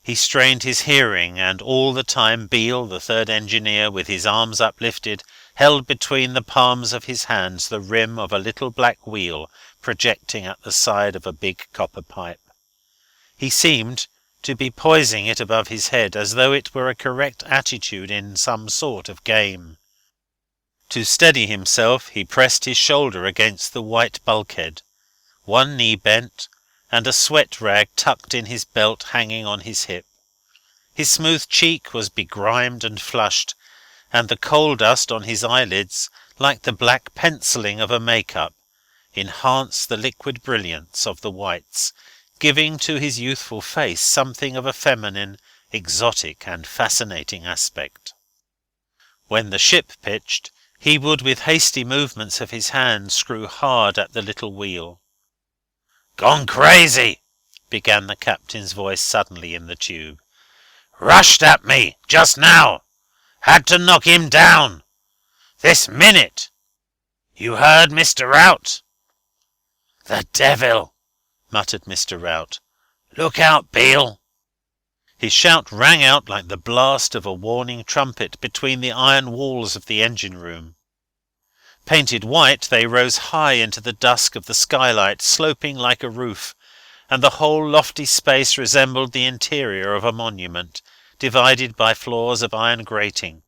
He strained his hearing, and all the time Beale, the third engineer, with his arms uplifted, held between the palms of his hands the rim of a little black wheel projecting at the side of a big copper pipe. He seemed to be poising it above his head, as though it were a correct attitude in some sort of game. To steady himself, he pressed his shoulder against the white bulkhead, one knee bent, and a sweat-rag tucked in his belt hanging on his hip. His smooth cheek was begrimed and flushed, and the coal dust on his eyelids, like the black pencilling of a make-up, enhanced the liquid brilliance of the whites, giving to his youthful face something of a feminine, exotic, and fascinating aspect. When the ship pitched, he would with hasty movements of his hand screw hard at the little wheel. "Gone crazy," began the captain's voice suddenly in the tube. "Rushed at me just now. Had to knock him down. This minute. You heard, Mr. Rout?" "The devil!" muttered Mr. Rout. "Look out, Beale!" His shout rang out like the blast of a warning trumpet between the iron walls of the engine-room. Painted white, they rose high into the dusk of the skylight, sloping like a roof, and the whole lofty space resembled the interior of a monument, divided by floors of iron grating,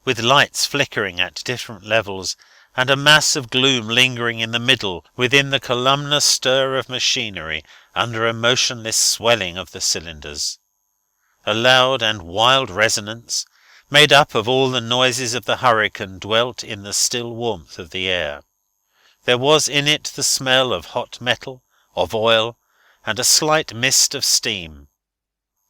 with lights flickering at different levels, and a mass of gloom lingering in the middle within the columnar stir of machinery under a motionless swelling of the cylinders. A loud and wild resonance, made up of all the noises of the hurricane, dwelt in the still warmth of the air. There was in it the smell of hot metal, of oil, and a slight mist of steam.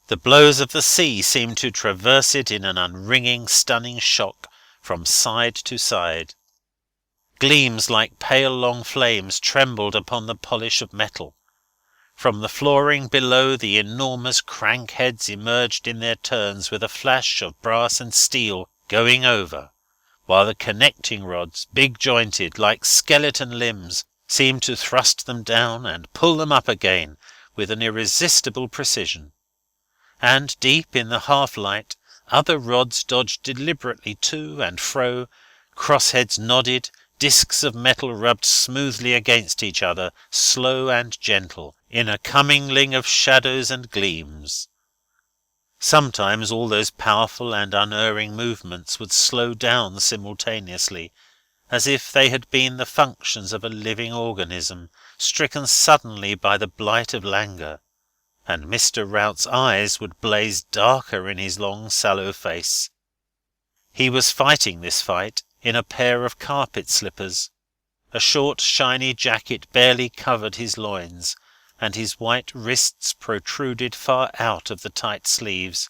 The blows of the sea seemed to traverse it in an unringing, stunning shock from side to side. Gleams like pale long flames trembled upon the polish of metal. From the flooring below, the enormous crank heads emerged in their turns with a flash of brass and steel going over, while the connecting rods, big jointed, like skeleton limbs, seemed to thrust them down and pull them up again with an irresistible precision. And deep in the half-light, other rods dodged deliberately to and fro, crossheads nodded, discs of metal rubbed smoothly against each other, slow and gentle, in a commingling of shadows and gleams. Sometimes all those powerful and unerring movements would slow down simultaneously, as if they had been the functions of a living organism, stricken suddenly by the blight of languor, and Mr. Rout's eyes would blaze darker in his long sallow face. He was fighting this fight in a pair of carpet slippers. A short shiny jacket barely covered his loins, and his white wrists protruded far out of the tight sleeves,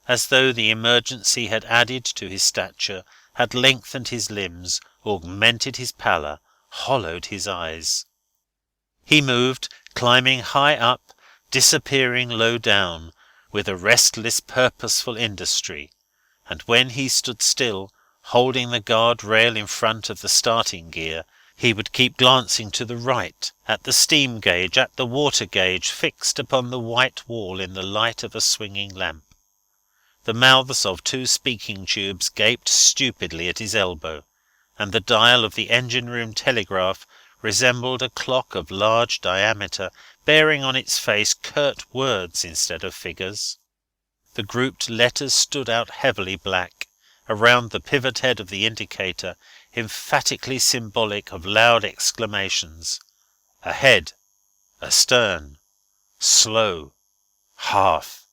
as though the emergency had added to his stature, had lengthened his limbs, augmented his pallor, hollowed his eyes. He moved, climbing high up, disappearing low down, with a restless, purposeful industry, and when he stood still, holding the guard-rail in front of the starting gear, he would keep glancing to the right, at the steam gauge, at the water gauge, fixed upon the white wall in the light of a swinging lamp. The mouths of two speaking tubes gaped stupidly at his elbow, and the dial of the engine-room telegraph resembled a clock of large diameter, bearing on its face curt words instead of figures. The grouped letters stood out heavily black around the pivot head of the indicator, emphatically symbolic of loud exclamations: ahead, astern, slow, half,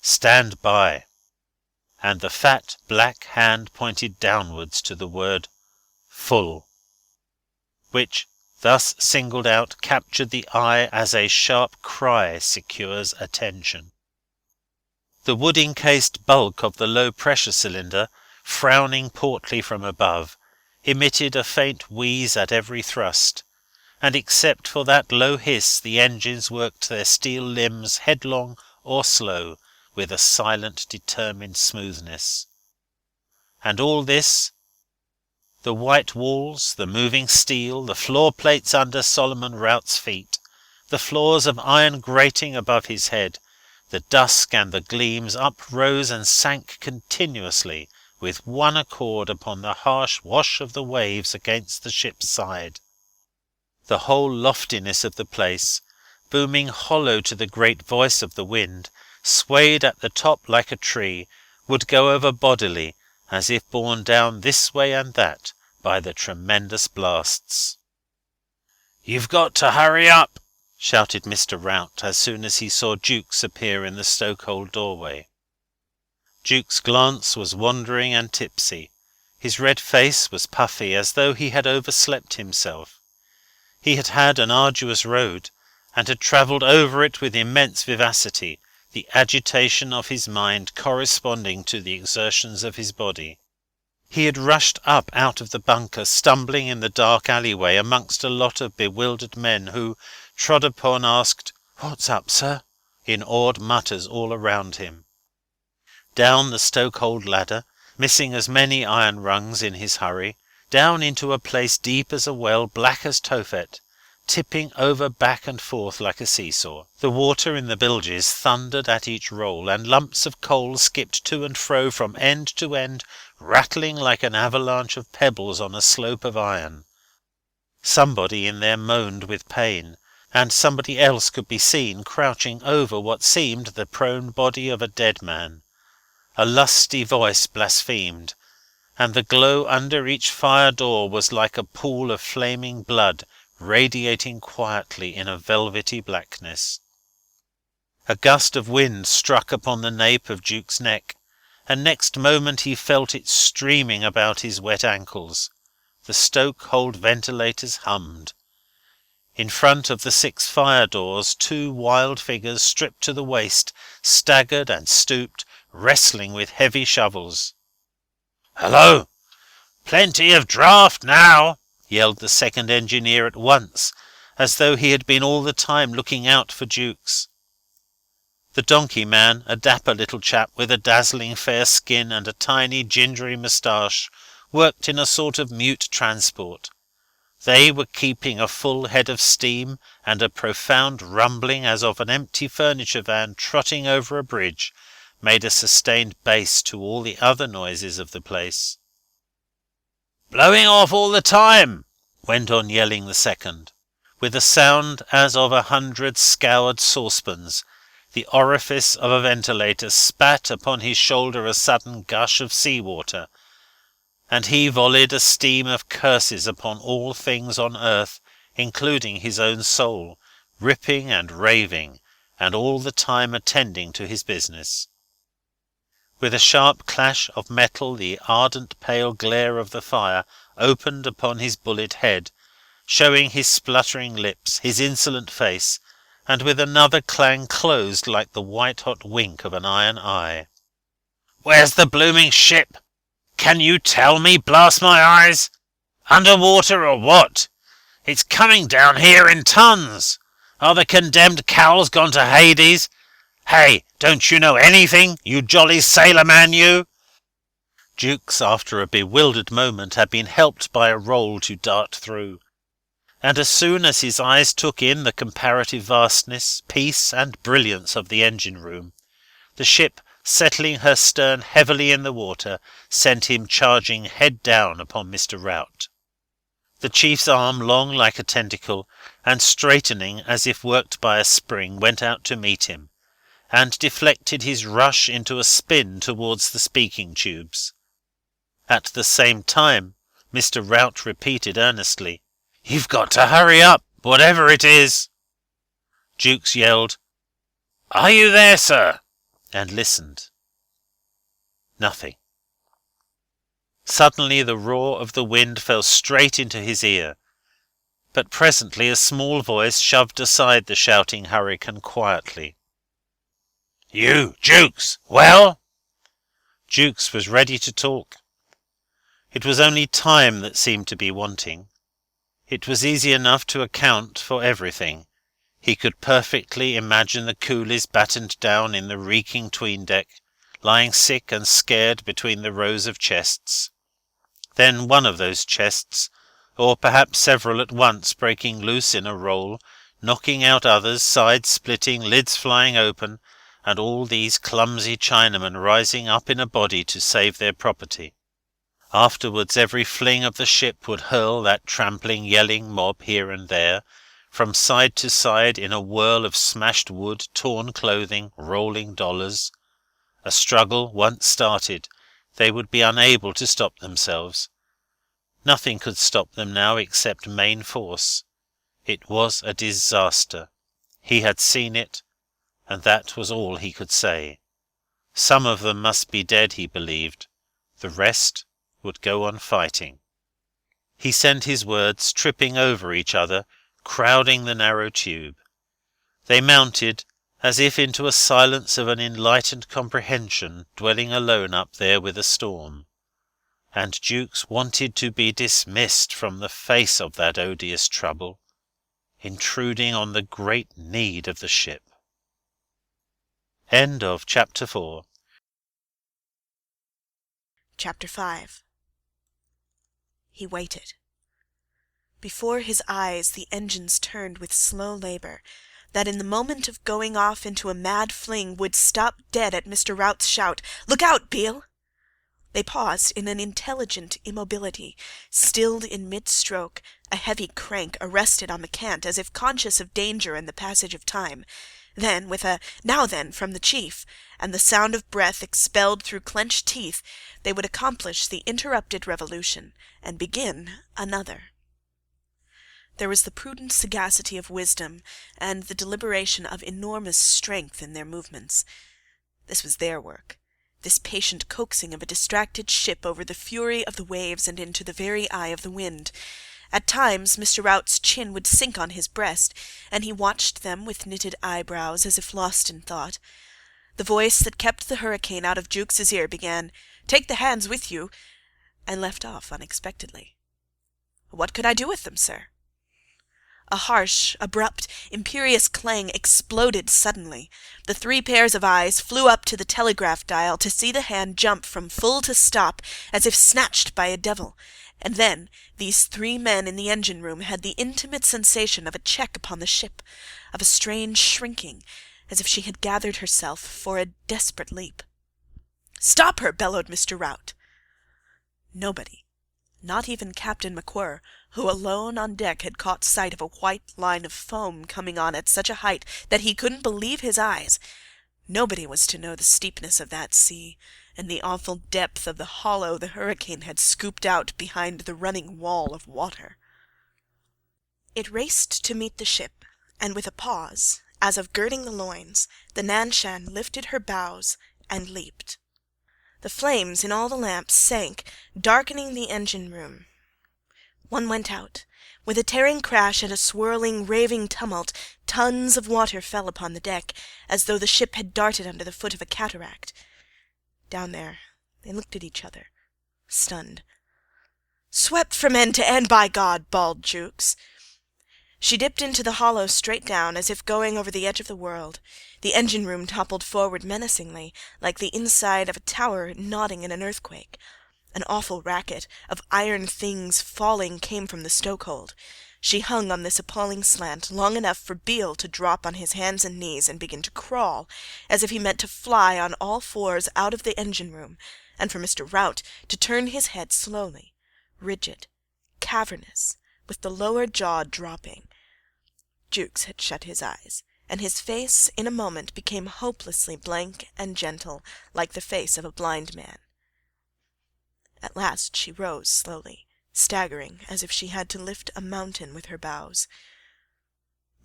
stand by, and the fat black hand pointed downwards to the word full, which, thus singled out, captured the eye as a sharp cry secures attention. The wood-encased bulk of the low-pressure cylinder, frowning portly from above, emitted a faint wheeze at every thrust, and except for that low hiss the engines worked their steel limbs headlong or slow with a silent, determined smoothness. And all this, the white walls, the moving steel, the floor plates under Solomon Rout's feet, the floors of iron grating above his head, the dusk and the gleams uprose and sank continuously with one accord upon the harsh wash of the waves against the ship's side. The whole loftiness of the place, booming hollow to the great voice of the wind, swayed at the top like a tree, would go over bodily, as if borne down this way and that by the tremendous blasts. "You've got to hurry up!" shouted Mr. Rout, as soon as he saw Jukes appear in the stokehold doorway. Jukes' glance was wandering and tipsy. His red face was puffy, as though he had overslept himself. He had had an arduous road, and had travelled over it with immense vivacity, the agitation of his mind corresponding to the exertions of his body. He had rushed up out of the bunker, stumbling in the dark alleyway amongst a lot of bewildered men who, trod upon, asked, "What's up, sir?" in awed mutters all around him. Down the stokehold ladder, missing as many iron rungs in his hurry, down into a place deep as a well, black as Tophet, tipping over back and forth like a seesaw. The water in the bilges thundered at each roll, and lumps of coal skipped to and fro from end to end, rattling like an avalanche of pebbles on a slope of iron. Somebody in there moaned with pain, and somebody else could be seen crouching over what seemed the prone body of a dead man. A lusty voice blasphemed, and the glow under each fire door was like a pool of flaming blood radiating quietly in a velvety blackness. A gust of wind struck upon the nape of Jukes' neck, and next moment he felt it streaming about his wet ankles. The stokehold ventilators hummed. In front of the 6 fire doors 2 wild figures, stripped to the waist, staggered and stooped, wrestling with heavy shovels. "Hello! Plenty of draught now!" yelled the second engineer at once, as though he had been all the time looking out for Jukes. The donkey man, a dapper little chap with a dazzling fair skin and a tiny gingery moustache, worked in a sort of mute transport. They were keeping a full head of steam, and a profound rumbling as of an empty furniture van trotting over a bridge made a sustained bass to all the other noises of the place. "Blowing off all the time," went on yelling the second, with a sound as of 100 scoured saucepans. The orifice of a ventilator spat upon his shoulder a sudden gush of sea-water, and he volleyed a stream of curses upon all things on earth, including his own soul, ripping and raving, and all the time attending to his business. With a sharp clash of metal the ardent pale glare of the fire opened upon his bullet head, showing his spluttering lips, his insolent face, and with another clang closed like the white-hot wink of an iron eye. "Where's the blooming ship? Can you tell me, blast my eyes? Under water or what? It's coming down here in tons. Are the condemned cowls gone to Hades? Hey, don't you know anything, you jolly sailor man, you?" Jukes, after a bewildered moment, had been helped by a roll to dart through, and as soon as his eyes took in the comparative vastness, peace, and brilliance of the engine-room, the ship, settling her stern heavily in the water, sent him charging head down upon Mr. Rout. The chief's arm, long like a tentacle, and straightening as if worked by a spring, went out to meet him, and deflected his rush into a spin towards the speaking-tubes. At the same time, Mr. Rout repeated earnestly, "You've got to hurry up, whatever it is." Jukes yelled, "Are you there, sir?" and listened. Nothing. Suddenly the roar of the wind fell straight into his ear, but presently a small voice shoved aside the shouting hurricane quietly. "You, Jukes! Well?" Jukes was ready to talk. It was only time that seemed to be wanting. It was easy enough to account for everything. He could perfectly imagine the coolies battened down in the reeking 'tween-deck, lying sick and scared between the rows of chests. Then one of those chests, or perhaps several at once, breaking loose in a roll, knocking out others, sides splitting, lids flying open, and all these clumsy Chinamen rising up in a body to save their property. Afterwards every fling of the ship would hurl that trampling, yelling mob here and there, from side to side in a whirl of smashed wood, torn clothing, rolling dollars. A struggle once started, they would be unable to stop themselves. Nothing could stop them now except main force. It was a disaster. He had seen it, and that was all he could say. Some of them must be dead, he believed. The rest would go on fighting. He sent his words tripping over each other, crowding the narrow tube. They mounted, as if into a silence of an enlightened comprehension dwelling alone up there with a storm, and Jukes wanted to be dismissed from the face of that odious trouble, intruding on the great need of the ship. End of Chapter 4. Chapter 5. He waited. Before his eyes the engines turned with slow labour, that in the moment of going off into a mad fling would stop dead at Mr. Rout's shout, "Look out, Beale!" They paused in an intelligent immobility, stilled in mid-stroke, a heavy crank arrested on the cant as if conscious of danger and the passage of time. Then, with a "Now then" from the chief, and the sound of breath expelled through clenched teeth, they would accomplish the interrupted revolution, and begin another. There was the prudent sagacity of wisdom, and the deliberation of enormous strength in their movements. This was their work, this patient coaxing of a distracted ship over the fury of the waves and into the very eye of the wind. At times Mr. Rout's chin would sink on his breast, and he watched them with knitted eyebrows, as if lost in thought. The voice that kept the hurricane out of Jukes's ear began, "Take the hands with you," and left off unexpectedly. "What could I do with them, sir?" A harsh, abrupt, imperious clang exploded suddenly. The 3 pairs of eyes flew up to the telegraph dial to see the hand jump from full to stop, as if snatched by a devil. And then these 3 men in the engine-room had the intimate sensation of a check upon the ship, of a strange shrinking, as if she had gathered herself for a desperate leap. "Stop her!" bellowed Mr. Rout. Nobody, not even Captain McGuire, who alone on deck had caught sight of a white line of foam coming on at such a height that he couldn't believe his eyes, nobody was to know the steepness of that sea, and the awful depth of the hollow the hurricane had scooped out behind the running wall of water. It raced to meet the ship, and with a pause, as of girding the loins, the Nan-Shan lifted her bows and leaped. The flames in all the lamps sank, darkening the engine-room. One went out. With a tearing crash and a swirling, raving tumult, tons of water fell upon the deck, as though the ship had darted under the foot of a cataract. Down there they looked at each other, stunned. "Swept from end to end, by God!" bawled Jukes. She dipped into the hollow straight down, as if going over the edge of the world. The engine-room toppled forward menacingly, like the inside of a tower nodding in an earthquake. An awful racket of iron things falling came from the stokehold. She hung on this appalling slant long enough for Beale to drop on his hands and knees and begin to crawl, as if he meant to fly on all 4s out of the engine-room, and for Mr. Rout to turn his head slowly, rigid, cavernous, with the lower jaw dropping. Jukes had shut his eyes, and his face in a moment became hopelessly blank and gentle, like the face of a blind man. At last she rose slowly, staggering as if she had to lift a mountain with her bows.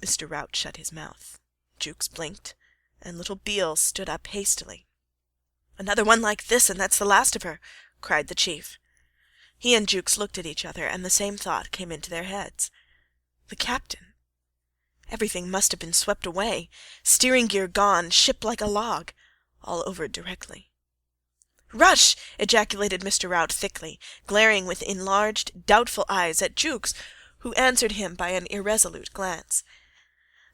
Mr. Rout shut his mouth. Jukes blinked, and little Beale stood up hastily. "Another one like this, and that's the last of her," cried the chief. He and Jukes looked at each other, and the same thought came into their heads. The captain! Everything must have been swept away, steering gear gone, ship like a log, all over directly. "Rush!" ejaculated Mr. Rout thickly, glaring with enlarged, doubtful eyes at Jukes, who answered him by an irresolute glance.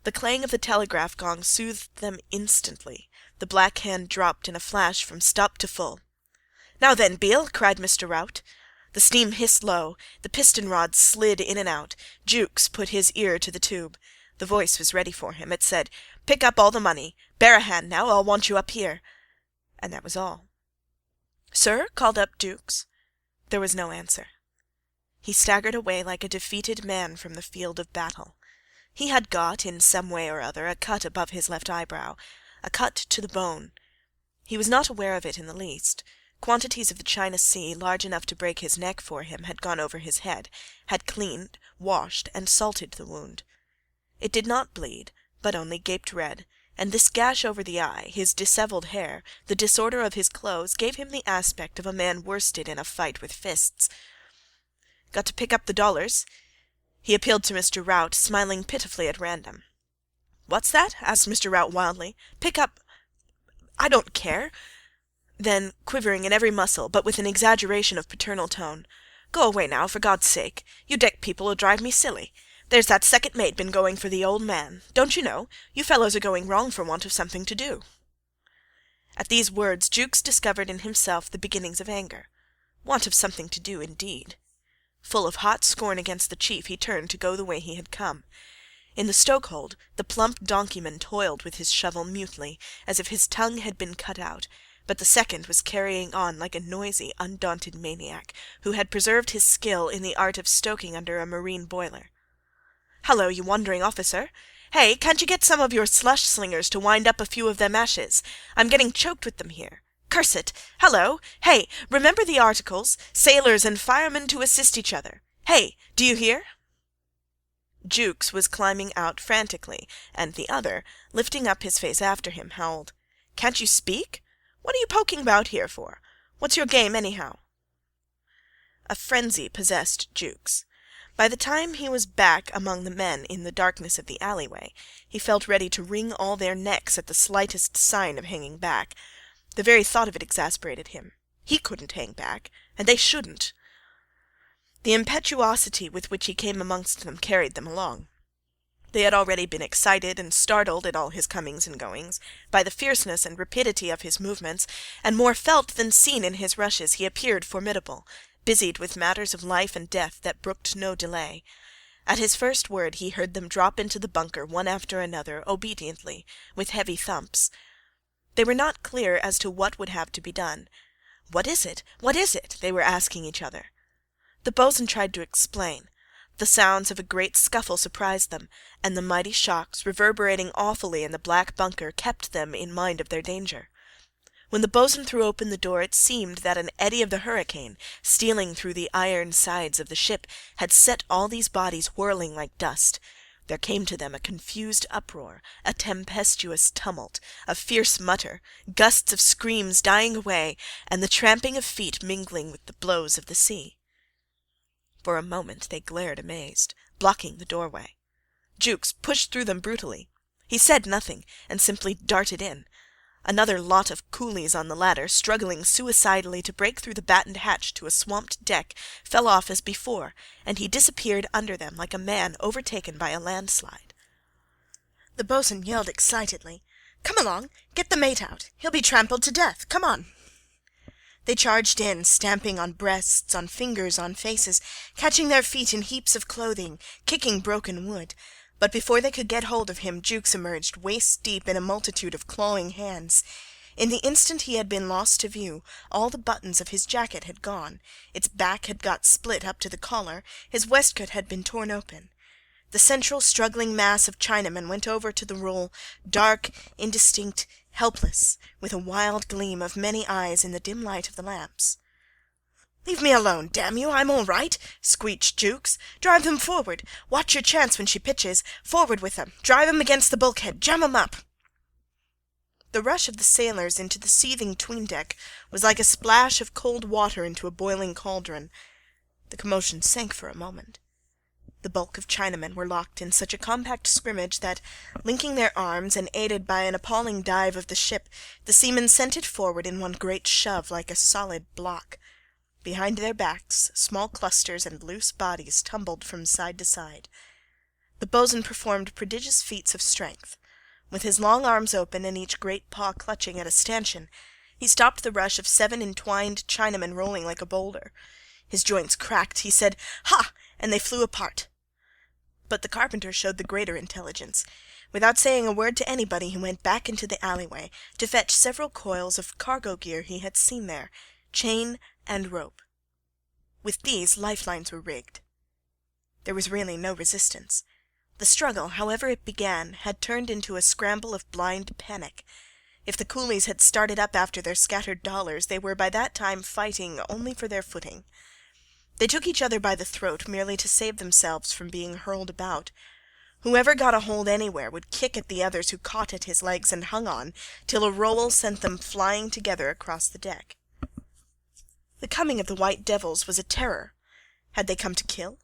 The clang of the telegraph gong soothed them instantly. The black hand dropped in a flash from stop to full. "Now then, Beale!" cried Mr. Rout. The steam hissed low, the piston rods slid in and out. Jukes put his ear to the tube. The voice was ready for him. It said, "Pick up all the money. Bear a hand now, I'll want you up here." And that was all. "Sir?" called up Jukes. There was no answer. He staggered away like a defeated man from the field of battle. He had got, in some way or other, a cut above his left eyebrow, a cut to the bone. He was not aware of it in the least. Quantities of the China Sea, large enough to break his neck for him, had gone over his head, had cleaned, washed, and salted the wound. It did not bleed, but only gaped red, and this gash over the eye, his dishevelled hair, the disorder of his clothes, gave him the aspect of a man worsted in a fight with fists. "Got to pick up the dollars?" He appealed to Mr. Rout, smiling pitifully at random. "What's that?" asked Mr. Rout wildly. "Pick up—" "I don't care." Then, quivering in every muscle, but with an exaggeration of paternal tone, "Go away now, for God's sake. You deck people'll drive me silly. There's that second mate been going for the old man. Don't you know? You fellows are going wrong for want of something to do." At these words Jukes discovered in himself the beginnings of anger. Want of something to do, indeed. Full of hot scorn against the chief, he turned to go the way he had come. In the stokehold the plump donkeyman toiled with his shovel mutely, as if his tongue had been cut out, but the second was carrying on like a noisy, undaunted maniac, who had preserved his skill in the art of stoking under a marine boiler. "Hullo, you wandering officer! Hey, can't you get some of your slush-slingers to wind up a few of them ashes? I'm getting choked with them here. Curse it! Hullo! Hey, remember the articles? Sailors and firemen to assist each other. Hey, do you hear?" Jukes was climbing out frantically, and the other, lifting up his face after him, howled, "Can't you speak? What are you poking about here for? What's your game, anyhow?" A frenzy possessed Jukes. By the time he was back among the men in the darkness of the alleyway, he felt ready to wring all their necks at the slightest sign of hanging back. The very thought of it exasperated him. He couldn't hang back, and they shouldn't. The impetuosity with which he came amongst them carried them along. They had already been excited and startled at all his comings and goings, by the fierceness and rapidity of his movements, and more felt than seen in his rushes he appeared formidable, busied with matters of life and death that brooked no delay. At his first word he heard them drop into the bunker one after another, obediently, with heavy thumps. They were not clear as to what would have to be done. "What is it? What is it?" they were asking each other. The bo'sun tried to explain. The sounds of a great scuffle surprised them, and the mighty shocks, reverberating awfully in the black bunker, kept them in mind of their danger. When the bo'sun threw open the door, it seemed that an eddy of the hurricane, stealing through the iron sides of the ship, had set all these bodies whirling like dust. There came to them a confused uproar, a tempestuous tumult, a fierce mutter, gusts of screams dying away, and the tramping of feet mingling with the blows of the sea. For a moment they glared amazed, blocking the doorway. Jukes pushed through them brutally. He said nothing, and simply darted in. Another lot of coolies on the ladder, struggling suicidally to break through the battened hatch to a swamped deck, fell off as before, and he disappeared under them like a man overtaken by a landslide. The bo'sun yelled excitedly, "Come along! Get the mate out! He'll be trampled to death! Come on!" They charged in, stamping on breasts, on fingers, on faces, catching their feet in heaps of clothing, kicking broken wood. But before they could get hold of him, Jukes emerged waist-deep in a multitude of clawing hands. In the instant he had been lost to view, all the buttons of his jacket had gone, its back had got split up to the collar, his waistcoat had been torn open. The central struggling mass of Chinamen went over to the roll, dark, indistinct, helpless, with a wild gleam of many eyes in the dim light of the lamps. "Leave me alone, damn you! I'm all right!" squeaked Jukes. "Drive them forward! Watch your chance when she pitches! Forward with them! Drive 'em against the bulkhead! Jam 'em up!" The rush of the sailors into the seething 'tween-deck was like a splash of cold water into a boiling cauldron. The commotion sank for a moment. The bulk of Chinamen were locked in such a compact scrimmage that, linking their arms and aided by an appalling dive of the ship, the seamen sent it forward in one great shove like a solid block. Behind their backs, small clusters and loose bodies tumbled from side to side. The bo'sun performed prodigious feats of strength. With his long arms open and each great paw clutching at a stanchion, he stopped the rush of 7 entwined Chinamen rolling like a boulder. His joints cracked. He said, "Ha!" and they flew apart. But the carpenter showed the greater intelligence. Without saying a word to anybody, he went back into the alleyway to fetch several coils of cargo gear he had seen there, chain and rope. With these lifelines were rigged. There was really no resistance. The struggle, however it began, had turned into a scramble of blind panic. If the coolies had started up after their scattered dollars, they were by that time fighting only for their footing. They took each other by the throat merely to save themselves from being hurled about. Whoever got a hold anywhere would kick at the others who caught at his legs and hung on, till a roll sent them flying together across the deck. The coming of the white devils was a terror. Had they come to kill?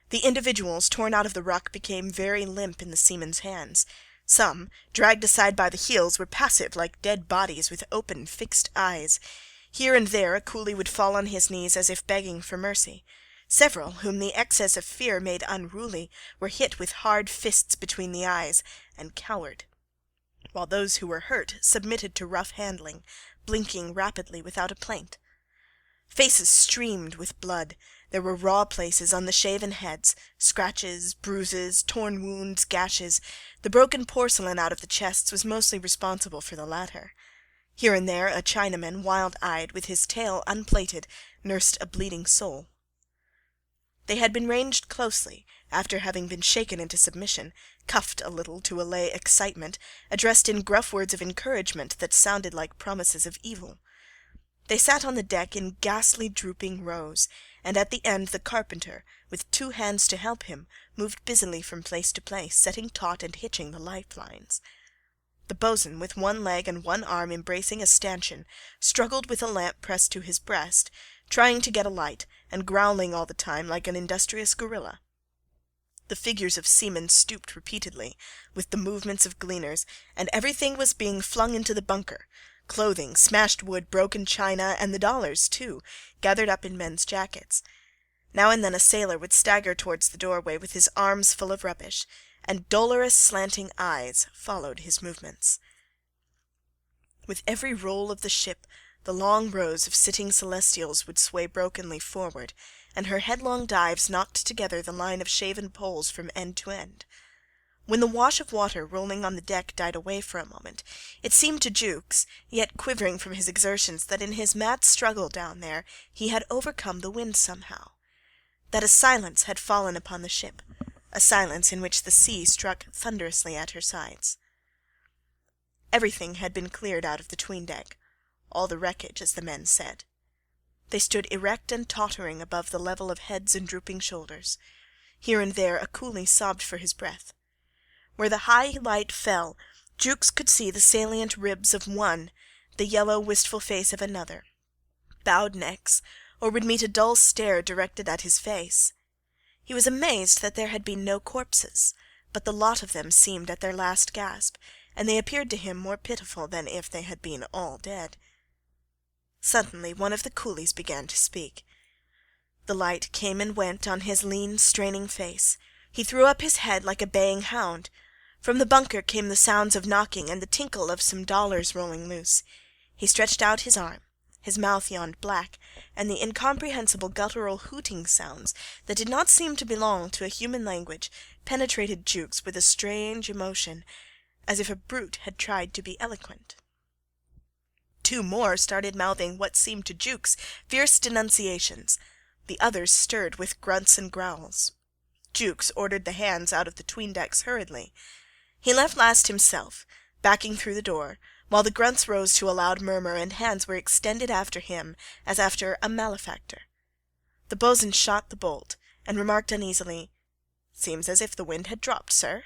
The individuals torn out of the ruck became very limp in the seamen's hands. Some, dragged aside by the heels, were passive like dead bodies with open, fixed eyes. Here and there a coolie would fall on his knees as if begging for mercy. Several, whom the excess of fear made unruly, were hit with hard fists between the eyes, and cowered, while those who were hurt submitted to rough handling, blinking rapidly without a plaint. Faces streamed with blood. There were raw places on the shaven heads, scratches, bruises, torn wounds, gashes. The broken porcelain out of the chests was mostly responsible for the latter. Here and there a Chinaman, wild-eyed, with his tail unplaited, nursed a bleeding soul. They had been ranged closely, after having been shaken into submission, cuffed a little to allay excitement, addressed in gruff words of encouragement that sounded like promises of evil. They sat on the deck in ghastly drooping rows, and at the end the carpenter, with 2 hands to help him, moved busily from place to place, setting taut and hitching the lifelines. The boatswain, with 1 leg and 1 arm embracing a stanchion, struggled with a lamp pressed to his breast, trying to get a light, and growling all the time like an industrious gorilla. The figures of seamen stooped repeatedly, with the movements of gleaners, and everything was being flung into the bunker, clothing, smashed wood, broken china, and the dollars, too, gathered up in men's jackets. Now and then a sailor would stagger towards the doorway with his arms full of rubbish, and dolorous slanting eyes followed his movements. With every roll of the ship the long rows of sitting Celestials would sway brokenly forward, and her headlong dives knocked together the line of shaven poles from end to end. When the wash of water rolling on the deck died away for a moment, it seemed to Jukes, yet quivering from his exertions, that in his mad struggle down there he had overcome the wind somehow, that a silence had fallen upon the ship, a silence in which the sea struck thunderously at her sides. Everything had been cleared out of the 'tween-deck, all the wreckage, as the men said. They stood erect and tottering above the level of heads and drooping shoulders. Here and there a coolie sobbed for his breath. Where the high light fell, Jukes could see the salient ribs of one, the yellow, wistful face of another, bowed necks, or would meet a dull stare directed at his face. He was amazed that there had been no corpses, but the lot of them seemed at their last gasp, and they appeared to him more pitiful than if they had been all dead. Suddenly one of the coolies began to speak. The light came and went on his lean, straining face. He threw up his head like a baying hound. From the bunker came the sounds of knocking and the tinkle of some dollars rolling loose. He stretched out his arm. His mouth yawned black, and the incomprehensible guttural hooting sounds that did not seem to belong to a human language penetrated Jukes with a strange emotion, as if a brute had tried to be eloquent. 2 more started mouthing what seemed to Jukes fierce denunciations. The others stirred with grunts and growls. Jukes ordered the hands out of the 'tween-decks hurriedly. He left last himself, backing through the door, while the grunts rose to a loud murmur and hands were extended after him as after a malefactor. The boatswain shot the bolt, and remarked uneasily, "Seems as if the wind had dropped, sir."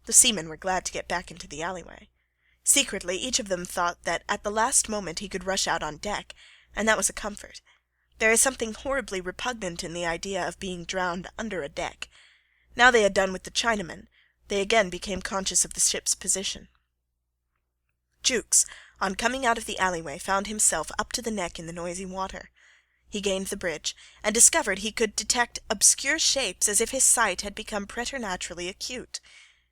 The seamen were glad to get back into the alleyway. Secretly each of them thought that at the last moment he could rush out on deck, and that was a comfort. There is something horribly repugnant in the idea of being drowned under a deck. Now they had done with the Chinaman, they again became conscious of the ship's position. Jukes, on coming out of the alleyway, found himself up to the neck in the noisy water. He gained the bridge, and discovered he could detect obscure shapes as if his sight had become preternaturally acute.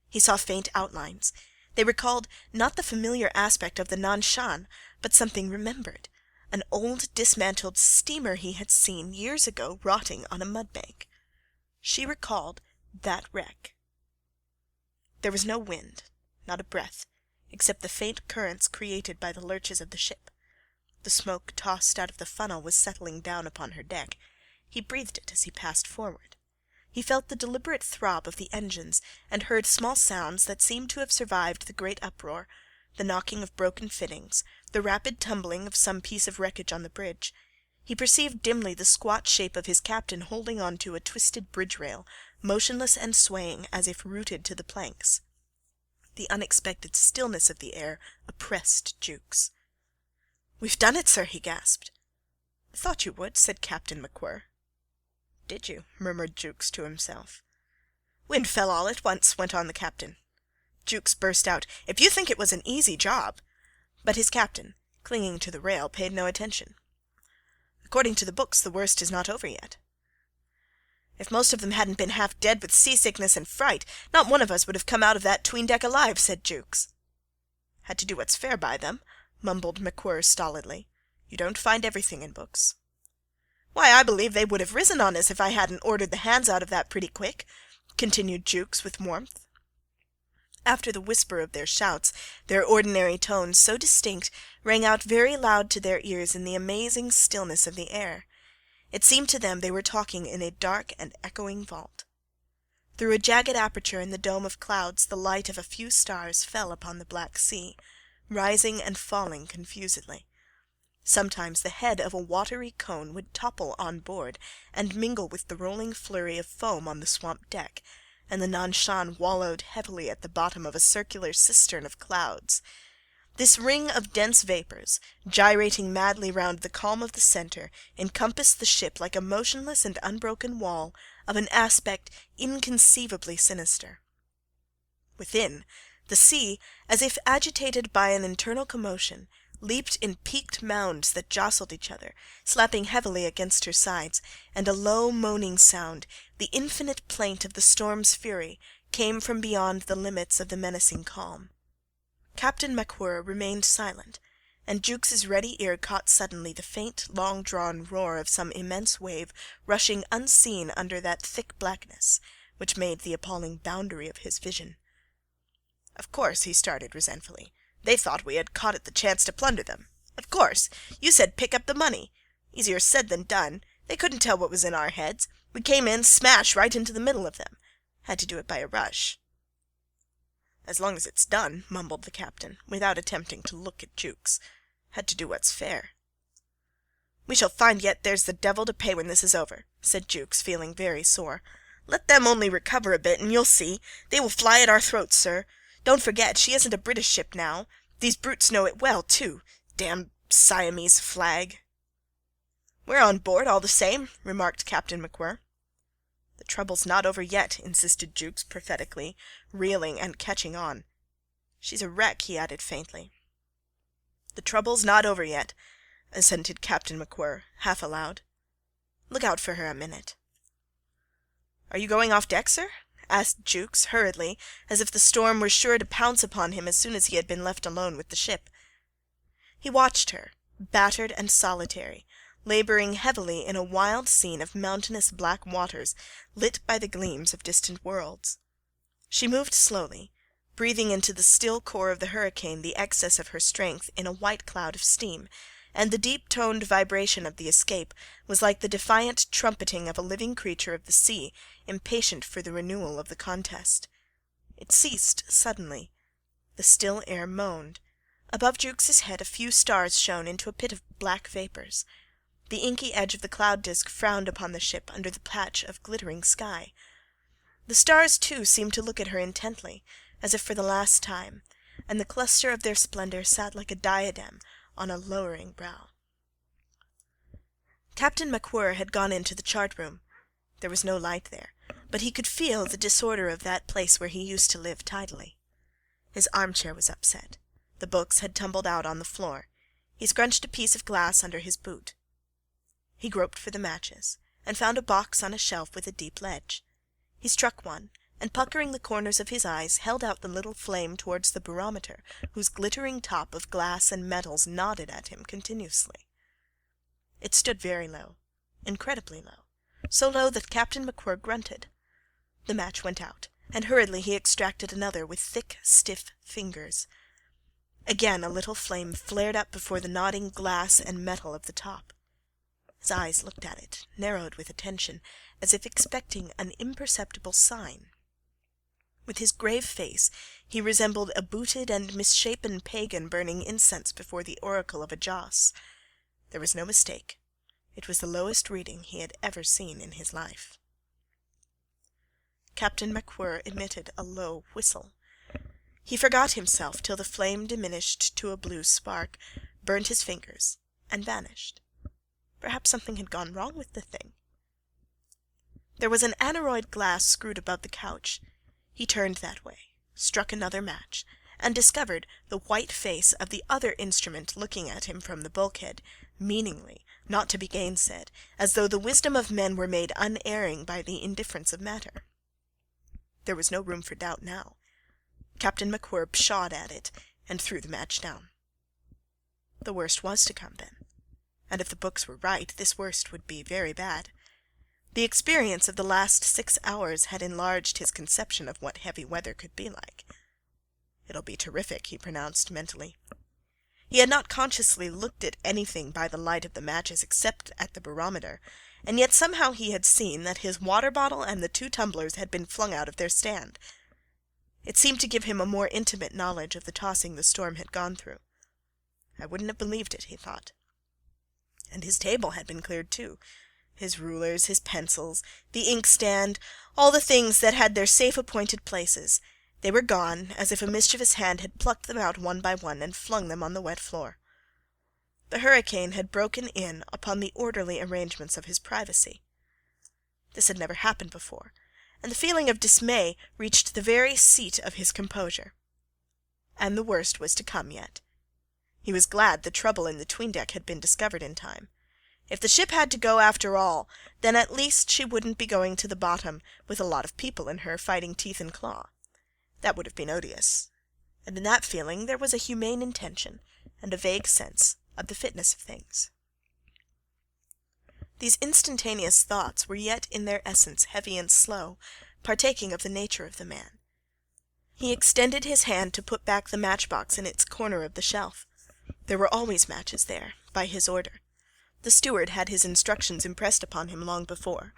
He saw faint outlines. They recalled not the familiar aspect of the Nan-Shan, but something remembered, an old dismantled steamer he had seen years ago rotting on a mudbank. She recalled that wreck. There was no wind, not a breath, except the faint currents created by the lurches of the ship. The smoke tossed out of the funnel was settling down upon her deck. He breathed it as he passed forward. He felt the deliberate throb of the engines, and heard small sounds that seemed to have survived the great uproar, the knocking of broken fittings, the rapid tumbling of some piece of wreckage on the bridge. He perceived dimly the squat shape of his captain holding on to a twisted bridge-rail, motionless and swaying as if rooted to the planks. The unexpected stillness of the air oppressed Jukes. "We've done it, sir," he gasped. "Thought you would," said Captain McGuire. "Did you?" murmured Jukes to himself. "Wind fell all at once," went on the captain. Jukes burst out. "If you think it was an easy job—" But his captain, clinging to the rail, paid no attention. "According to the books, the worst is not over yet." "If most of them hadn't been half dead with seasickness and fright, not one of us would have come out of that 'tween-deck alive," said Jukes. "Had to do what's fair by them," mumbled McWhirr stolidly. "You don't find everything in books." "Why, I believe they would have risen on us if I hadn't ordered the hands out of that pretty quick," continued Jukes with warmth. After the whisper of their shouts, their ordinary tones, so distinct, rang out very loud to their ears in the amazing stillness of the air. It seemed to them they were talking in a dark and echoing vault. Through a jagged aperture in the dome of clouds the light of a few stars fell upon the black sea, rising and falling confusedly. Sometimes the head of a watery cone would topple on board and mingle with the rolling flurry of foam on the swamp deck, and the Nan-Shan wallowed heavily at the bottom of a circular cistern of clouds. This ring of dense vapours, gyrating madly round the calm of the centre, encompassed the ship like a motionless and unbroken wall of an aspect inconceivably sinister. Within, the sea, as if agitated by an internal commotion, leaped in peaked mounds that jostled each other, slapping heavily against her sides, and a low moaning sound, the infinite plaint of the storm's fury, came from beyond the limits of the menacing calm. Captain MacWhirr remained silent, and Jukes's ready ear caught suddenly the faint, long-drawn roar of some immense wave rushing unseen under that thick blackness, which made the appalling boundary of his vision. "Of course," he started resentfully, "they thought we had caught at the chance to plunder them. Of course. You said pick up the money. Easier said than done. They couldn't tell what was in our heads. We came in smash right into the middle of them. Had to do it by a rush." "As long as it's done," mumbled the captain, without attempting to look at Jukes. "Had to do what's fair." "We shall find yet there's the devil to pay when this is over," said Jukes, feeling very sore. "Let them only recover a bit, and you'll see. They will fly at our throats, sir. Don't forget, she isn't a British ship now. These brutes know it well, too. Damned Siamese flag." "We're on board, all the same," remarked Captain MacWhirr. "The trouble's not over yet," insisted Jukes prophetically, reeling and catching on. "She's a wreck," he added faintly. "The trouble's not over yet," assented Captain MacWhirr, half aloud. "Look out for her a minute." "Are you going off deck, sir?" asked Jukes hurriedly, as if the storm were sure to pounce upon him as soon as he had been left alone with the ship. He watched her, battered and solitary, labouring heavily in a wild scene of mountainous black waters lit by the gleams of distant worlds. She moved slowly, breathing into the still core of the hurricane the excess of her strength in a white cloud of steam, and the deep-toned vibration of the escape was like the defiant trumpeting of a living creature of the sea impatient for the renewal of the contest. It ceased suddenly. The still air moaned. Above Jukes's head a few stars shone into a pit of black vapours. The inky edge of the cloud disk frowned upon the ship under the patch of glittering sky. The stars, too, seemed to look at her intently, as if for the last time, and the cluster of their splendour sat like a diadem on a lowering brow. Captain MacWhirr had gone into the chart-room. There was no light there, but he could feel the disorder of that place where he used to live tidily. His armchair was upset. The books had tumbled out on the floor. He scrunched a piece of glass under his boot. He groped for the matches, and found a box on a shelf with a deep ledge. He struck one, and puckering the corners of his eyes, held out the little flame towards the barometer, whose glittering top of glass and metals nodded at him continuously. It stood very low, incredibly low, so low that Captain MacWhirr grunted. The match went out, and hurriedly he extracted another with thick, stiff fingers. Again a little flame flared up before the nodding glass and metal of the top. His eyes looked at it, narrowed with attention, as if expecting an imperceptible sign. With his grave face he resembled a booted and misshapen pagan burning incense before the oracle of a joss. There was no mistake. It was the lowest reading he had ever seen in his life. Captain MacWhirr emitted a low whistle. He forgot himself till the flame diminished to a blue spark, burnt his fingers, and vanished. Perhaps something had gone wrong with the thing. There was an aneroid glass screwed above the couch. He turned that way, struck another match, and discovered the white face of the other instrument looking at him from the bulkhead, meaningly, not to be gainsaid, as though the wisdom of men were made unerring by the indifference of matter. There was no room for doubt now. Captain MacWhirr pshawed at it, and threw the match down. The worst was to come, then, and if the books were right, this worst would be very bad. The experience of the last 6 hours had enlarged his conception of what heavy weather could be like. "It'll be terrific," he pronounced mentally. He had not consciously looked at anything by the light of the matches except at the barometer, and yet somehow he had seen that his water bottle and the 2 tumblers had been flung out of their stand. It seemed to give him a more intimate knowledge of the tossing the storm had gone through. I wouldn't have believed it, he thought. And his table had been cleared too. His rulers, his pencils, the inkstand, all the things that had their safe appointed places. They were gone, as if a mischievous hand had plucked them out one by one and flung them on the wet floor. The hurricane had broken in upon the orderly arrangements of his privacy. This had never happened before, and the feeling of dismay reached the very seat of his composure. And the worst was to come yet. He was glad the trouble in the 'tween-deck had been discovered in time. If the ship had to go after all, then at least she wouldn't be going to the bottom with a lot of people in her fighting teeth and claw. That would have been odious, and in that feeling there was a humane intention and a vague sense of the fitness of things. These instantaneous thoughts were yet in their essence heavy and slow, partaking of the nature of the man. He extended his hand to put back the matchbox in its corner of the shelf. There were always matches there, by his order. The steward had his instructions impressed upon him long before.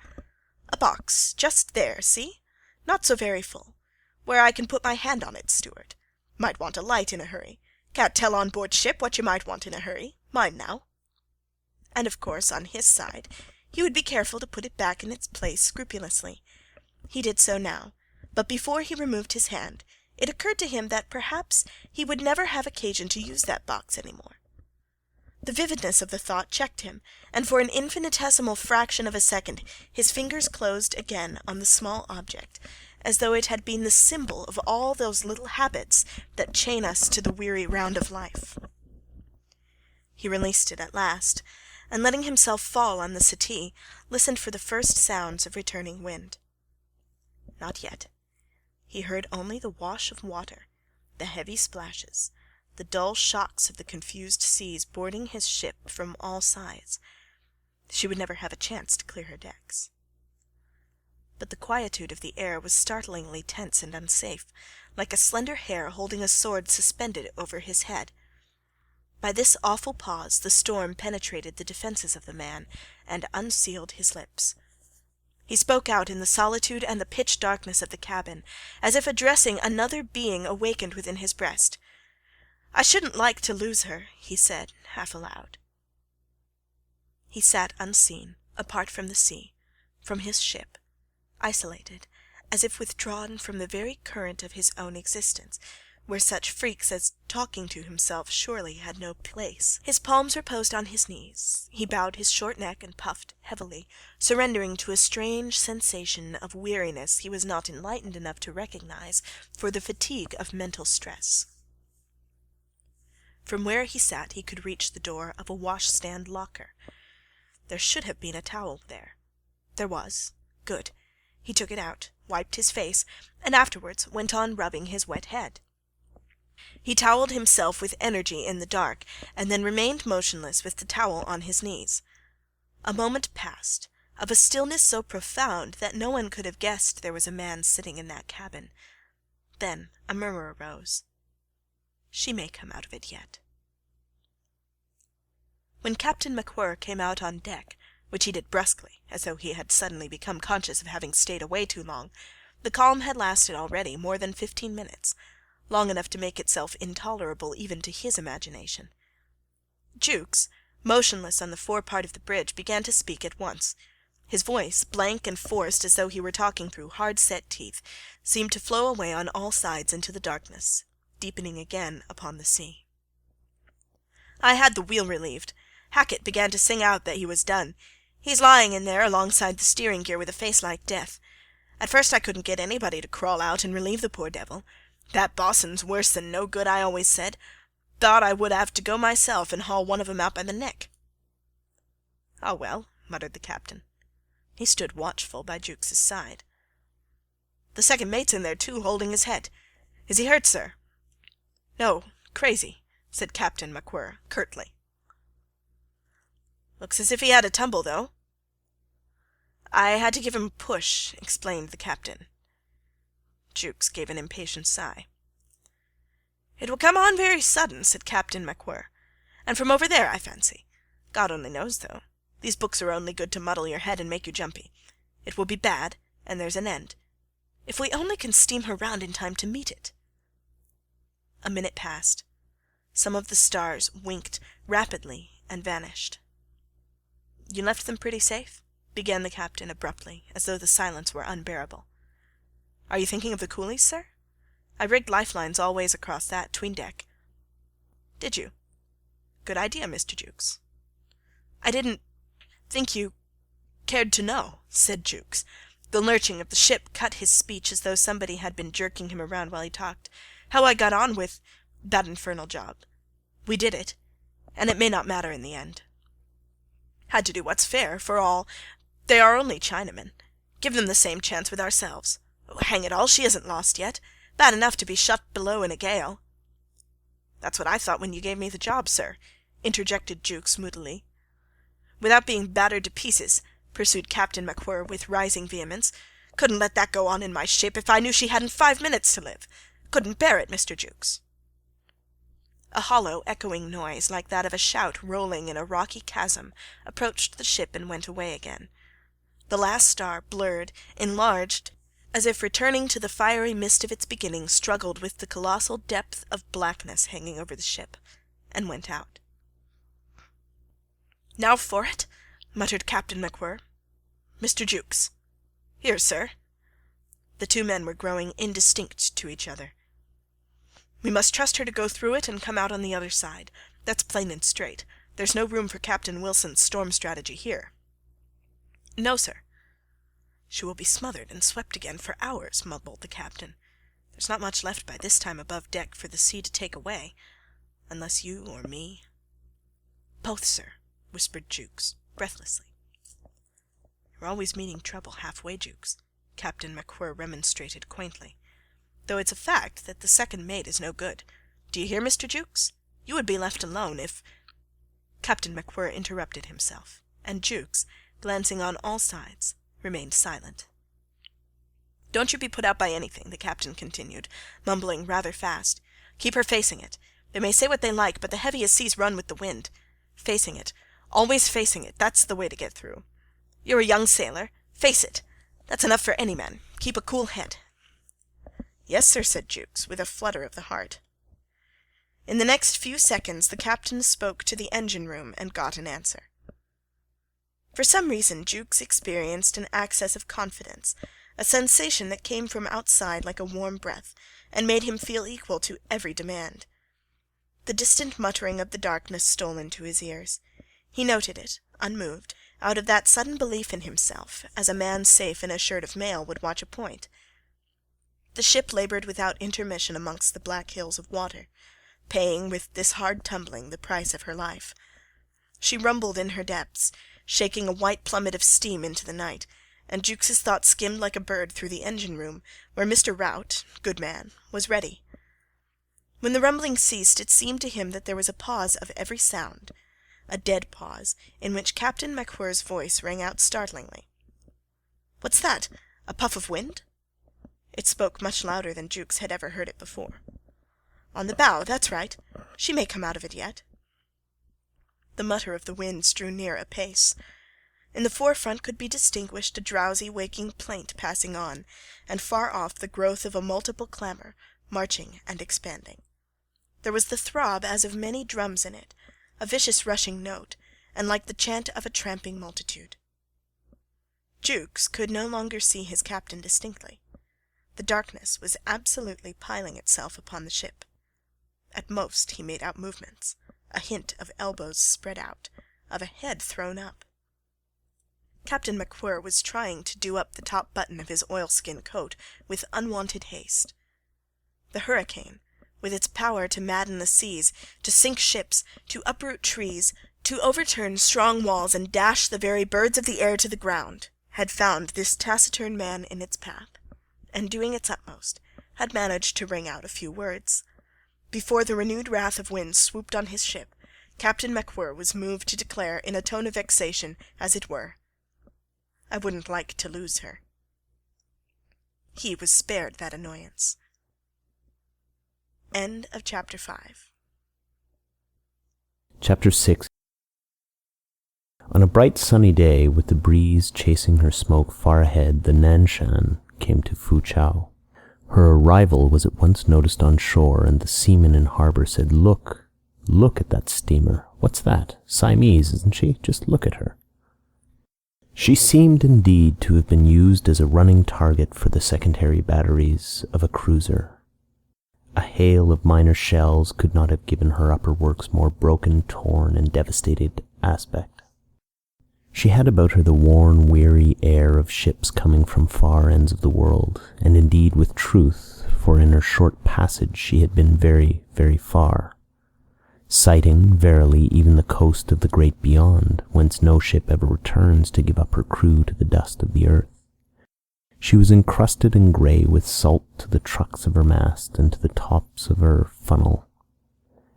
"A box, just there, see? Not so very full. Where I can put my hand on it, steward. Might want a light in a hurry. Can't tell on board ship what you might want in a hurry. Mind now." And of course, on his side, he would be careful to put it back in its place scrupulously. He did so now, but before he removed his hand, it occurred to him that perhaps he would never have occasion to use that box any more. The vividness of the thought checked him, and for an infinitesimal fraction of a second his fingers closed again on the small object, as though it had been the symbol of all those little habits that chain us to the weary round of life. He released it at last, and letting himself fall on the settee, listened for the first sounds of returning wind. Not yet. He heard only the wash of water, the heavy splashes, the dull shocks of the confused seas boarding his ship from all sides. She would never have a chance to clear her decks. But the quietude of the air was startlingly tense and unsafe, like a slender hair holding a sword suspended over his head. By this awful pause the storm penetrated the defences of the man, and unsealed his lips. He spoke out in the solitude and the pitch darkness of the cabin, as if addressing another being awakened within his breast. "I shouldn't like to lose her," he said, half aloud. He sat unseen, apart from the sea, from his ship, isolated, as if withdrawn from the very current of his own existence, where such freaks as talking to himself surely had no place. His palms reposed on his knees. He bowed his short neck and puffed heavily, surrendering to a strange sensation of weariness he was not enlightened enough to recognize for the fatigue of mental stress. From where he sat he could reach the door of a washstand locker. There should have been a towel there. There was. Good. He took it out, wiped his face, and afterwards went on rubbing his wet head. He towelled himself with energy in the dark, and then remained motionless with the towel on his knees. A moment passed, of a stillness so profound that no one could have guessed there was a man sitting in that cabin. Then a murmur arose. She may come out of it yet. When Captain MacWhirr came out on deck, which he did brusquely, as though he had suddenly become conscious of having stayed away too long, the calm had lasted already more than 15 minutes, long enough to make itself intolerable even to his imagination. Jukes, motionless on the forepart of the bridge, began to speak at once. His voice, blank and forced as though he were talking through hard-set teeth, seemed to flow away on all sides into the darkness, deepening again upon the sea. "I had the wheel relieved. Hackett began to sing out that he was done. He's lying in there alongside the steering gear with a face like death. At first I couldn't get anybody to crawl out and relieve the poor devil. That boss'n's worse than no good, I always said. Thought I would have to go myself and haul one of 'em out by the neck." "Ah, well," muttered the captain. He stood watchful by Jukes's side. "The second mate's in there too, holding his head. Is he hurt, sir?" "No, crazy," said Captain MacWhirr, curtly. "Looks as if he had a tumble, though." "I had to give him a push," explained the captain. Jukes gave an impatient sigh. "It will come on very sudden," said Captain MacWhirr. "And from over there, I fancy. God only knows, though. These books are only good to muddle your head and make you jumpy. It will be bad, and there's an end. If we only can steam her round in time to meet it." A minute passed. Some of the stars winked rapidly and vanished. "You left them pretty safe?" began the captain abruptly, as though the silence were unbearable. "Are you thinking of the coolies, sir? I rigged lifelines all ways across that 'tween-deck." "Did you? Good idea, Mr. Jukes." "I didn't think you cared to know," said Jukes. The lurching of the ship cut his speech as though somebody had been jerking him around while he talked. "How I got on with that infernal job. We did it, and it may not matter in the end. Had to do what's fair, for all they are only Chinamen. Give them the same chance with ourselves. Oh, hang it all, she isn't lost yet. Bad enough to be shut below in a gale." "That's what I thought when you gave me the job, sir," interjected Jukes moodily. "Without being battered to pieces," pursued Captain MacWhirr with rising vehemence. "Couldn't let that go on in my ship if I knew she hadn't 5 minutes to live. Couldn't bear it, Mr. Jukes." A hollow, echoing noise, like that of a shout rolling in a rocky chasm, approached the ship and went away again. The last star, blurred, enlarged, as if returning to the fiery mist of its beginning, struggled with the colossal depth of blackness hanging over the ship, and went out. "Now for it!" muttered Captain MacWhirr. "Mr. Jukes." "Here, sir." The two men were growing indistinct to each other. "We must trust her to go through it and come out on the other side. That's plain and straight. There's no room for Captain Wilson's storm strategy here." "No, sir." "She will be smothered and swept again for hours," mumbled the captain. "There's not much left by this time above deck for the sea to take away. Unless you or me—" "Both, sir," whispered Jukes, breathlessly. "You're always meeting trouble halfway, Jukes," Captain MacWhirr remonstrated quaintly. "Though it's a fact that the second mate is no good. Do you hear, Mr. Jukes? You would be left alone if—" Captain MacWhirr interrupted himself, and Jukes, glancing on all sides, remained silent. "Don't you be put out by anything," the captain continued, mumbling rather fast. "Keep her facing it. They may say what they like, but the heaviest seas run with the wind. Facing it. Always facing it. That's the way to get through. You're a young sailor. Face it. That's enough for any man. Keep a cool head." "Yes, sir," said Jukes, with a flutter of the heart. In the next few seconds the captain spoke to the engine-room and got an answer. For some reason Jukes experienced an access of confidence, a sensation that came from outside like a warm breath, and made him feel equal to every demand. The distant muttering of the darkness stole into his ears. He noted it, unmoved, out of that sudden belief in himself, as a man safe in a shirt of mail would watch a point. The ship laboured without intermission amongst the black hills of water, paying with this hard tumbling the price of her life. She rumbled in her depths, shaking a white plummet of steam into the night, and Jukes's thoughts skimmed like a bird through the engine-room, where Mr. Rout, good man, was ready. When the rumbling ceased, it seemed to him that there was a pause of every sound, a dead pause, in which Captain MacWhirr's voice rang out startlingly. "What's that? A puff of wind?" It spoke much louder than Jukes had ever heard it before. "On the bow, that's right. She may come out of it yet." The mutter of the winds drew near apace. In the forefront could be distinguished a drowsy waking plaint passing on, and far off the growth of a multiple clamour, marching and expanding. There was the throb as of many drums in it, a vicious rushing note, and like the chant of a tramping multitude. Jukes could no longer see his captain distinctly. The darkness was absolutely piling itself upon the ship. At most he made out movements, a hint of elbows spread out, of a head thrown up. Captain MacWhirr was trying to do up the top button of his oilskin coat with unwonted haste. The hurricane, with its power to madden the seas, to sink ships, to uproot trees, to overturn strong walls and dash the very birds of the air to the ground, had found this taciturn man in its path, and, doing its utmost, had managed to wring out a few words. Before the renewed wrath of winds swooped on his ship, Captain MacWhirr was moved to declare, in a tone of vexation, as it were, "I wouldn't like to lose her." He was spared that annoyance. End of chapter 5. Chapter 6. On a bright sunny day, with the breeze chasing her smoke far ahead, the Nanshan came to Foochow. Her arrival was at once noticed on shore, and the seamen in harbour said, "Look, look at that steamer. What's that? Siamese, isn't she? Just look at her." She seemed indeed to have been used as a running target for the secondary batteries of a cruiser. A hail of minor shells could not have given her upper works more broken, torn, and devastated aspect. She had about her the worn, weary air of ships coming from far ends of the world, and indeed with truth, for in her short passage she had been very, very far, sighting, verily, even the coast of the great beyond, whence no ship ever returns to give up her crew to the dust of the earth. She was encrusted and grey with salt to the trucks of her mast and to the tops of her funnel,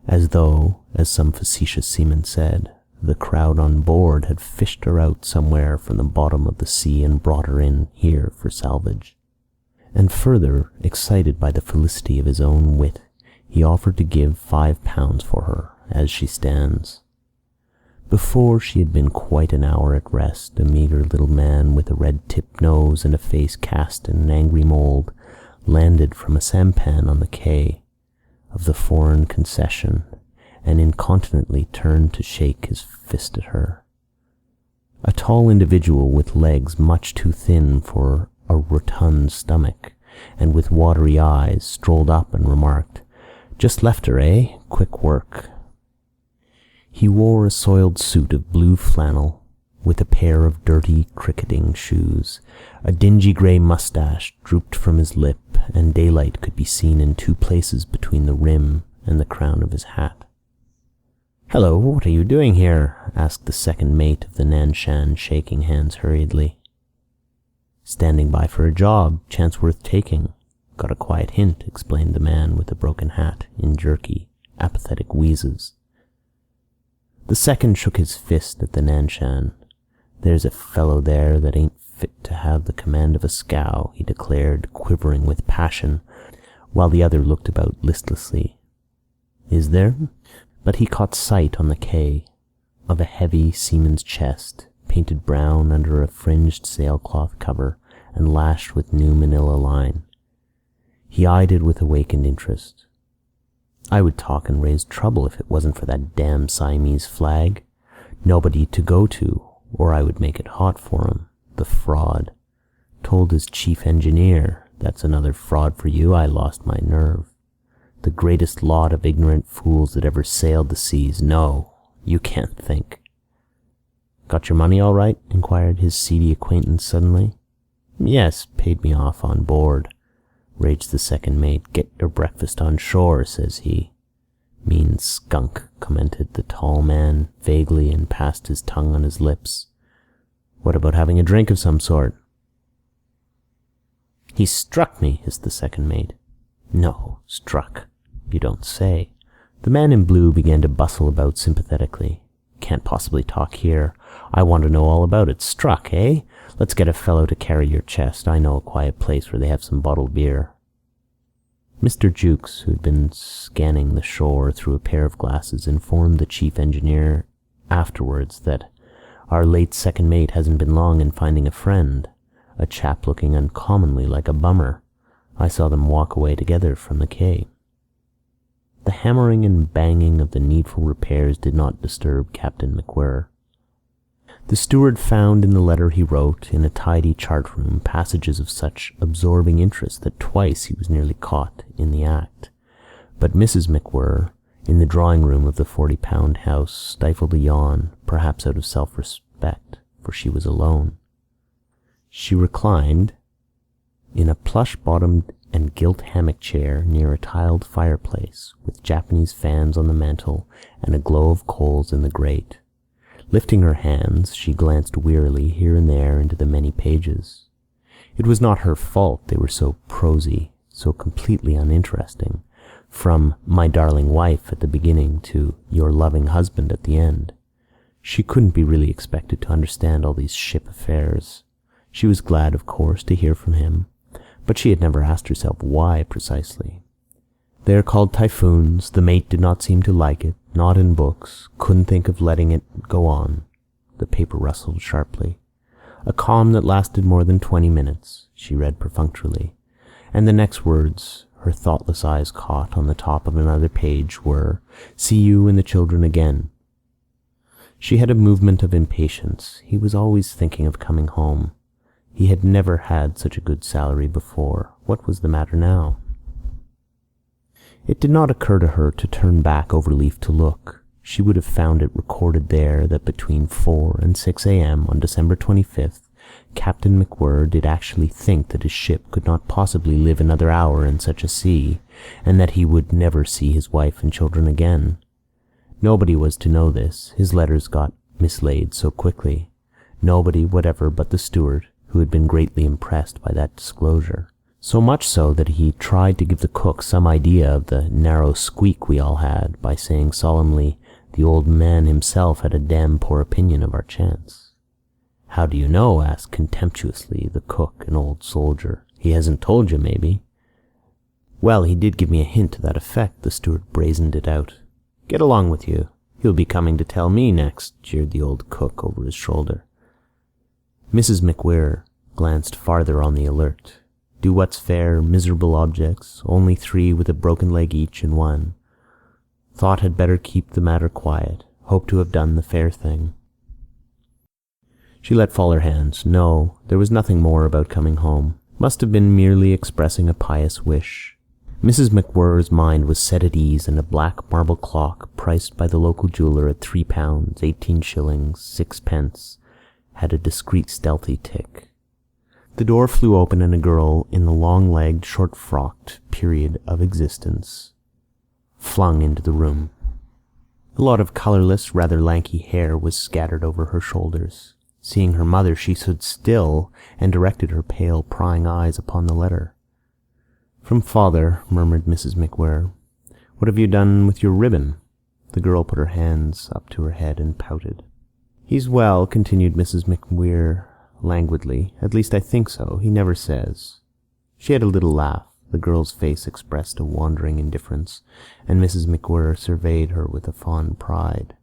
as though, as some facetious seaman said, the crowd on board had fished her out somewhere from the bottom of the sea and brought her in here for salvage. And further, excited by the felicity of his own wit, he offered to give £5 for her, as she stands. Before she had been quite an hour at rest, a meagre little man with a red-tipped nose and a face cast in an angry mould landed from a sampan on the quay of the foreign concession, and incontinently turned to shake his fist at her. A tall individual with legs much too thin for a rotund stomach, and with watery eyes, strolled up and remarked, "Just left her, eh? Quick work." He wore a soiled suit of blue flannel, with a pair of dirty cricketing shoes. A dingy grey moustache drooped from his lip, and daylight could be seen in 2 places between the rim and the crown of his hat. "Hello, what are you doing here?" asked the second mate of the Nanshan, shaking hands hurriedly. "Standing by for a job, chance worth taking. Got a quiet hint," explained the man with the broken hat, in jerky, apathetic wheezes. The second shook his fist at the Nanshan. "There's a fellow there that ain't fit to have the command of a scow," he declared, quivering with passion, while the other looked about listlessly. "Is there?" But he caught sight on the quay of a heavy seaman's chest, painted brown under a fringed sailcloth cover and lashed with new manila line. He eyed it with awakened interest. "I would talk and raise trouble if it wasn't for that damn Siamese flag. Nobody to go to, or I would make it hot for him. The fraud. Told his chief engineer, that's another fraud for you, I lost my nerve. The greatest lot of ignorant fools that ever sailed the seas. No, you can't think." "Got your money all right?" inquired his seedy acquaintance suddenly. "Yes, paid me off on board," raged the second mate. "Get your breakfast on shore," says he. "Mean skunk," commented the tall man vaguely and passed his tongue on his lips. "What about having a drink of some sort?" "He struck me," hissed the second mate. "No, struck. You don't say." The man in blue began to bustle about sympathetically. "Can't possibly talk here. I want to know all about it. Struck, eh? Let's get a fellow to carry your chest. I know a quiet place where they have some bottled beer." Mr. Jukes, who had been scanning the shore through a pair of glasses, informed the chief engineer afterwards that "our late second mate hasn't been long in finding a friend, a chap looking uncommonly like a bummer. I saw them walk away together from the quay." The hammering and banging of the needful repairs did not disturb Captain McGuire. The steward found in the letter he wrote, in a tidy chart-room, passages of such absorbing interest that twice he was nearly caught in the act. But Mrs. McGuire, in the drawing-room of the 40-pound house, stifled a yawn, perhaps out of self-respect, for she was alone. She reclined in a plush-bottomed and gilt hammock chair near a tiled fireplace, with Japanese fans on the mantel and a glow of coals in the grate. Lifting her hands, she glanced wearily here and there into the many pages. It was not her fault they were so prosy, so completely uninteresting, from "My darling wife" at the beginning to "Your loving husband" at the end. She couldn't be really expected to understand all these ship affairs. She was glad, of course, to hear from him, but she had never asked herself why precisely. They are called typhoons. The mate did not seem to like it, not in books, couldn't think of letting it go on. The paper rustled sharply. A calm that lasted more than 20 minutes, she read perfunctorily, and the next words her thoughtless eyes caught on the top of another page were, "See you and the children again." She had a movement of impatience. He was always thinking of coming home. He had never had such a good salary before. What was the matter now? It did not occur to her to turn back over leaf to look. She would have found it recorded there that between 4 and 6 a.m. on December 25th, Captain McGuire did actually think that his ship could not possibly live another hour in such a sea, and that he would never see his wife and children again. Nobody was to know this. His letters got mislaid so quickly. Nobody whatever but the steward, who had been greatly impressed by that disclosure. So much so that he tried to give the cook some idea of the narrow squeak we all had by saying solemnly, "The old man himself had a damn poor opinion of our chance." "How do you know?" asked contemptuously the cook, an old soldier. "He hasn't told you, maybe?" "Well, he did give me a hint to that effect," the steward brazened it out. "Get along with you. He'll be coming to tell me next," jeered the old cook over his shoulder. Mrs. McGuire glanced farther on the alert. Do what's fair, miserable objects, only 3 with a broken leg each in one. Thought had better keep the matter quiet. Hoped to have done the fair thing. She let fall her hands. No, there was nothing more about coming home. Must have been merely expressing a pious wish. Mrs. McGuire's mind was set at ease, and a black marble clock, priced by the local jeweller at £3, 18 shillings, 6 pence, had a discreet stealthy tick. The door flew open and a girl in the long-legged, short-frocked period of existence flung into the room. A lot of colourless, rather lanky hair was scattered over her shoulders. Seeing her mother, she stood still and directed her pale, prying eyes upon the letter. "From father," murmured Mrs. McGuire. "What have you done with your ribbon?" The girl put her hands up to her head and pouted. "He's well," continued Mrs. McGuire languidly. "At least I think so. He never says." She had a little laugh. The girl's face expressed a wandering indifference, and Mrs. McGuire surveyed her with a fond pride.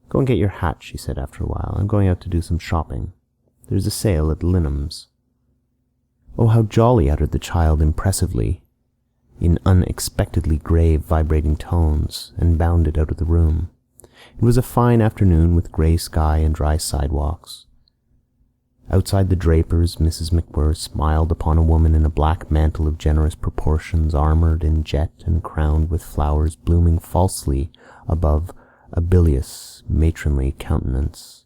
"Go and get your hat," she said after a while. "I'm going out to do some shopping. There's a sale at Linham's." "Oh, how jolly," uttered the child impressively, in unexpectedly grave, vibrating tones, and bounded out of the room. It was a fine afternoon with grey sky and dry sidewalks. Outside the draper's, Mrs. McGuire smiled upon a woman in a black mantle of generous proportions, armoured in jet and crowned with flowers blooming falsely above a bilious, matronly countenance.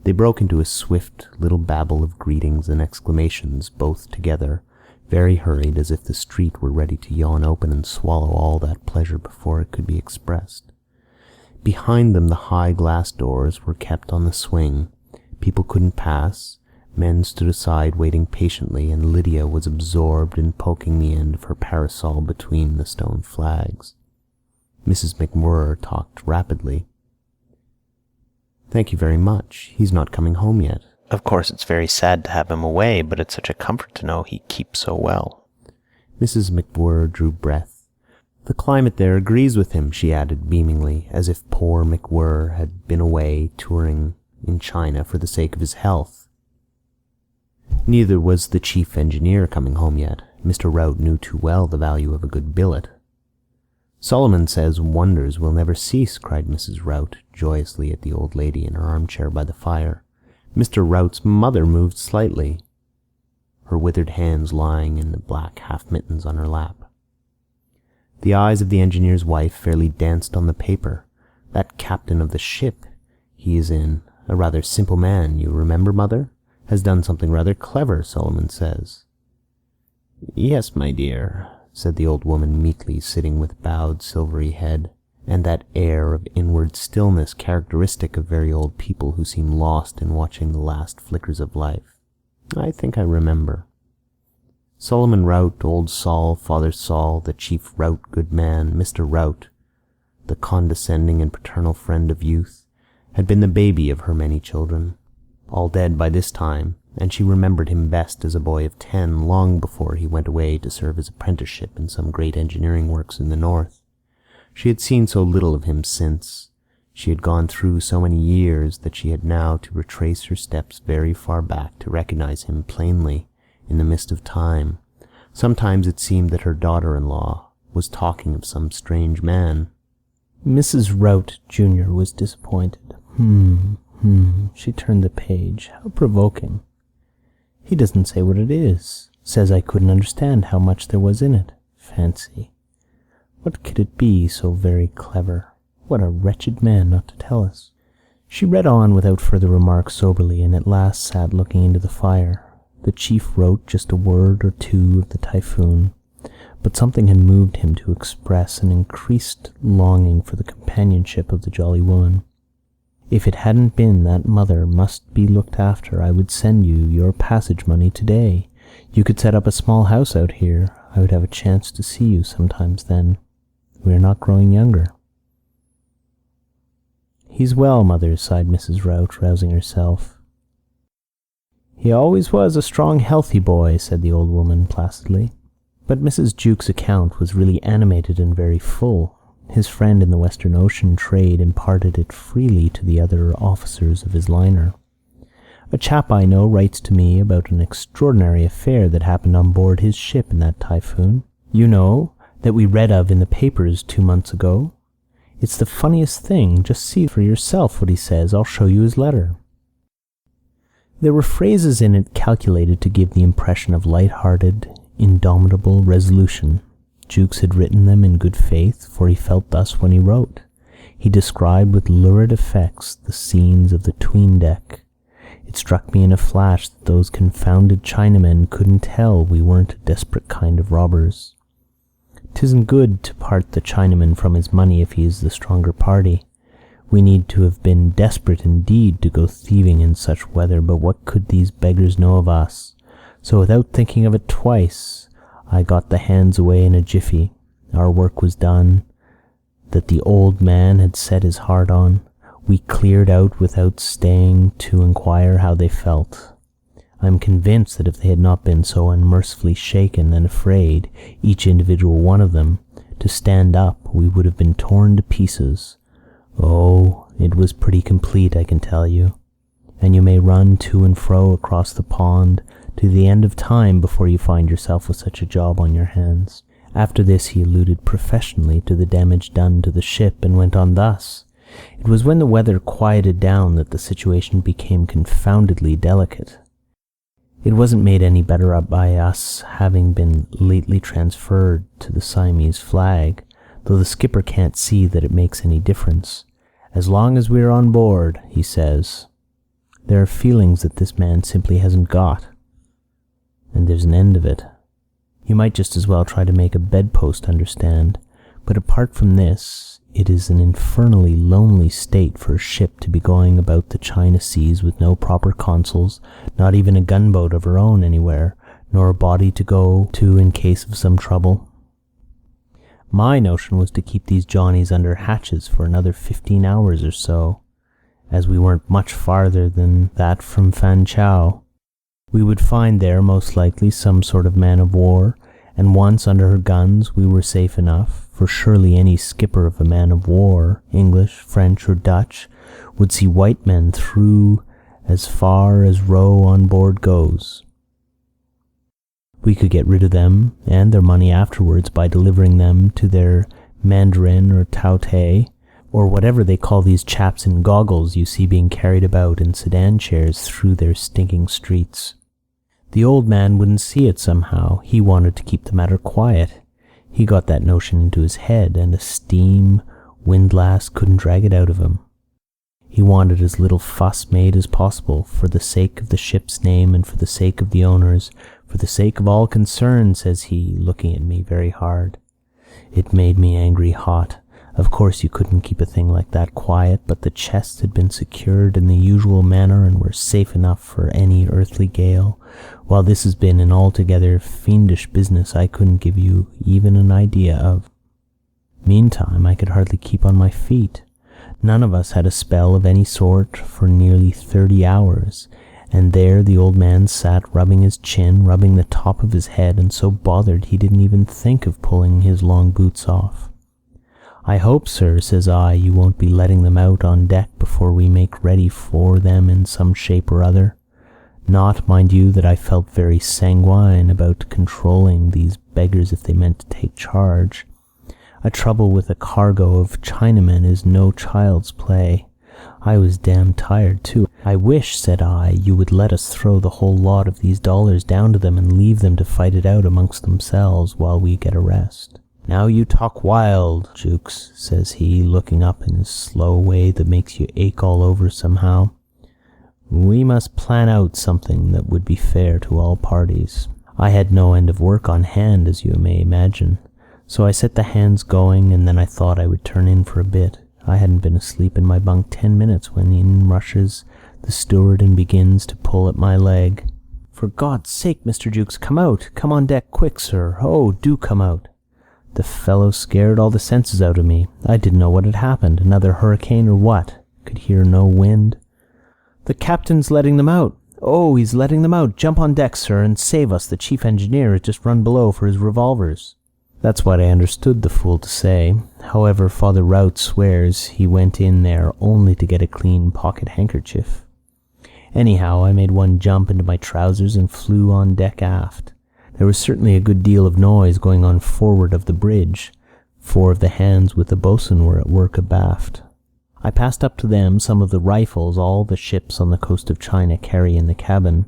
They broke into a swift little babble of greetings and exclamations, both together, very hurried, as if the street were ready to yawn open and swallow all that pleasure before it could be expressed. Behind them the high glass doors were kept on the swing. People couldn't pass. Men stood aside waiting patiently, and Lydia was absorbed in poking the end of her parasol between the stone flags. Mrs. McGuire talked rapidly. "Thank you very much. He's not coming home yet. Of course it's very sad to have him away, but it's such a comfort to know he keeps so well." Mrs. McGuire drew breath. "The climate there agrees with him," she added beamingly, as if poor McGuire had been away touring in China for the sake of his health. Neither was the chief engineer coming home yet. Mr. Rout knew too well the value of a good billet. "Solomon says wonders will never cease," cried Mrs. Rout joyously at the old lady in her armchair by the fire. Mr. Rout's mother moved slightly, her withered hands lying in the black half-mittens on her lap. The eyes of the engineer's wife fairly danced on the paper. "That captain of the ship he is in, a rather simple man, you remember, mother, has done something rather clever, Solomon says." Yes, my dear, said the old woman meekly, sitting with bowed silvery head, and that air of inward stillness characteristic of very old people who seem lost in watching the last flickers of life. I think I remember. Solomon Rout, old Saul, Father Saul, the chief Rout good man, Mr. Rout, the condescending and paternal friend of youth, had been the baby of her many children, all dead by this time, and she remembered him best as a boy of 10, long before he went away to serve his apprenticeship in some great engineering works in the north. She had seen so little of him since. She had gone through so many years that she had now to retrace her steps very far back to recognize him plainly in the mist of time. Sometimes it seemed that her daughter-in-law was talking of some strange man. Mrs. Rout, Jr. was disappointed. She turned the page. How provoking. He doesn't say what it is. Says I couldn't understand how much there was in it. Fancy. What could it be so very clever? What a wretched man not to tell us. She read on without further remark soberly, and at last sat looking into the fire. The chief wrote just a word or two of the Typhoon, but something had moved him to express an increased longing for the companionship of the jolly woman. If it hadn't been that mother must be looked after, I would send you your passage money today. You could set up a small house out here. I would have a chance to see you sometimes then. We are not growing younger. He's well, mother, sighed Mrs. Rout, rousing herself. He always was a strong, healthy boy, said the old woman placidly. But Mrs. Jukes' account was really animated and very full. His friend in the Western Ocean trade imparted it freely to the other officers of his liner. A chap I know writes to me about an extraordinary affair that happened on board his ship in that Typhoon. You know, that we read of in the papers 2 months ago. It's the funniest thing. Just see for yourself what he says. I'll show you his letter. There were phrases in it calculated to give the impression of light-hearted, indomitable resolution. Jukes had written them in good faith, for he felt thus when he wrote. He described with lurid effects the scenes of the 'tween-deck. It struck me in a flash that those confounded Chinamen couldn't tell we weren't a desperate kind of robbers. 'Tisn't good to part the Chinaman from his money if he is the stronger party. We need to have been desperate indeed to go thieving in such weather, but what could these beggars know of us? So without thinking of it twice, I got the hands away in a jiffy. Our work was done, that the old man had set his heart on. We cleared out without staying to inquire how they felt. I am convinced that if they had not been so unmercifully shaken and afraid, each individual one of them, to stand up, we would have been torn to pieces. Oh, it was pretty complete, I can tell you. And you may run to and fro across the pond to the end of time before you find yourself with such a job on your hands. After this he alluded professionally to the damage done to the ship, and went on thus. It was when the weather quieted down that the situation became confoundedly delicate. It wasn't made any better up by us having been lately transferred to the Siamese flag, though the skipper can't see that it makes any difference. As long as we're on board, he says, there are feelings that this man simply hasn't got, and there's an end of it. You might just as well try to make a bedpost understand, but apart from this, it is an infernally lonely state for a ship to be going about the China seas with no proper consuls, not even a gunboat of her own anywhere, nor a body to go to in case of some trouble. My notion was to keep these Johnnies under hatches for another 15 hours or so, as we weren't much farther than that from Fan Chao. We would find there most likely some sort of man of war, and once under her guns we were safe enough, for surely any skipper of a man of war, English, French, or Dutch, would see white men through as far as row on board goes. We could get rid of them and their money afterwards by delivering them to their mandarin or taotai, or whatever they call these chaps in goggles you see being carried about in sedan chairs through their stinking streets. The old man wouldn't see it somehow. He wanted to keep the matter quiet. He got that notion into his head, and a steam windlass couldn't drag it out of him. He wanted as little fuss made as possible, for the sake of the ship's name and for the sake of the owners, for the sake of all concerned, says he, looking at me very hard. It made me angry hot. Of course you couldn't keep a thing like that quiet, but the chests had been secured in the usual manner and were safe enough for any earthly gale, while this has been an altogether fiendish business I couldn't give you even an idea of. Meantime I could hardly keep on my feet. None of us had a spell of any sort for nearly 30 hours, and there the old man sat rubbing his chin, rubbing the top of his head, and so bothered he didn't even think of pulling his long boots off. I hope, sir, says I, you won't be letting them out on deck before we make ready for them in some shape or other. Not, mind you, that I felt very sanguine about controlling these beggars if they meant to take charge. A trouble with a cargo of Chinamen is no child's play. I was damned tired, too. I wish, said I, you would let us throw the whole lot of these dollars down to them and leave them to fight it out amongst themselves while we get a rest. Now you talk wild, Jukes, says he, looking up in his slow way that makes you ache all over somehow. We must plan out something that would be fair to all parties. I had no end of work on hand, as you may imagine. So I set the hands going, and then I thought I would turn in for a bit. I hadn't been asleep in my bunk 10 minutes when in rushes the steward and begins to pull at my leg. For God's sake, Mr. Jukes, come out! Come on deck quick, sir! Oh, do come out! The fellow scared all the senses out of me. I didn't know what had happened. Another hurricane or what? Could hear no wind. The captain's letting them out! Oh, he's letting them out! Jump on deck, sir, and save us. The chief engineer has just run below for his revolvers. That's what I understood the fool to say. However, Father Rout swears he went in there only to get a clean pocket handkerchief. Anyhow, I made one jump into my trousers and flew on deck aft. There was certainly a good deal of noise going on forward of the bridge. 4 of the hands with the boatswain were at work abaft. I passed up to them some of the rifles all the ships on the coast of China carry in the cabin,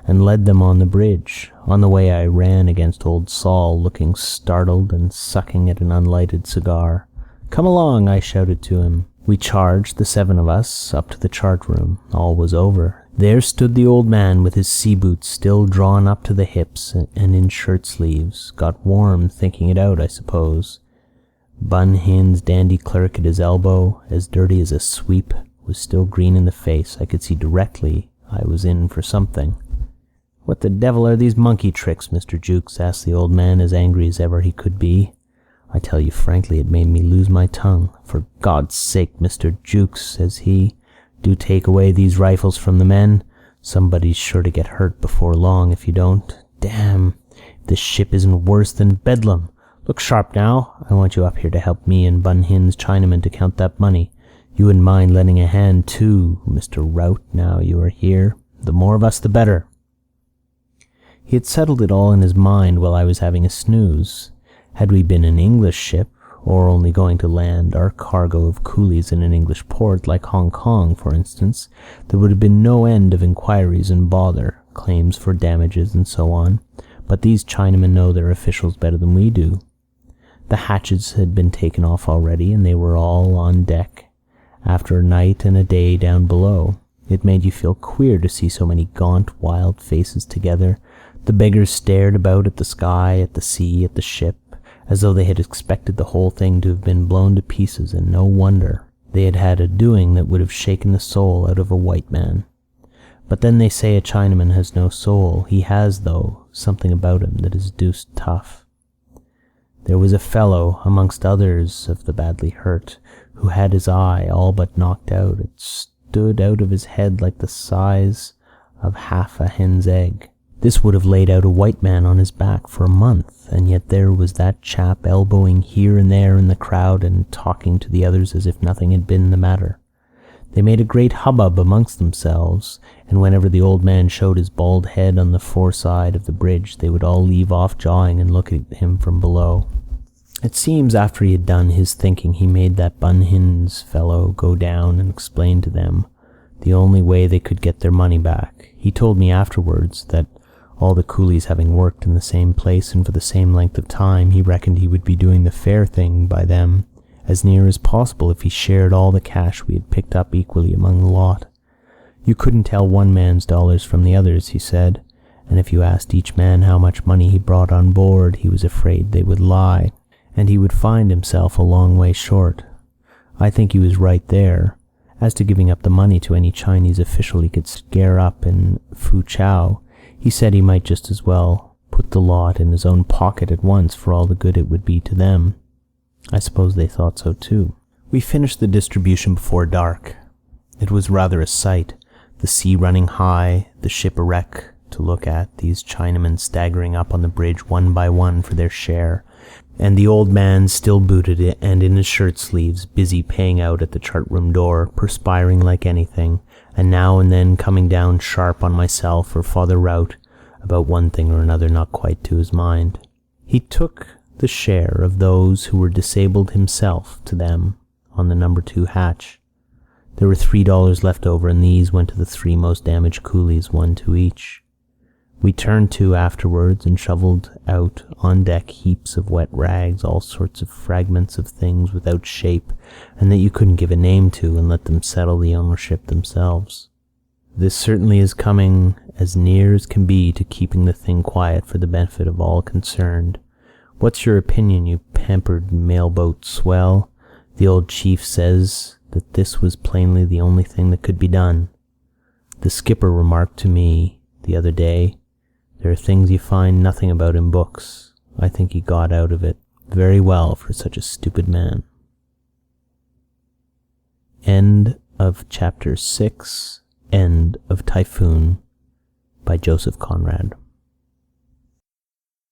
and led them on the bridge. On the way I ran against old Saul, looking startled and sucking at an unlighted cigar. Come along, I shouted to him. We charged, the 7 of us, up to the chart-room. All was over. There stood the old man with his sea-boots still drawn up to the hips and in shirt-sleeves. Got warm thinking it out, I suppose. Bun Hin's dandy clerk at his elbow, as dirty as a sweep, was still green in the face. I could see directly I was in for something. What the devil are these monkey tricks, Mr. Jukes? Asked the old man, as angry as ever he could be. I tell you frankly, it made me lose my tongue. For God's sake, Mr. Jukes, says he, do take away these rifles from the men. Somebody's sure to get hurt before long if you don't. Damn, if this ship isn't worse than Bedlam. Look sharp now. I want you up here to help me and Bun Hin's Chinaman to count that money. You wouldn't mind lending a hand, too, Mr. Rout, now you are here. The more of us, the better. He had settled it all in his mind while I was having a snooze. Had we been an English ship, or only going to land our cargo of coolies in an English port, like Hong Kong, for instance, there would have been no end of inquiries and bother, claims for damages and so on. But these Chinamen know their officials better than we do. The hatches had been taken off already, and they were all on deck, after a night and a day down below. It made you feel queer to see so many gaunt, wild faces together. The beggars stared about at the sky, at the sea, at the ship, as though they had expected the whole thing to have been blown to pieces, and no wonder. They had had a doing that would have shaken the soul out of a white man. But then they say a Chinaman has no soul. He has, though, something about him that is deuced tough. There was a fellow, amongst others of the badly hurt, who had his eye all but knocked out. It stood out of his head like the size of half a hen's egg. This would have laid out a white man on his back for a month, and yet there was that chap elbowing here and there in the crowd and talking to the others as if nothing had been the matter. They made a great hubbub amongst themselves, and whenever the old man showed his bald head on the foreside of the bridge, they would all leave off jawing and look at him from below. It seems after he had done his thinking, he made that Bun Hin's fellow go down and explain to them the only way they could get their money back. He told me afterwards that all the coolies having worked in the same place and for the same length of time, he reckoned he would be doing the fair thing by them, as near as possible if he shared all the cash we had picked up equally among the lot. You couldn't tell one man's dollars from the other's, he said, and if you asked each man how much money he brought on board, he was afraid they would lie, and he would find himself a long way short. I think he was right there. As to giving up the money to any Chinese official he could scare up in Foochow, he said he might just as well put the lot in his own pocket at once for all the good it would be to them. I suppose they thought so too. We finished the distribution before dark. It was rather a sight, the sea running high, the ship a wreck to look at, these Chinamen staggering up on the bridge one by one for their share, and the old man still booted and in his shirt sleeves, busy paying out at the chart-room door, perspiring like anything, and now and then coming down sharp on myself or Father Rout about one thing or another not quite to his mind. He took the share of those who were disabled himself to them on the number 2 hatch. There were $3 left over, and these went to the 3 most damaged coolies, 1 to each. We turned to afterwards and shoveled out on deck heaps of wet rags, all sorts of fragments of things without shape and that you couldn't give a name to, and let them settle the ownership themselves. This certainly is coming as near as can be to keeping the thing quiet for the benefit of all concerned. What's your opinion, you pampered mailboat swell? The old chief says that this was plainly the only thing that could be done. The skipper remarked to me the other day, there are things you find nothing about in books. I think he got out of it very well for such a stupid man. End of chapter 6. End of Typhoon by Joseph Conrad.